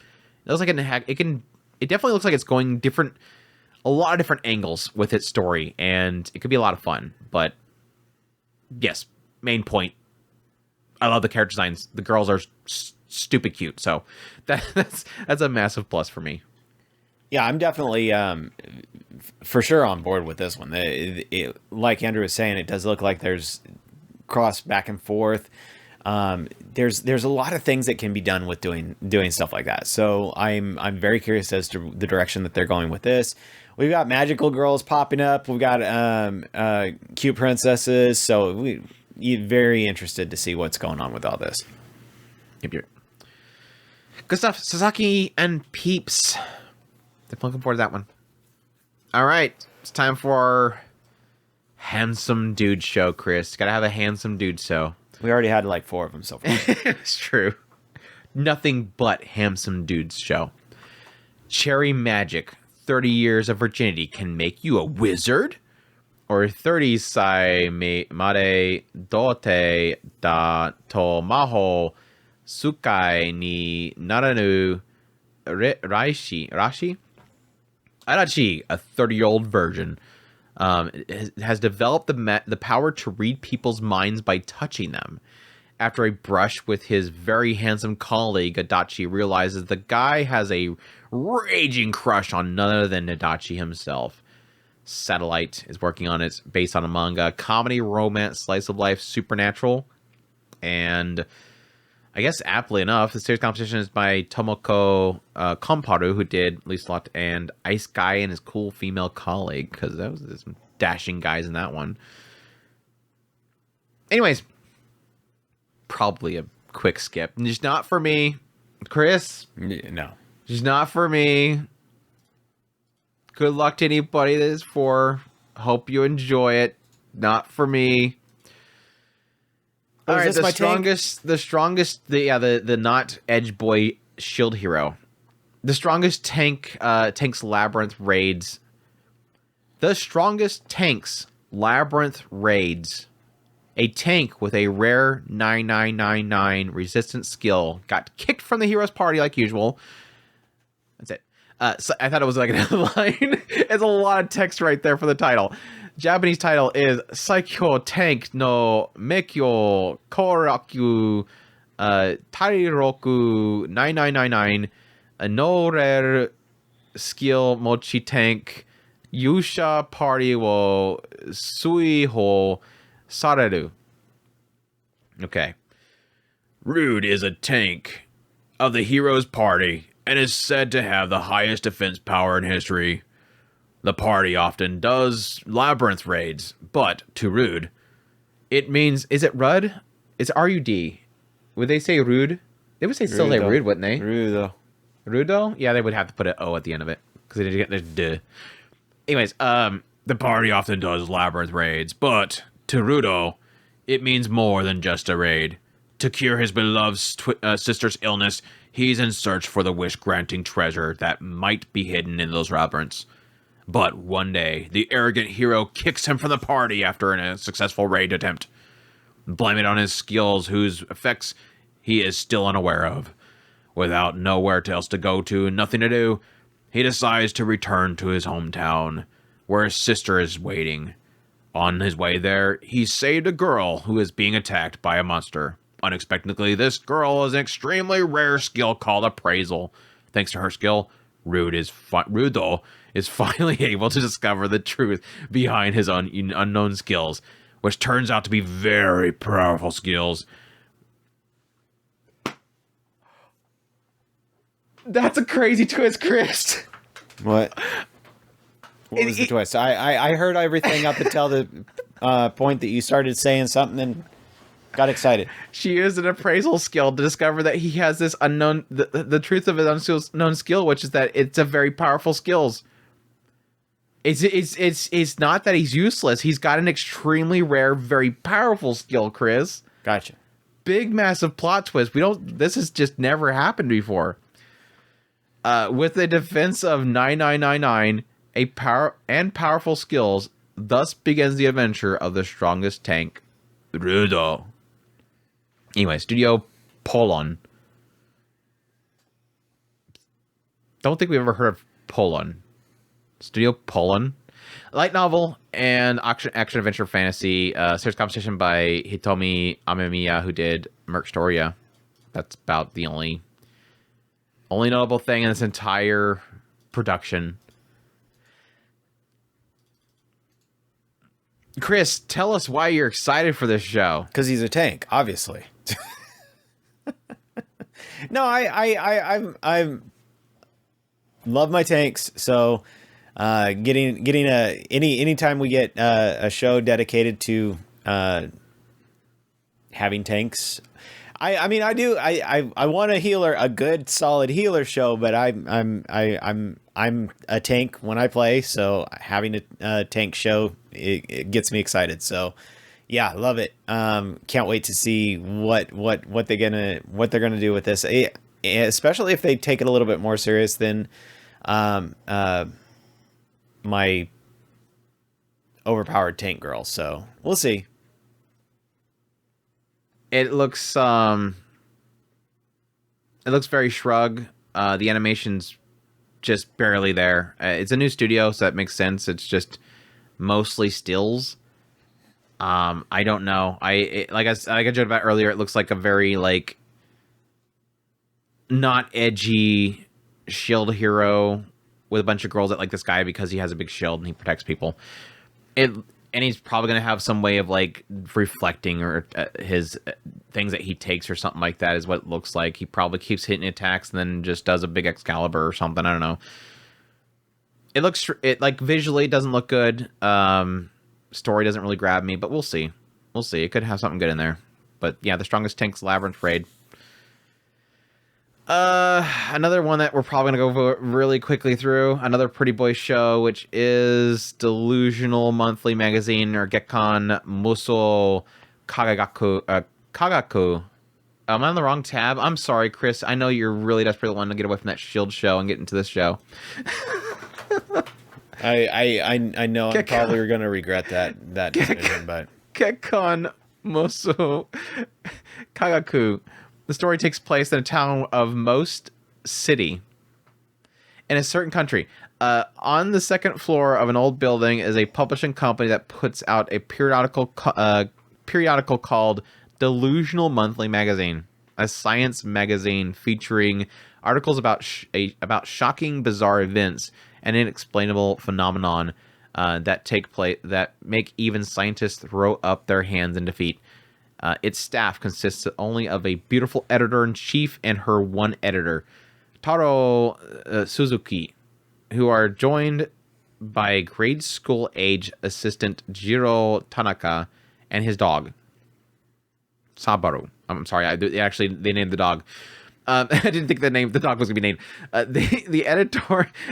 It looks like it definitely looks like it's going a lot of different angles with its story, and it could be a lot of fun. But yes, main point, I love the character designs. The girls are stupid cute, so that's a massive plus for me. Yeah, I'm definitely for sure on board with this one. Like Andrew was saying, it does look like there's cross back and forth. There's a lot of things that can be done with doing stuff like that. So I'm very curious as to the direction that they're going with this. We've got magical girls popping up. We've got cute princesses. So you're very interested to see what's going on with all this. Yep. Good stuff. Sasaki and Peeps. Definitely looking forward to that one. All right, it's time for our handsome dude show, Chris. Gotta have a handsome dude show. We already had like 4 of them so far. It's true. Nothing but handsome dudes show. Cherry magic. 30 years of virginity can make you a wizard? Or 30 sai mare dote da to maho sukai ni naranu rashi? Arachi, a 30-year-old virgin, has developed the power to read people's minds by touching them. After a brush with his very handsome colleague, Adachi realizes the guy has a raging crush on none other than Adachi himself. Satellite is working on it, based on a manga, comedy, romance, slice of life, supernatural, and I guess aptly enough, the series competition is by Tomoko Komparu, who did Lieslat and Ice Guy and his cool female colleague, because that was some dashing guys in that one. Anyways, probably a quick skip. Just not for me. Chris? No. Just not for me. Good luck to anybody that is for. Hope you enjoy it. Not for me. All right, the not Edge Boy Shield Hero. The strongest tanks Labyrinth raids. The strongest tanks Labyrinth raids. A tank with a rare 9999 resistance skill got kicked from the hero's party like usual. That's it. So I thought it was like another line. It's a lot of text right there for the title. Japanese title is Saikyo Tank no Mekyo Koraku Tairoku 9999 no rare skill Mochi Tank Yusha Party wo Suiho Sareru. Okay. Rude is a tank of the hero's party and is said to have the highest defense power in history. The party often does Labyrinth raids, but to Rude, it means... Is it Rud? It's R-U-D. Would they say Rude? They would say still say Rude, wouldn't they? Rudo. Rudo? Yeah, they would have to put an O at the end of it. Because they didn't get the... Anyways, the party often does Labyrinth raids, but to Rudo, it means more than just a raid. To cure his beloved sister's illness, he's in search for the wish-granting treasure that might be hidden in those labyrinths. But one day, the arrogant hero kicks him from the party after a successful raid attempt. Blame it on his skills, whose effects he is still unaware of. Without nowhere else to go to and nothing to do, he decides to return to his hometown, where his sister is waiting. On his way there, he saved a girl who is being attacked by a monster. Unexpectedly, this girl has an extremely rare skill called Appraisal. Thanks to her skill, Rude is finally able to discover the truth behind his unknown skills, which turns out to be very powerful skills. That's a crazy twist, Chris. What? What was the twist? I heard everything up until the point that you started saying something and got excited. She used an appraisal skill to discover that he has this unknown, the truth of his unknown skill, which is that it's a very powerful skills. It's not that he's useless. He's got an extremely rare, very powerful skill, Chris. Gotcha. Big, massive plot twist. This has just never happened before. With a defense of 9999, powerful skills, thus begins the adventure of the strongest tank, Rudo. Anyway, Studio Polon. Don't think we've ever heard of Polon. Studio Polon. Light novel and action-adventure fantasy. Series composition by Hitomi Amemiya, who did Merc Storia. That's about the only notable thing in this entire production. Chris, tell us why you're excited for this show. Because he's a tank, obviously. No, I love my tanks. So, anytime we get a show dedicated to having tanks, I mean, I do. I want a healer, a good, solid healer show, but I'm a tank when I play, so having a tank show it gets me excited. So, yeah, love it. Can't wait to see what they're gonna do with this, especially if they take it a little bit more serious than my overpowered tank girl. So we'll see. It looks very shrug. The animation's just barely there. It's a new studio, so that makes sense. It's just mostly stills. I don't know. Like I joked about earlier, it looks like a very not edgy shield hero with a bunch of girls that like this guy because he has a big shield and he protects people. And he's probably going to have some way of reflecting or his things that he takes or something like that is what it looks like. He probably keeps hitting attacks and then just does a big Excalibur or something. I don't know. It visually doesn't look good. Story doesn't really grab me, but we'll see. We'll see. It could have something good in there. But yeah, the strongest tanks Labyrinth raid. Another one that we're probably gonna go really quickly through. Another Pretty Boy show, which is Delusional Monthly Magazine, or Gekkan Muso Kagaku. Am I on the wrong tab? I'm sorry, Chris. I know you're really desperately wanting to get away from that Shield show and get into this show. I know I'm probably going to regret that decision, but Gekkan Muso Kagaku. The story takes place in a town of Most City in a certain country. On the second floor of an old building is a publishing company that puts out a periodical called Delusional Monthly Magazine, a science magazine featuring articles about shocking, bizarre events and inexplainable phenomenon that make even scientists throw up their hands in defeat. Its staff consists only of a beautiful editor-in-chief and her one editor, Taro Suzuki, who are joined by grade school age assistant Jiro Tanaka and his dog, Sabaru. I'm sorry, they named the dog. I didn't think the dog was going to be named. The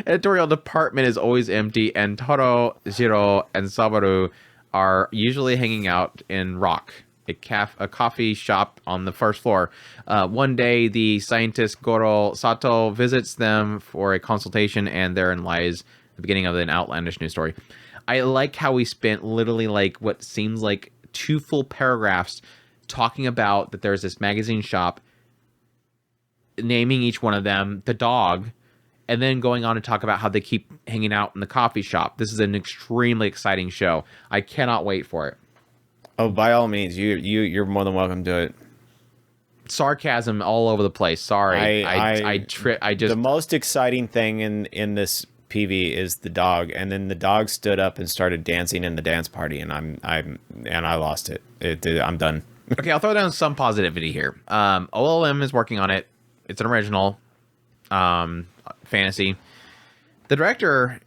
editorial department is always empty, and Taro, Jiro, and Sabaru are usually hanging out in Rock, a coffee shop on the first floor. One day, the scientist Goro Sato visits them for a consultation, and therein lies the beginning of an outlandish news story. I like how we spent literally like what seems like 2 full paragraphs talking about that there's this magazine shop, naming each one of them, the dog, and then going on to talk about how they keep hanging out in the coffee shop. This is an extremely exciting show. I cannot wait for it. Oh, by all means, you're more than welcome to it. Sarcasm all over the place. Sorry, I just the most exciting thing in this PV is the dog, and then the dog stood up and started dancing in the dance party, and I lost it. I'm done. Okay, I'll throw down some positivity here. OLM is working on it. It's an original fantasy. The director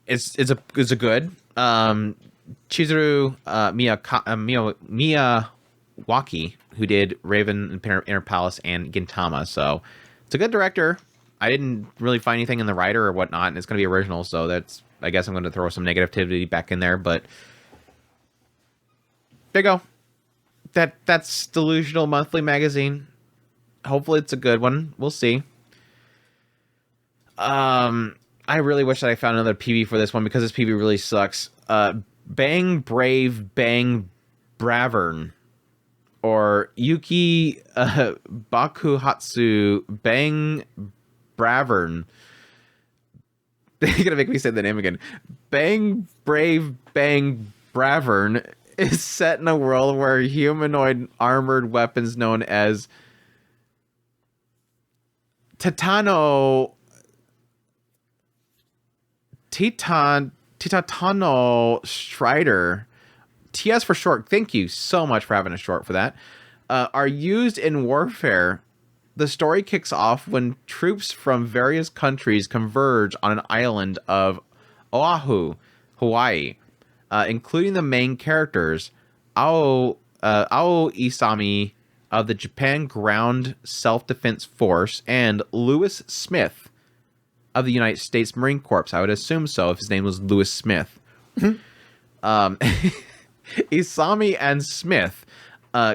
is a good Chizuru Miyawaki, who did Raven, Inner Palace, and Gintama. So it's a good director. I didn't really find anything in the writer or whatnot, and it's going to be original. So I guess I'm going to throw some negativity back in there. But there you go. That's Delusional Monthly Magazine. Hopefully it's a good one. We'll see. I really wish that I found another PV for this one, because this PV really sucks. Bang Brave Bang Bravern, or Yuki Bakuhatsu Bang Bravern. They're gonna make me say the name again. Bang Brave Bang Bravern is set in a world where humanoid armored weapons known as Titatano Strider, TS for short, thank you so much for having a short for that, are used in warfare. The story kicks off when troops from various countries converge on an island of Oahu, Hawaii, including the main characters, Ao Isami of the Japan Ground Self-Defense Force and Lewis Smith of the United States Marine Corps. I would assume so if his name was Lewis Smith. Isami and Smith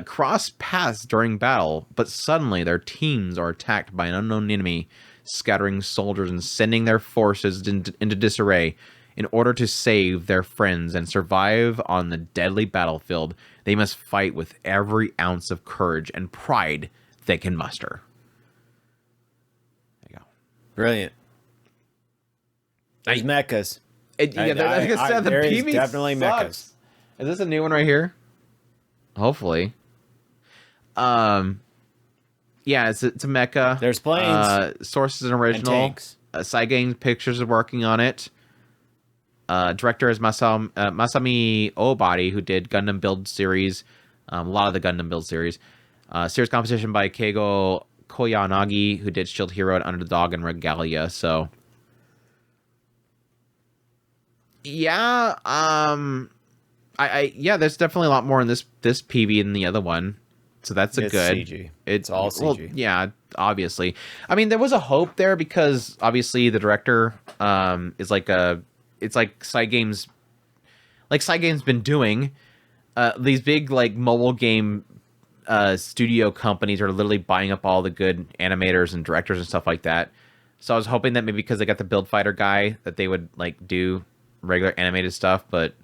cross paths during battle, but suddenly their teams are attacked by an unknown enemy, scattering soldiers and sending their forces into disarray. In order to save their friends and survive on the deadly battlefield, they must fight with every ounce of courage and pride they can muster. There you go. Brilliant. There's mechas. Like I said, the there PV is definitely sucks. mechas. Is this a new one right here? Hopefully. Yeah, it's a mecha. There's planes. Source is an original. And tanks. Saigang Pictures is working on it. Director is Masami Obari, who did Gundam Build series, a lot of the Gundam Build series. Series composition by Keigo Koyanagi, who did Shield Hero and Underdog and Regalia. So, yeah, yeah, there's definitely a lot more in this PV than the other one. So that's a it's good. CG. It's all CG. Well, yeah, obviously. I mean, there was a hope there because obviously the director is like it's like Side Games, been doing. These big like mobile game studio companies are literally buying up all the good animators and directors and stuff like that. So I was hoping that maybe because they got the Build Fighter guy that they would like do regular animated stuff, but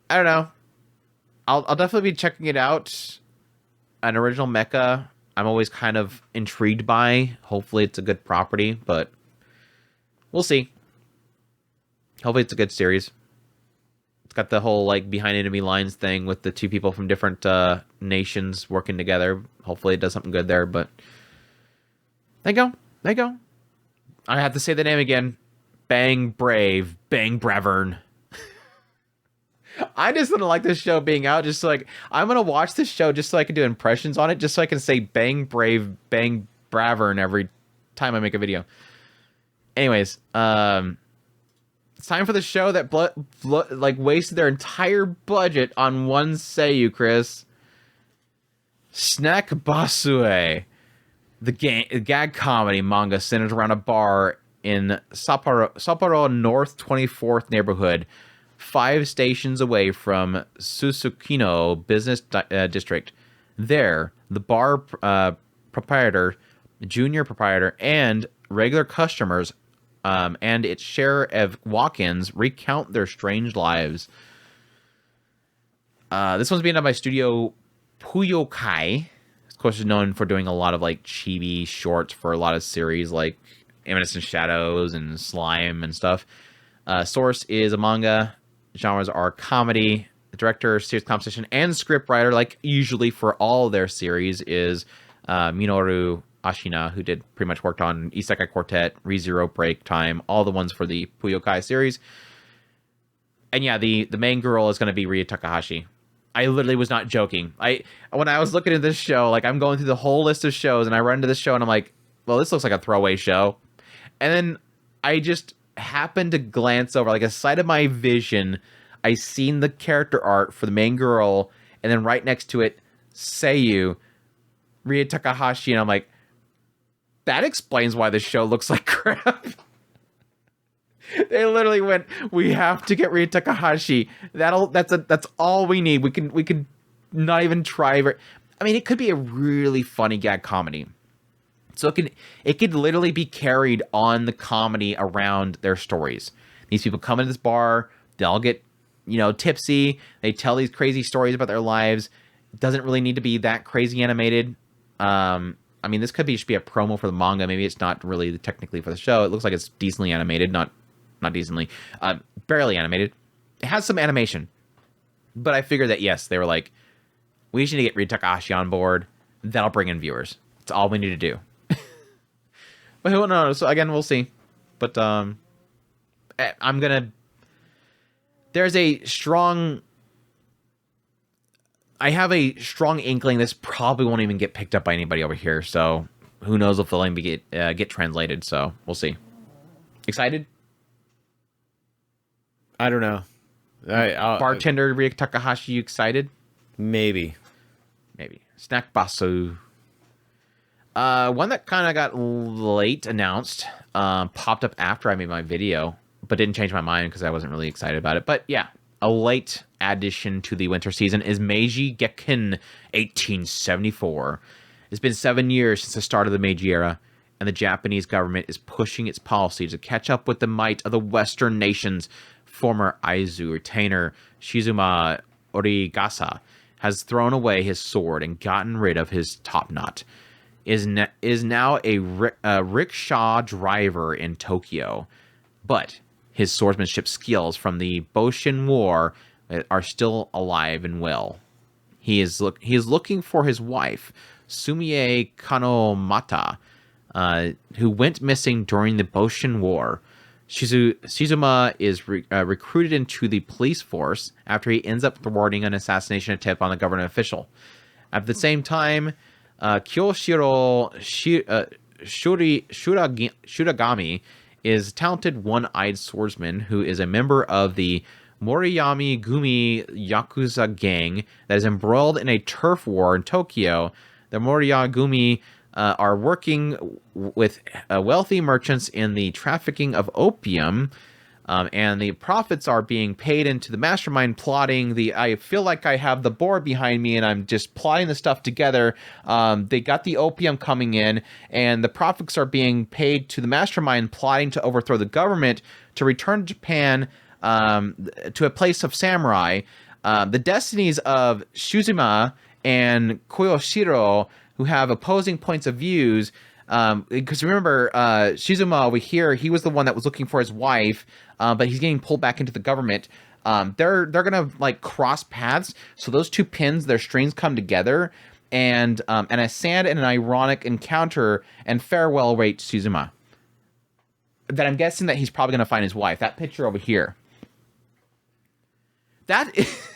I don't know. I'll definitely be checking it out. An original mecha, I'm always kind of intrigued by. Hopefully it's a good property, but we'll see. Hopefully it's a good series. It's got the whole like behind enemy lines thing with the two people from different nations working together. Hopefully it does something good there, but there you go. I have to say the name again. Bang Brave, Bang Bravern. I just don't like this show being out. Just like I'm gonna watch this show just so I can do impressions on it, just so I can say "Bang Brave, Bang Bravern" every time I make a video. Anyways, it's time for the show that like wasted their entire budget on one seiyuu, Chris. Snack Basue, the gag comedy manga centered around a bar in Sapporo North 24th neighborhood, 5 stations away from Susukino Business District. There, the bar proprietor, junior proprietor, and regular customers and its share of walk-ins recount their strange lives. This one's being done by Studio Puyokai. Of course, is known for doing a lot of like chibi shorts for a lot of series like Evanescent Shadows and Slime and stuff. Source is a manga. Genres are comedy. The director, series composition, and scriptwriter, like usually for all their series, is Minoru Ashina, who did pretty much worked on Isekai Quartet, ReZero, Break Time, all the ones for the Puyokai series. And yeah, the main girl is going to be Ria Takahashi. I literally was not joking. When I was looking at this show, like I'm going through the whole list of shows, and I run to this show, and I'm like, well, this looks like a throwaway show. And then I just happened to glance over, like a sight of my vision, I seen the character art for the main girl, and then right next to it, Seiyu, Ria Takahashi, and I'm like, that explains why this show looks like crap. They literally went, we have to get Ria Takahashi. That's all we need. We can not even try. I mean, it could be a really funny gag comedy. So it could literally be carried on the comedy around their stories. These people come into this bar, they all get, tipsy. They tell these crazy stories about their lives. It doesn't really need to be that crazy animated. I mean, this could just be a promo for the manga. Maybe it's not really technically for the show. It looks like it's decently animated, not decently, barely animated. It has some animation, but I figured that yes, they were like, we just need to get Ria Takahashi on board. That'll bring in viewers. That's all we need to do. But who knows? So again, we'll see. But there's a strong. I have a strong inkling this probably won't even get picked up by anybody over here. So who knows if they'll even get translated. So we'll see. Excited? I don't know. Bartender Ria Takahashi, you excited? Maybe. Snack Basu. One that kind of got late announced, popped up after I made my video, but didn't change my mind because I wasn't really excited about it. But yeah, a late addition to the winter season is Meiji Gekken 1874. It's been 7 years since the start of the Meiji era, and the Japanese government is pushing its policy to catch up with the might of the Western nations. Former Aizu retainer Shizuma Origasa has thrown away his sword and gotten rid of his top knot. Is now a rickshaw driver in Tokyo, but his swordsmanship skills from the Boshin War are still alive and well. He is looking for his wife, Sumie Kanomata, who went missing during the Boshin War. Shizuma is recruited into the police force after he ends up thwarting an assassination attempt on a government official. At the same time, Kyoshiro Shuragami is a talented one-eyed swordsman who is a member of the Moriyami Gumi Yakuza gang that is embroiled in a turf war in Tokyo. The Moriyami Gumi are working with wealthy merchants in the trafficking of opium, and the profits are being paid into the mastermind plotting. I feel like I have the board behind me and I'm just plotting the stuff together. They got the opium coming in, and the profits are being paid to the mastermind plotting to overthrow the government to return to Japan, to a place of samurai. The destinies of Shuzuma and Koyoshiro, who have opposing points of views, because remember, Shizuma over here, he was the one that was looking for his wife, but he's getting pulled back into the government. They're gonna like cross paths, so those two pins, their strings come together, and a sad and an ironic encounter and farewell await Shizuma. That I'm guessing that he's probably gonna find his wife. That picture over here. That is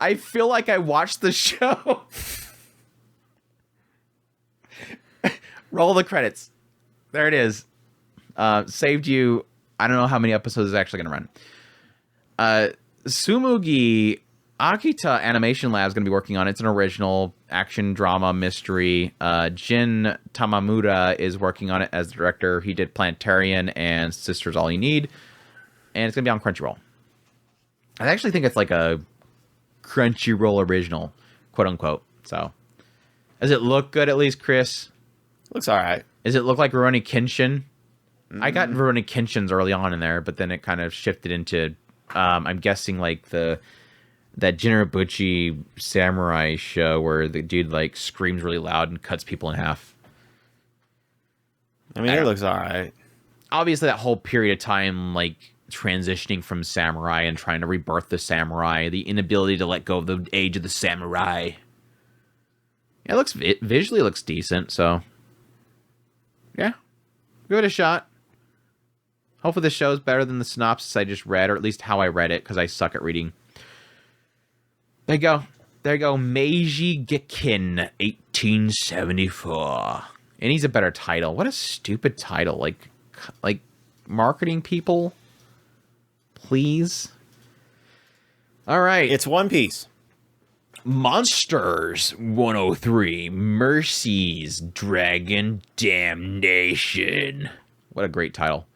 I feel like I watched the show. Roll the credits. There it is. Saved you. I don't know how many episodes it's actually going to run. Sumugi Akita Animation Lab is going to be working on it. It's an original action drama mystery. Jin Tamamura is working on it as the director. He did Planetarian and Sisters All You Need. And it's going to be on Crunchyroll. I actually think it's like a Crunchyroll original, quote unquote. So, does it look good at least, Chris? Looks all right. Does it look like Rurouni Kenshin? I got Rurouni Kenshin's early on in there, but then it kind of shifted into, I'm guessing like that Jinrabuchi samurai show where the dude like screams really loud and cuts people in half. I mean, it looks all right. Obviously, that whole period of time, like transitioning from samurai and trying to rebirth the samurai, the inability to let go of the age of the samurai. Yeah, it looks visually looks decent, so yeah, give it a shot. Hopefully the show is better than the synopsis I just read, or at least how I read it, because I suck at reading. There you go. There you go. Meiji Gekken, 1874. It needs a better title. What a stupid title. Like marketing people, please. All right. It's One Piece. Monsters 103 Mercies Dragon Damnation. What a great title.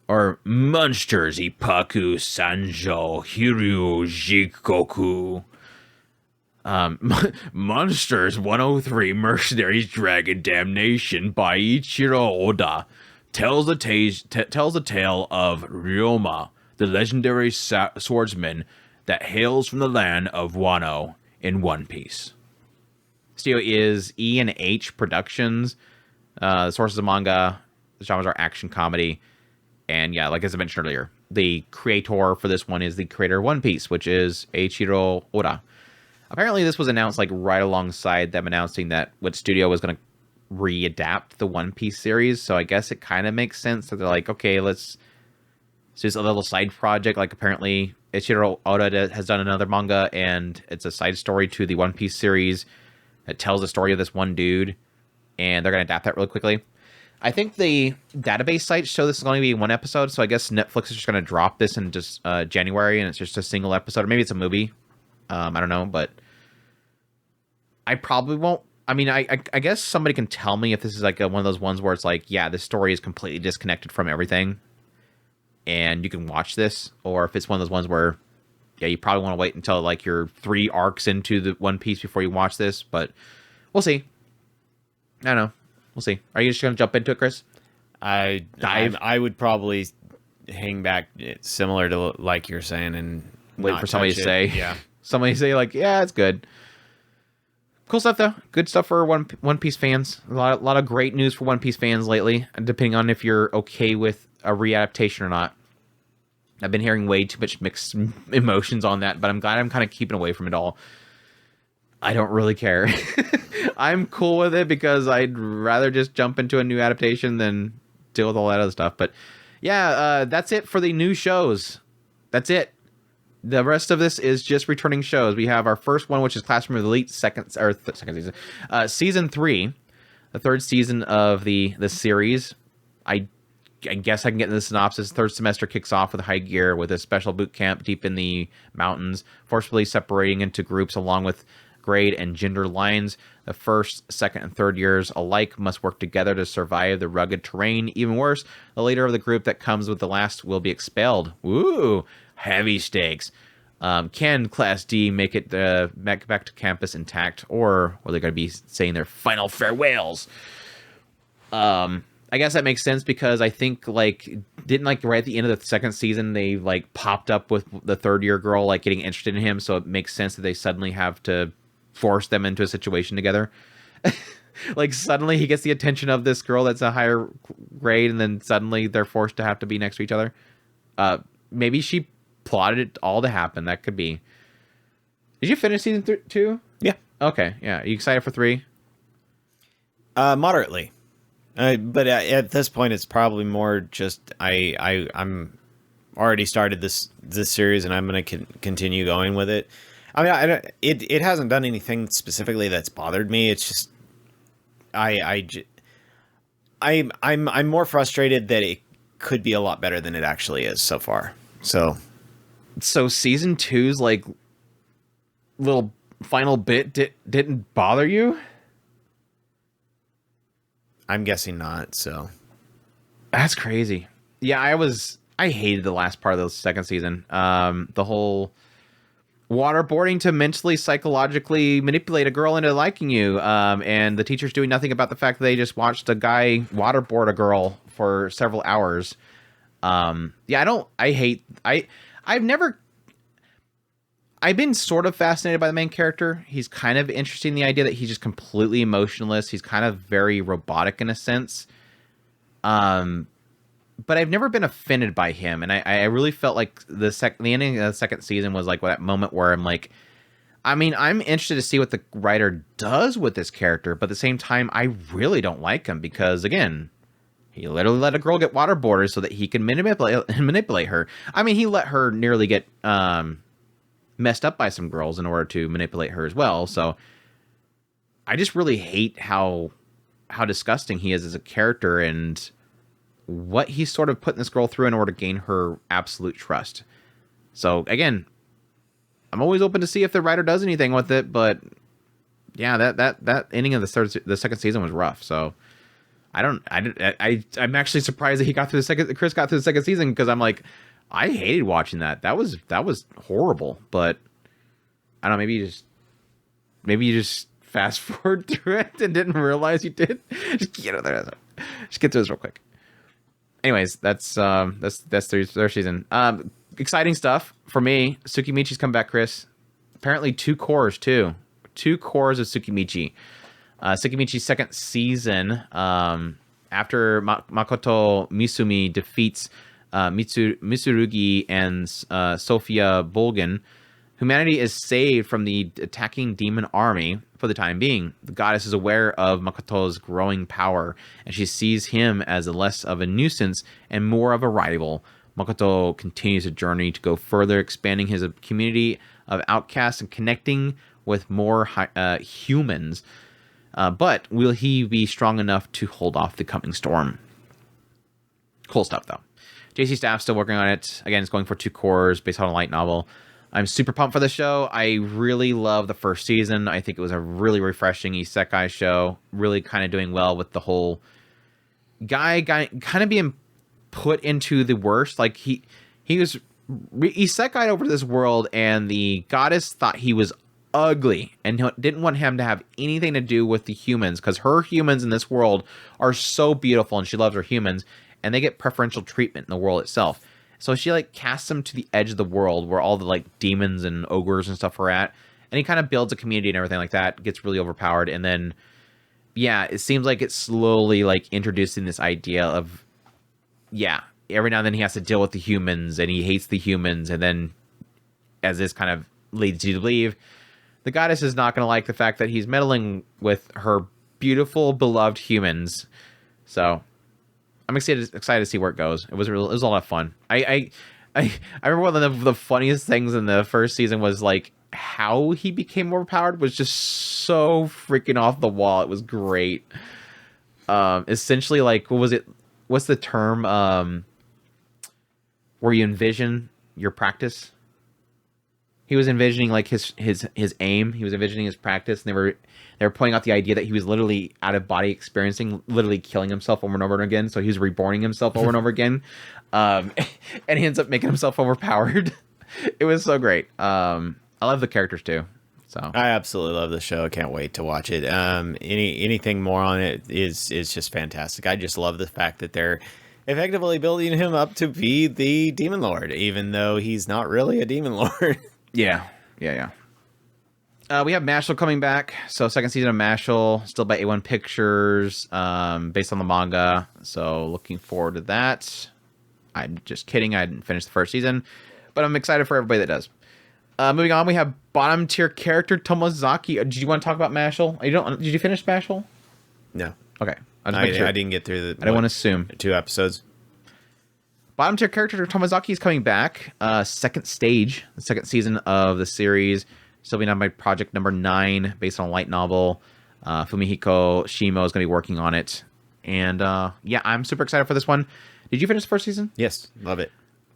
Or Monsters Ippaku Sanjo Hiryu Jikoku. Monsters 103 Mercenaries Dragon Damnation by Ichiro Oda tells the tale of Ryoma, the legendary swordsman that hails from the land of Wano in One Piece. Studio is E&H Productions. The sources of manga. The genres are action comedy. And yeah, like as I mentioned earlier, the creator for this one is the creator of One Piece, which is Eiichiro Oda. Apparently this was announced like right alongside them announcing that what studio was going to readapt the One Piece series. So I guess it kind of makes sense that they're like, okay, let's do a little side project. Like apparently Eiichiro Oda has done another manga, and it's a side story to the One Piece series that tells the story of this one dude, and they're going to adapt that really quickly. I think the database sites show this is going to be one episode, so I guess Netflix is just going to drop this in just January, and it's just a single episode, or maybe it's a movie. I don't know, but I probably won't. I mean, I guess somebody can tell me if this is like one of those ones where it's like, yeah, this story is completely disconnected from everything, and you can watch this, or if it's one of those ones where, yeah, you probably want to wait until like you're 3 arcs into the One Piece before you watch this, but we'll see. I don't know. We'll see. Are you just going to jump into it, Chris? I would probably hang back, similar to like you're saying, and wait for somebody to say. Yeah. Somebody to say like, yeah, it's good. Cool stuff though. Good stuff for One Piece fans. A lot of great news for One Piece fans lately, depending on if you're okay with a readaptation or not. I've been hearing way too much mixed emotions on that, but I'm glad I'm kind of keeping away from it all. I don't really care. I'm cool with it because I'd rather just jump into a new adaptation than deal with all that other stuff. But yeah, that's it for the new shows. That's it. The rest of this is just returning shows. We have our first one, which is Classroom of the Elite, second season, season 3, the third season of the series. I I guess I can get into the synopsis. Third semester kicks off with high gear with a special boot camp deep in the mountains, forcefully separating into groups along with grade and gender lines. The first, second, and third years alike must work together to survive the rugged terrain. Even worse, the leader of the group that comes with the last will be expelled. Woo! Heavy stakes. Can Class D make it back to campus intact, or are they going to be saying their final farewells? I guess that makes sense because I think didn't right at the end of the second season they popped up with the third year girl getting interested in him, so it makes sense that they suddenly have to force them into a situation together. Suddenly he gets the attention of this girl that's a higher grade, and then suddenly they're forced to have to be next to each other. Maybe she plotted it all to happen. That could be. Did you finish season 2? Yeah. Okay. Yeah. Are you excited for 3? Moderately. But at this point, it's probably more just I'm already started this series, and I'm going to continue going with it. I mean, it hasn't done anything specifically that's bothered me. It's just I'm more frustrated that it could be a lot better than it actually is so far. So season 2's little final bit didn't bother you? I'm guessing not, so. That's crazy. Yeah, I hated the last part of the second season. The whole waterboarding to mentally, psychologically manipulate a girl into liking you. And the teacher's doing nothing about the fact that they just watched a guy waterboard a girl for several hours. I've been sort of fascinated by the main character. He's kind of interesting, the idea that he's just completely emotionless. He's kind of very robotic in a sense. But I've never been offended by him. And I really felt like the ending of the second season was that moment where I'm I'm interested to see what the writer does with this character. But at the same time, I really don't like him because, again, he literally let a girl get waterboarded so that he can manipulate her. I mean, he let her nearly get messed up by some girls in order to manipulate her as well. So I just really hate how disgusting he is as a character and what he's sort of putting this girl through in order to gain her absolute trust. So again, I'm always open to see if the writer does anything with it, but yeah, that ending of the second season was rough. So I'm actually surprised that Chris got through the second season, because I'm I hated watching that. That was horrible. But I don't know, maybe you just fast forward through it and didn't realize you did. Just get through this real quick. Anyways, that's their season. Exciting stuff for me. Tsukimichi's come back, Chris. Apparently 2 cores too. 2 cores of Tsukimichi. Tsukimichi's second season. After Makoto Misumi defeats Mitsurugi and Sophia Bolgan, humanity is saved from the attacking demon army for the time being. The goddess is aware of Makoto's growing power, and she sees him as less of a nuisance and more of a rival. Makoto continues a journey to go further, expanding his community of outcasts and connecting with more humans. But will he be strong enough to hold off the coming storm? Cool stuff, though. JC Staff's still working on it. Again, it's going for 2 cores based on a light novel. I'm super pumped for the show. I really love the first season. I think it was a really refreshing isekai show. Really kind of doing well with the whole guy kind of being put into the worst. He was isekai'd over to this world, and the goddess thought he was ugly and didn't want him to have anything to do with the humans, because her humans in this world are so beautiful and she loves her humans, and they get preferential treatment in the world itself. So she casts him to the edge of the world where all the demons and ogres and stuff are at, and he kind of builds a community and everything like that. Gets really overpowered, and then it seems like it's slowly introducing this idea of every now and then he has to deal with the humans and he hates the humans, and then as this kind of leads you to believe, the goddess is not going to like the fact that he's meddling with her beautiful beloved humans. So I'm excited to see where it goes. It was a lot of fun. I remember one of the funniest things in the first season was how he became overpowered was just so freaking off the wall. It was great. Essentially, what was it? what's the term where you envision your practice? He was envisioning like his aim. He was envisioning his practice, and they were pointing out the idea that he was literally out of body experiencing, literally killing himself over and over again. So he was reborning himself over and over again, and he ends up making himself overpowered. It was so great. I love the characters too. So I absolutely love the show. I can't wait to watch it. Anything more on it is just fantastic. I just love the fact that they're effectively building him up to be the Demon Lord, even though he's not really a Demon Lord. Yeah. We have Mashle coming back. So second season of Mashle, still by A1 Pictures, based on the manga. So looking forward to that. I'm just kidding. I didn't finish the first season, but I'm excited for everybody that does. Moving on, we have bottom tier character Tomozaki. Did you want to talk about Mashle? Did you finish Mashle? No. Okay. I didn't get through the. I don't want to assume 2 episodes. Bottom tier character Tomozaki is coming back. Second stage, the second season of the series. Still being on by project number 9, based on a light novel. Fumihiko Shimo is going to be working on it. And yeah, I'm super excited for this one. Did you finish the first season? Yes, love it.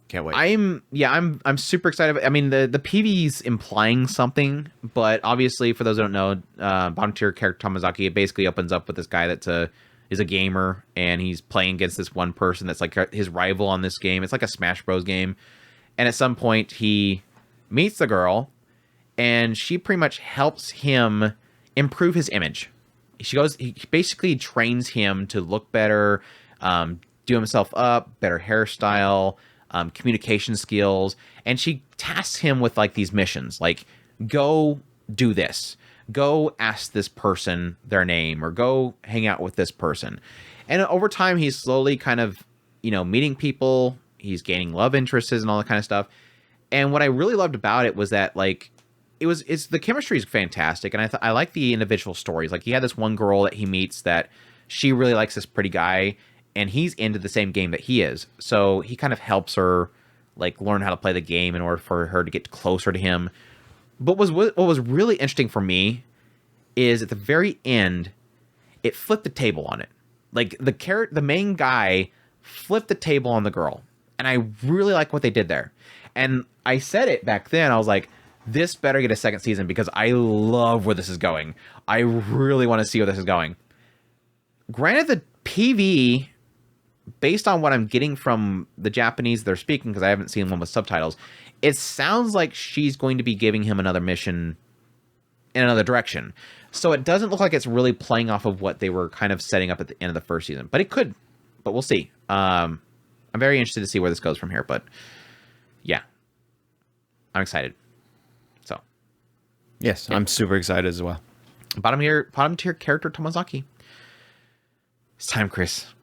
Can't wait. I'm super excited. I mean, the PV's implying something, but obviously, for those who don't know, bottom tier character Tomozaki, it basically opens up with this guy that's is a gamer, and he's playing against this one person that's like his rival on this game. It's like a Smash Bros game. And at some point, he meets the girl, and she pretty much helps him improve his image. He basically trains him to look better, do himself up, better hairstyle, communication skills, and she tasks him with like these missions, like go do this, go ask this person their name, or go hang out with this person. And over time, he's slowly kind of, meeting people. He's gaining love interests and all that kind of stuff. And what I really loved about it was that like it's the chemistry is fantastic, and I like the individual stories. Like he had this one girl that he meets that she really likes this pretty guy, and he's into the same game that he is. So he kind of helps her like learn how to play the game in order for her to get closer to him. But what was really interesting for me is at the very end, it flipped the table on it. Like the main guy flipped the table on the girl. And I really like what they did there. And I said it back then. I was like, this better get a second season because I love where this is going. I really want to see where this is going. Granted, the PV, based on what I'm getting from the Japanese they're speaking, because I haven't seen one with subtitles, it sounds like she's going to be giving him another mission in another direction. So it doesn't look like it's really playing off of what they were kind of setting up at the end of the first season. But it could. But we'll see. I'm very interested to see where this goes from here. But yeah, I'm excited. So yes, yeah. I'm super excited as well. Bottom tier character Tomozaki. It's time, Chris.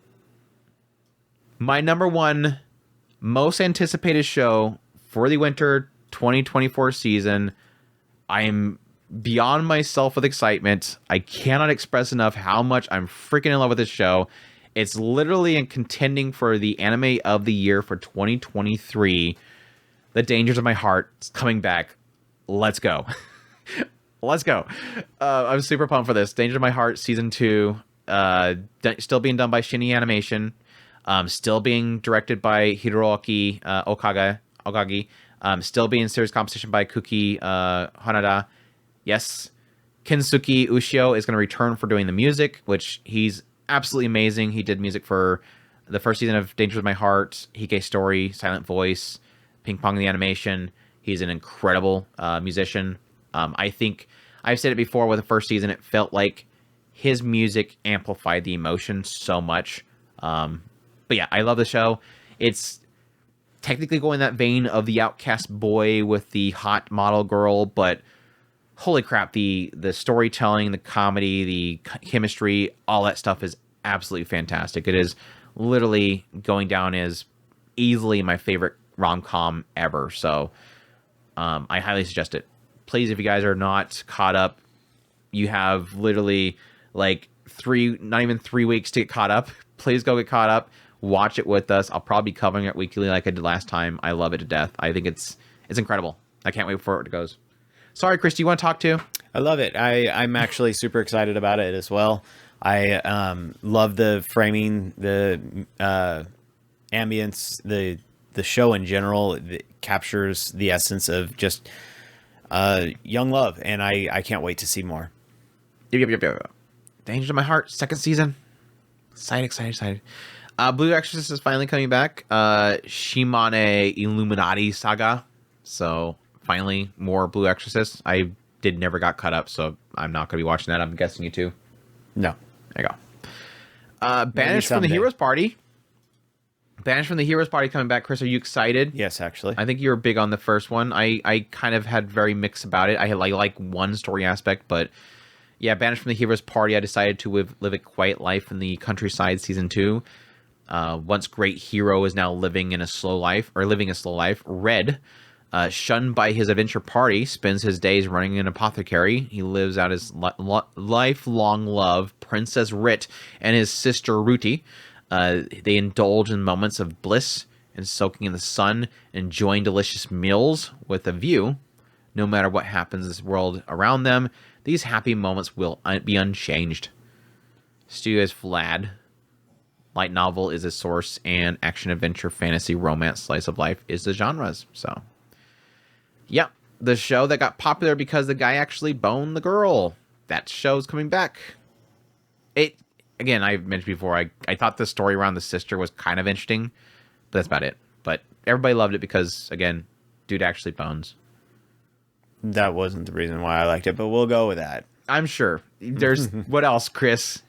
My number 1 most anticipated show for the winter 2024 season. I am beyond myself with excitement. I cannot express enough how much I'm freaking in love with this show. It's literally in contending for the anime of the year for 2023. The Dangers of My Heart is coming back. Let's go. Let's go. I'm super pumped for this. Dangers of My Heart season 2. Still being done by Shinny Animation. Still being directed by Hiroaki Okagi. Still being series composition by Kuki Hanada. Yes, Kensuke Ushio is going to return for doing the music, which he's absolutely amazing. He did music for the first season of Dangers of My Heart, Hike Story, Silent Voice, Ping Pong the Animation. He's an incredible musician. I think I've said it before with the first season, it felt like his music amplified the emotion so much. But yeah, I love the show. It's technically going that vein of the outcast boy with the hot model girl, but holy crap, the storytelling, the comedy, the chemistry, all that stuff is absolutely fantastic. It is literally going down as easily my favorite rom-com ever. So I highly suggest it. Please, if you guys are not caught up, you have literally like not even 3 weeks to get caught up. Please go get caught up. Watch it with us. I'll probably be covering it weekly like I did last time. I love it to death. I think it's incredible. I can't wait for it to goes. Sorry, Chris, do you want to talk too? I love it. I'm actually super excited about it as well. I love the framing, the ambience, the show in general. It captures the essence of just young love, and I can't wait to see more. Yep. Danger to My Heart, second season. Excited. Blue Exorcist is finally coming back. Shimane Illuminati Saga. So finally more Blue Exorcist. I never got caught up, so I'm not going to be watching that. I'm guessing you too. No. There you go. Banished from the Heroes Party. Banished from the Heroes Party coming back. Chris, are you excited? Yes, actually. I think you were big on the first one. I kind of had very mixed about it. I like one story aspect, but yeah, Banished from the Heroes Party, I decided to live a quiet life in the countryside season 2. Once great hero is now living a slow life. Red, shunned by his adventure party, spends his days running an apothecary. He lives out his lifelong love, Princess Rit, and his sister Ruti. They indulge in moments of bliss and soaking in the sun, enjoying delicious meals with a view. No matter what happens in this world around them, these happy moments will be unchanged. Studio is Vlad. Light novel is a source, and action, adventure, fantasy, romance, slice of life is the genres. So, yep, the show that got popular because the guy actually boned the girl. That show's coming back. Again, I mentioned before, I thought the story around the sister was kind of interesting, but that's about it. But everybody loved it because, again, dude actually bones. That wasn't the reason why I liked it, but we'll go with that. I'm sure. There's... What else, Chris?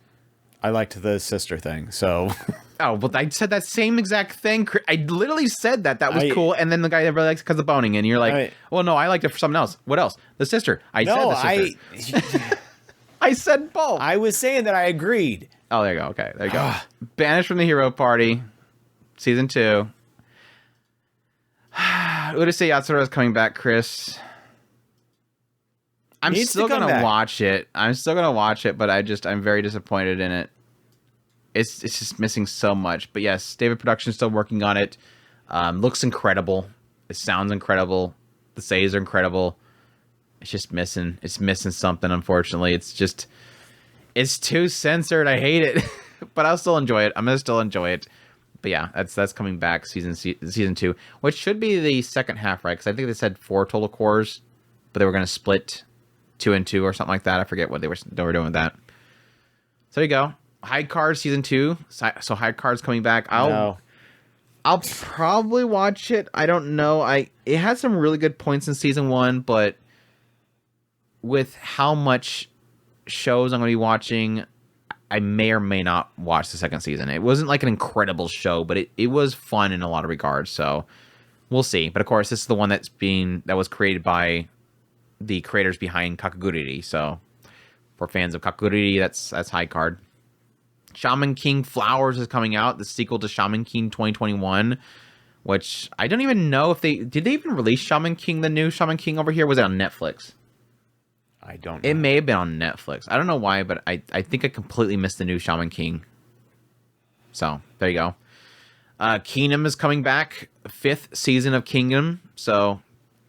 I liked the sister thing, so... Oh, well, I said that same exact thing. I literally said that. That was cool. And then the guy that really likes it because of boning. And you're like, well, no, I liked it for something else. What else? The sister. I said the sister. I said both. I was saying that I agreed. Oh, there you go. Okay, there you go. Banished from the Hero Party, season 2. Urusei Yatsura is coming back, Chris. I'm still gonna watch it. But I'm very disappointed in it. It's just missing so much. But yes, David Production's still working on it. Looks incredible. It sounds incredible. The saves are incredible. It's just missing. It's missing something, unfortunately. It's too censored. I hate it. But I'll still enjoy it. I'm gonna still enjoy it. But yeah, that's coming back season 2, which should be the second half, right? Because I think they said 4 total cores, but they were gonna split 2 and 2 or something like that. I forget what they were doing with that. So there you go. High Card season 2. So High Card's coming back. I'll probably watch it. I don't know. It had some really good points in season 1, but with how much shows I'm going to be watching, I may or may not watch the second season. It wasn't like an incredible show, but it was fun in a lot of regards. So we'll see. But of course, this is the one that was created by the creators behind Kakaguriri. So for fans of Kakaguriri, that's High Card. Shaman King Flowers is coming out, the sequel to Shaman King 2021, which I don't even know if did they even release Shaman King, the new Shaman King over here? Was it on Netflix? I don't know. It may have been on Netflix. I don't know why, but I think I completely missed the new Shaman King. So, there you go. Kingdom is coming back. 5th season of Kingdom. So,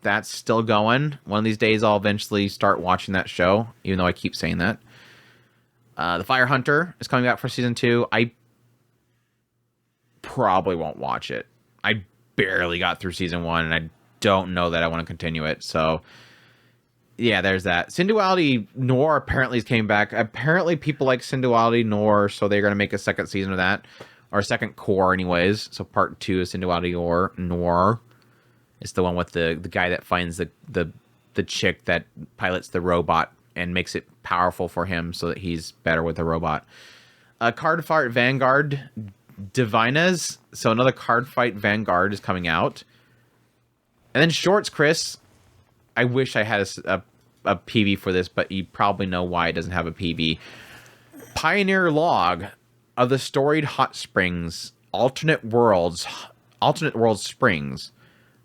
that's still going. One of these days, I'll eventually start watching that show, even though I keep saying that. The Fire Hunter is coming back for season 2. I probably won't watch it. I barely got through season 1, and I don't know that I want to continue it. So, yeah, there's that. Synduality Noir apparently came back. Apparently, people like Synduality Noir, so they're going to make a second season of that. Or a second core, anyways. So, part 2 is Synduality Noir. It's the one with the guy that finds the chick that pilots the robot and makes it powerful for him so that he's better with the robot. Card Fight Vanguard Divines. So another Card Fight Vanguard is coming out. And then shorts, Chris. I wish I had a PV for this, but you probably know why it doesn't have a PV. Pioneer Log of the Storied Hot Springs, Alternate Worlds Springs.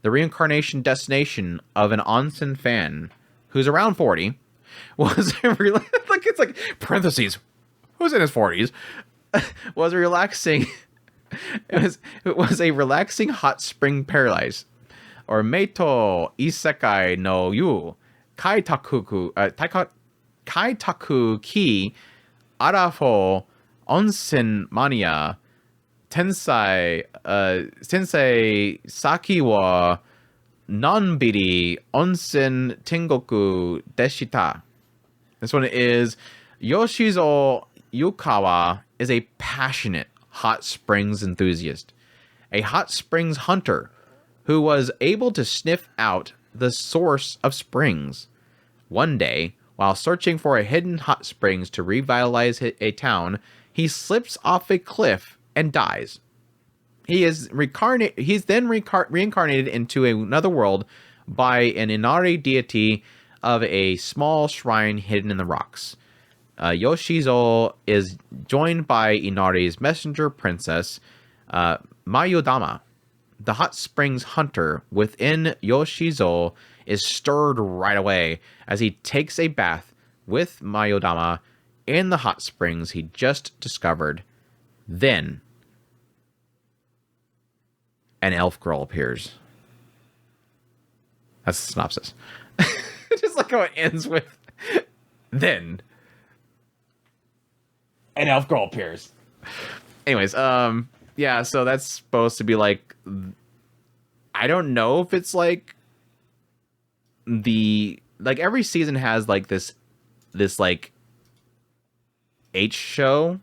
The reincarnation destination of an onsen fan who's around 40 was like it's like parentheses who's in his 40s was relaxing. It was a relaxing hot spring paradise, or Meito Isekai no Yu, Kaitaku ki Arafo Onsen Mania Sensei Saki wa Nanbiri Onsen Tengoku Deshita. This one is Yoshizo Yukawa is a passionate hot springs enthusiast, a hot springs hunter who was able to sniff out the source of springs. One day, while searching for a hidden hot springs to revitalize a town, he slips off a cliff and dies. He's then reincarnated into another world by an Inari deity of a small shrine hidden in the rocks. Yoshizo is joined by Inari's messenger princess, Mayodama. The hot springs hunter within Yoshizo is stirred right away as he takes a bath with Mayodama in the hot springs he just discovered. Then, an elf girl appears. That's the synopsis. Just like how it ends with, then, an elf girl appears. Anyways, yeah, so that's supposed to be like, I don't know if it's like every season has like this like H show.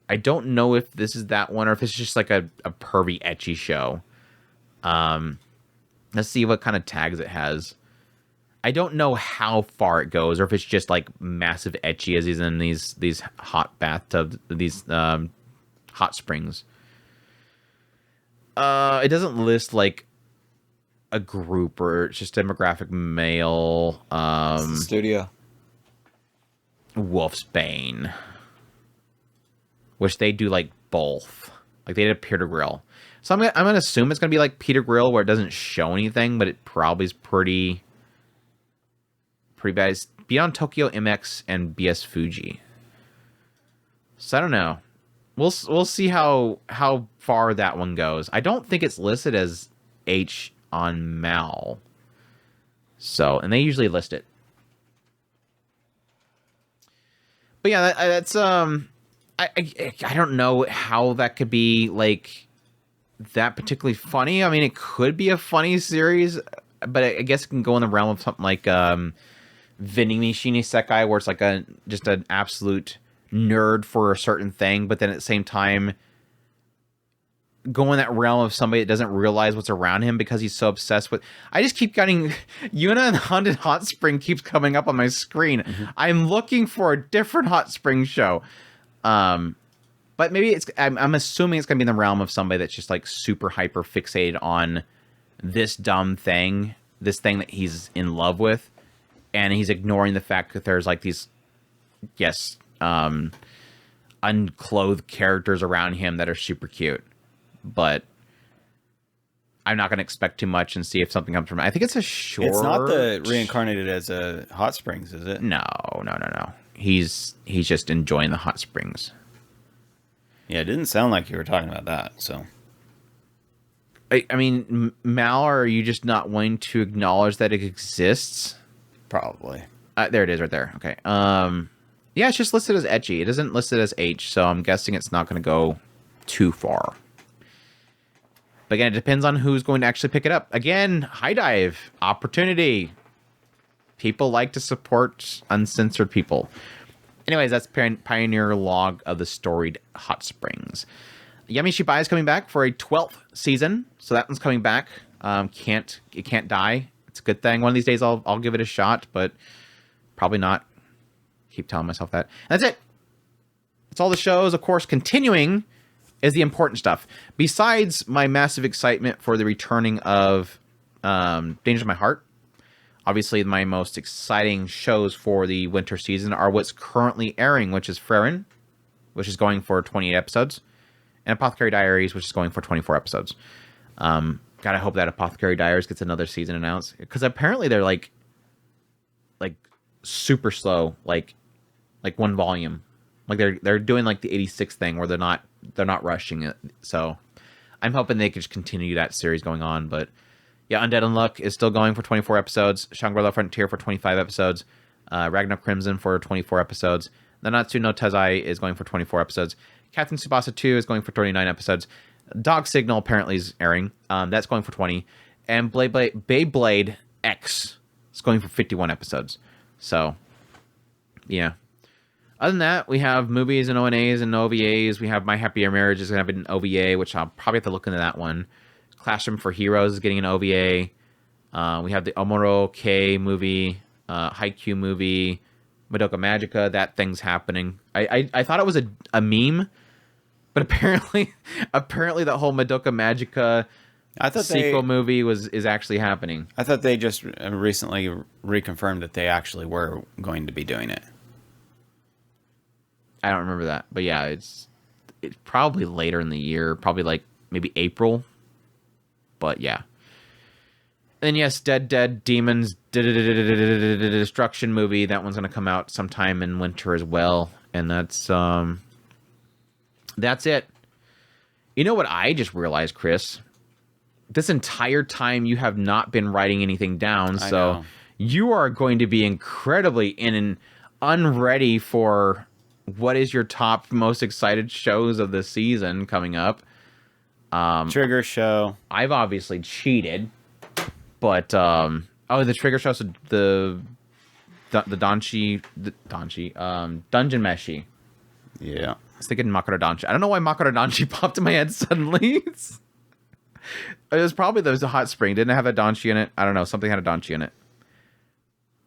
I don't know if this is that one or if it's just like a pervy ecchi show. Let's see what kind of tags it has. I don't know how far it goes, or if it's just like massive ecchi as he's in these hot bathtubs, these hot springs. It doesn't list like a group, or it's just demographic male. Studio. Wolfsbane, which they do like both. Like they did Peter Grill. So I'm gonna assume it's gonna be like Peter Grill, where it doesn't show anything, but it probably is pretty bad. It's Beyond Tokyo MX and BS Fuji. So I don't know. We'll see how far that one goes. I don't think it's listed as H on Mal. So, and they usually list it. But yeah, that's I don't know how that could be like that particularly funny. I mean, it could be a funny series, but I guess it can go in the realm of something like Vinimi Shini Sekai, where it's like just an absolute nerd for a certain thing, but then at the same time go in that realm of somebody that doesn't realize what's around him because he's so obsessed with. I just keep getting Yuna and Haunted Hot Spring keeps coming up on my screen. Mm-hmm. I'm looking for a different hot spring show. But maybe I'm assuming it's gonna be in the realm of somebody that's just like super hyper fixated on this dumb thing, this thing that he's in love with, and he's ignoring the fact that there's like these, unclothed characters around him that are super cute. But I'm not going to expect too much and see if something comes from it. I think it's a short. It's not the reincarnated as a hot springs, is it? No. He's just enjoying the hot springs. Yeah, it didn't sound like you were talking about that. So, I mean, Mal, are you just not wanting to acknowledge that it exists? Probably. There it is, right there. Okay. Yeah, it's just listed as ecchi. It isn't listed as H, so I'm guessing it's not going to go too far. But again, it depends on who's going to actually pick it up. Again, High Dive, opportunity. People like to support uncensored people. Anyways, that's Pioneer Log of the Storied Hot Springs. Yami Shibai is coming back for a 12th season, so that one's coming back. It can't die. It's a good thing. One of these days I'll give it a shot, but probably not. Keep telling myself that. And that's it. That's all the shows. Of course, continuing is the important stuff. Besides my massive excitement for the returning of Danger to My Heart, obviously my most exciting shows for the winter season are what's currently airing, which is Bravern, which is going for 28 episodes, and Apothecary Diaries, which is going for 24 episodes. Gotta hope that Apothecary Diaries gets another season announced, because apparently they're like super slow, like one volume. Like they're doing like the 86 thing where they're not rushing it. So I'm hoping they can just continue that series going on. But Yeah, Undead Unluck is still going for 24 episodes. Shangri-La Frontier for 25 episodes. Ragnar Crimson for 24 episodes. Nanatsu no Taizai is going for 24 episodes. Captain Tsubasa 2 is going for 39 episodes. Dog Signal apparently is airing. That's going for 20. And Beyblade X is going for 51 episodes. So, yeah. Other than that, we have movies and ONAs and OVAs. We have My Happier Marriage is going to have an OVA, which I'll probably have to look into that one. Classroom for Heroes is getting an OVA. We have the Omoro K movie, Haikyuu movie, Madoka Magica. That thing's happening. I thought it was a meme, but apparently the whole Madoka Magica sequel movie is actually happening. I thought they just recently reconfirmed that they actually were going to be doing it. I don't remember that, but yeah, it's probably later in the year, probably like maybe April. But yeah. And yes, Dead Demons Destruction movie. That one's gonna come out sometime in winter as well, and that's it. You know what I just realized, Chris? This entire time you have not been writing anything down, so you are going to be incredibly unready for what is your top most excited shows of the season coming up. Trigger show. I've obviously cheated, but the Trigger show, so the Danchi, Dungeon Meshi. Yeah, I was thinking Makara Danchi. I don't know why Makara Danchi popped in my head suddenly. It was probably there was a hot spring. Didn't it have a Danchi in it? I don't know. Something had a Danchi in it.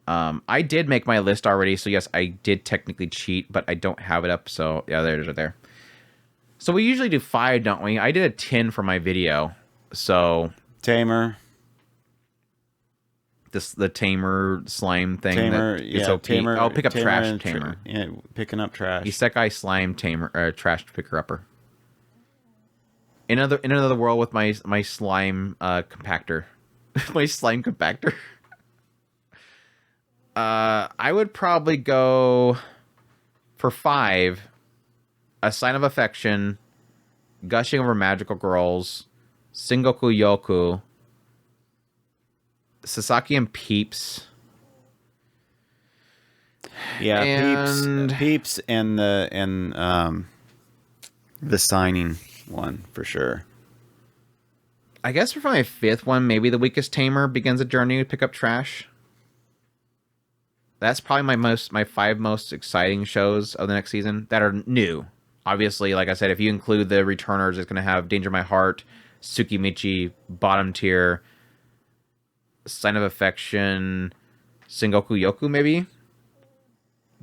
I did make my list already, so yes, I did technically cheat, but I don't have it up, so yeah, there it is right there. So we usually do 5, don't we? I did a 10 for my video, so... Tamer. The Tamer slime thing. Tamer, yeah. Tamer, I'll pick up trash Tamer. Yeah, picking up trash. Isekai slime Tamer, trash picker-upper. In another world with my slime compactor. My slime compactor. I would probably go for 5. A Sign of Affection, Gushing Over Magical Girls, Sengoku Youko, Sasaki and Peeps. Yeah, Peeps and the signing one for sure. I guess for my 5th one, maybe The Weakest Tamer begins a journey to pick up trash. That's probably my 5 most exciting shows of the next season that are new. Obviously, like I said, if you include the returners, it's going to have Danger My Heart, Tsukimichi, Bottom Tier, Sign of Affection, Sengoku Youko, maybe.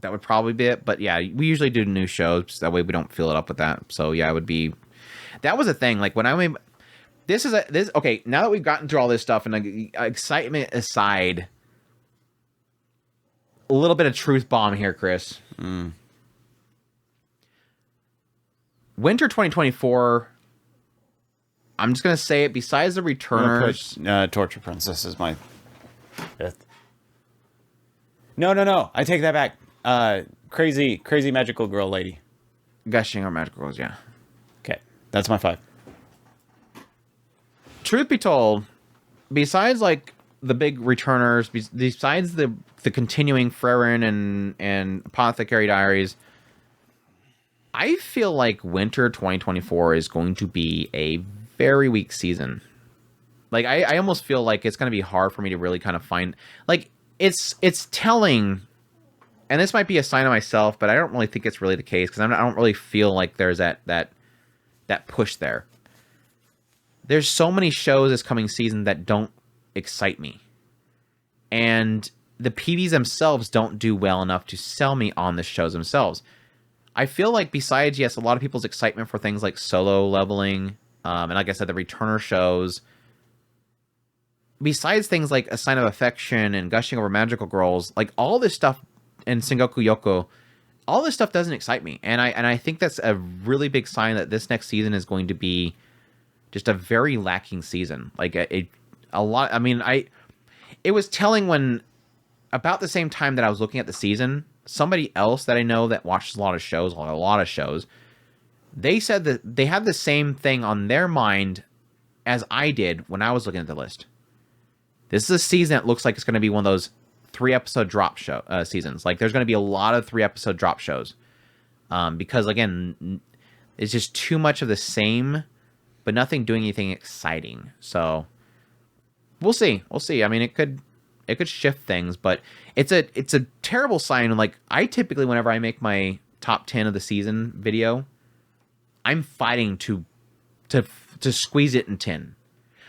That would probably be it. But yeah, we usually do new shows. So that way we don't fill it up with that. So yeah, it would be... That was a thing. Like when I made... Okay, now that we've gotten through all this stuff and excitement aside, a little bit of truth bomb here, Chris. Winter 2024, I'm just going to say it, besides the returners... Torture Princess is my 5th. No. I take that back. Crazy Magical Girl Lady. Gushing or Magical Girls, yeah. Okay, that's my 5. Truth be told, besides like the big returners, besides the continuing Bravern and Apothecary Diaries, I feel like winter 2024 is going to be a very weak season. Like, I almost feel like it's going to be hard for me to really kind of find... Like, it's telling... And this might be a sign of myself, but I don't really think it's really the case, because I don't really feel like there's that push there. There's so many shows this coming season that don't excite me. And the PVs themselves don't do well enough to sell me on the shows themselves. I feel like besides, yes, a lot of people's excitement for things like Solo Leveling, and like I said, the returner shows, besides things like A Sign of Affection and Gushing Over Magical Girls, like all this stuff, and Sengoku Youko, all this stuff doesn't excite me. And I think that's a really big sign that this next season is going to be just a very lacking season. Like a lot, I mean, it was telling when, about the same time that I was looking at the season, somebody else that I know that watches a lot of shows, they said that they had the same thing on their mind as I did when I was looking at the list. This is a season that looks like it's going to be one of those 3-episode drop seasons. Like, there's going to be a lot of 3-episode drop shows. Because, again, it's just too much of the same, but nothing doing anything exciting. So, we'll see. We'll see. I mean, it could shift things, but it's a terrible sign. Like, I typically, whenever I make my top 10 of the season video, I'm fighting to squeeze it in 10.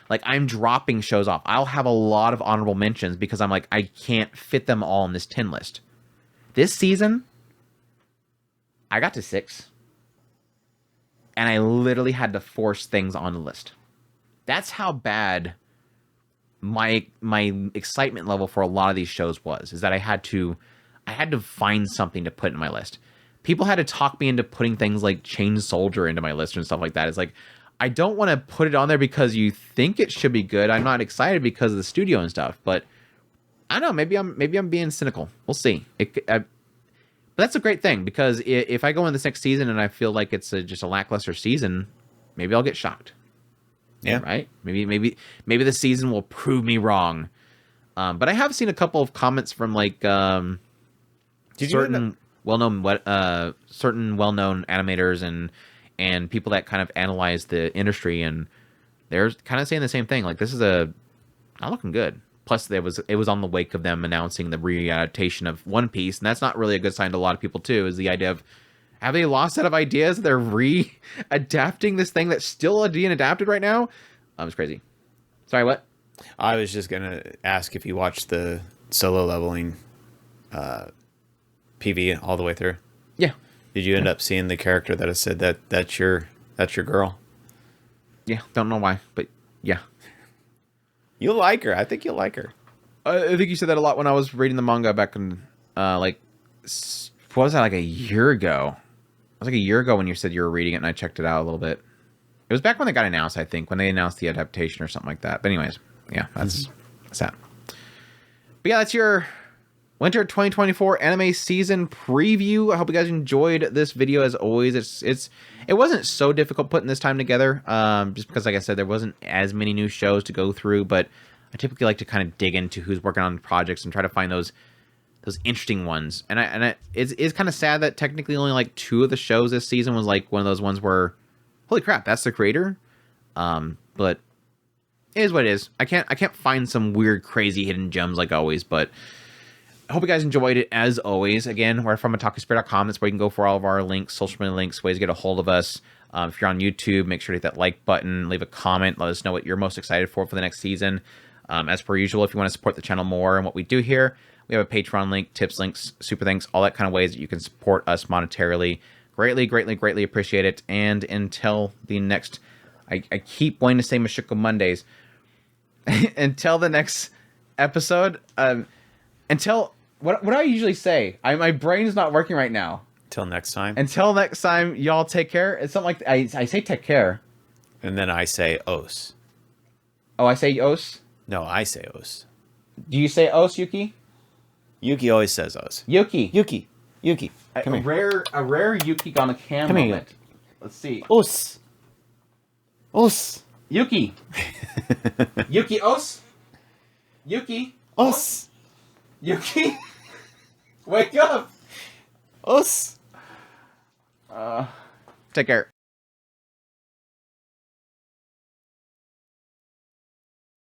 Like, I'm dropping shows off. I'll have a lot of honorable mentions because I'm like, I can't fit them all in this 10 list. This season, I got to 6. And I literally had to force things on the list. That's how bad my excitement level for a lot of these shows was. Is that I had to find something to put in my list. People had to talk me into putting things like Chain Soldier into my list and stuff like that. It's like, I don't want to put it on there because you think it should be good. I'm not excited because of the studio and stuff, but I don't know. Maybe I'm being cynical. We'll see. But that's a great thing, because if I go in this next season and I feel like it's just a lackluster season, maybe I'll get shocked. Yeah. Right. Maybe the season will prove me wrong. But I have seen a couple of comments from like certain well-known animators and people that kind of analyze the industry, and they're kind of saying the same thing. Like, this is not looking good. Plus, it was on the wake of them announcing the readaptation of One Piece, and that's not really a good sign to a lot of people too. Is the idea of, have they lost set of ideas? They're re-adapting this thing that's still being adapted right now. It's crazy. Sorry, what? I was just gonna ask if you watched the solo leveling PV all the way through. Yeah. Did you end up seeing the character that has said that's your girl? Yeah, don't know why, but yeah. You'll like her. I think you'll like her. I think you said that a lot when I was reading the manga back in, what was that, like a year ago? It was like a year ago when you said you were reading it, and I checked it out a little bit. It was back when they got announced, I think, when they announced the adaptation or something like that. But anyways, yeah, that's that. But yeah, that's your Winter 2024 anime season preview. I hope you guys enjoyed this video. As always, it wasn't so difficult putting this time together, just because, like I said, there wasn't as many new shows to go through, but I typically like to kind of dig into who's working on projects and try to find those interesting ones. And it's kind of sad that technically only like 2 of the shows this season was like one of those ones where, holy crap, that's the creator. But it is what it is. I can't find some weird, crazy hidden gems like always, but I hope you guys enjoyed it. As always, again, we're from otakuspirit.com. That's where you can go for all of our links, social media links, ways to get a hold of us. If you're on YouTube, make sure to hit that like button, leave a comment, let us know what you're most excited for the next season. As per usual, if you want to support the channel more and what we do here, we have a Patreon link, tips, links, super thanks, all that kind of ways that you can support us monetarily. Greatly, greatly, greatly appreciate it. And until the next, I keep wanting to say Mashiko Mondays. Until the next episode, what do I usually say? My brain is not working right now. Till next time. Until next time, y'all take care. It's something like I say take care. And then I say os. Oh, I say os? No, I say os. Do you say os, Yuki? Yuki always says os. Yuki. Come here. A rare Yuki on the cam Come here. moment. Let's see. Os. Yuki. Yuki os? Yuki. Os. Yuki. Wake up. Os. Take care.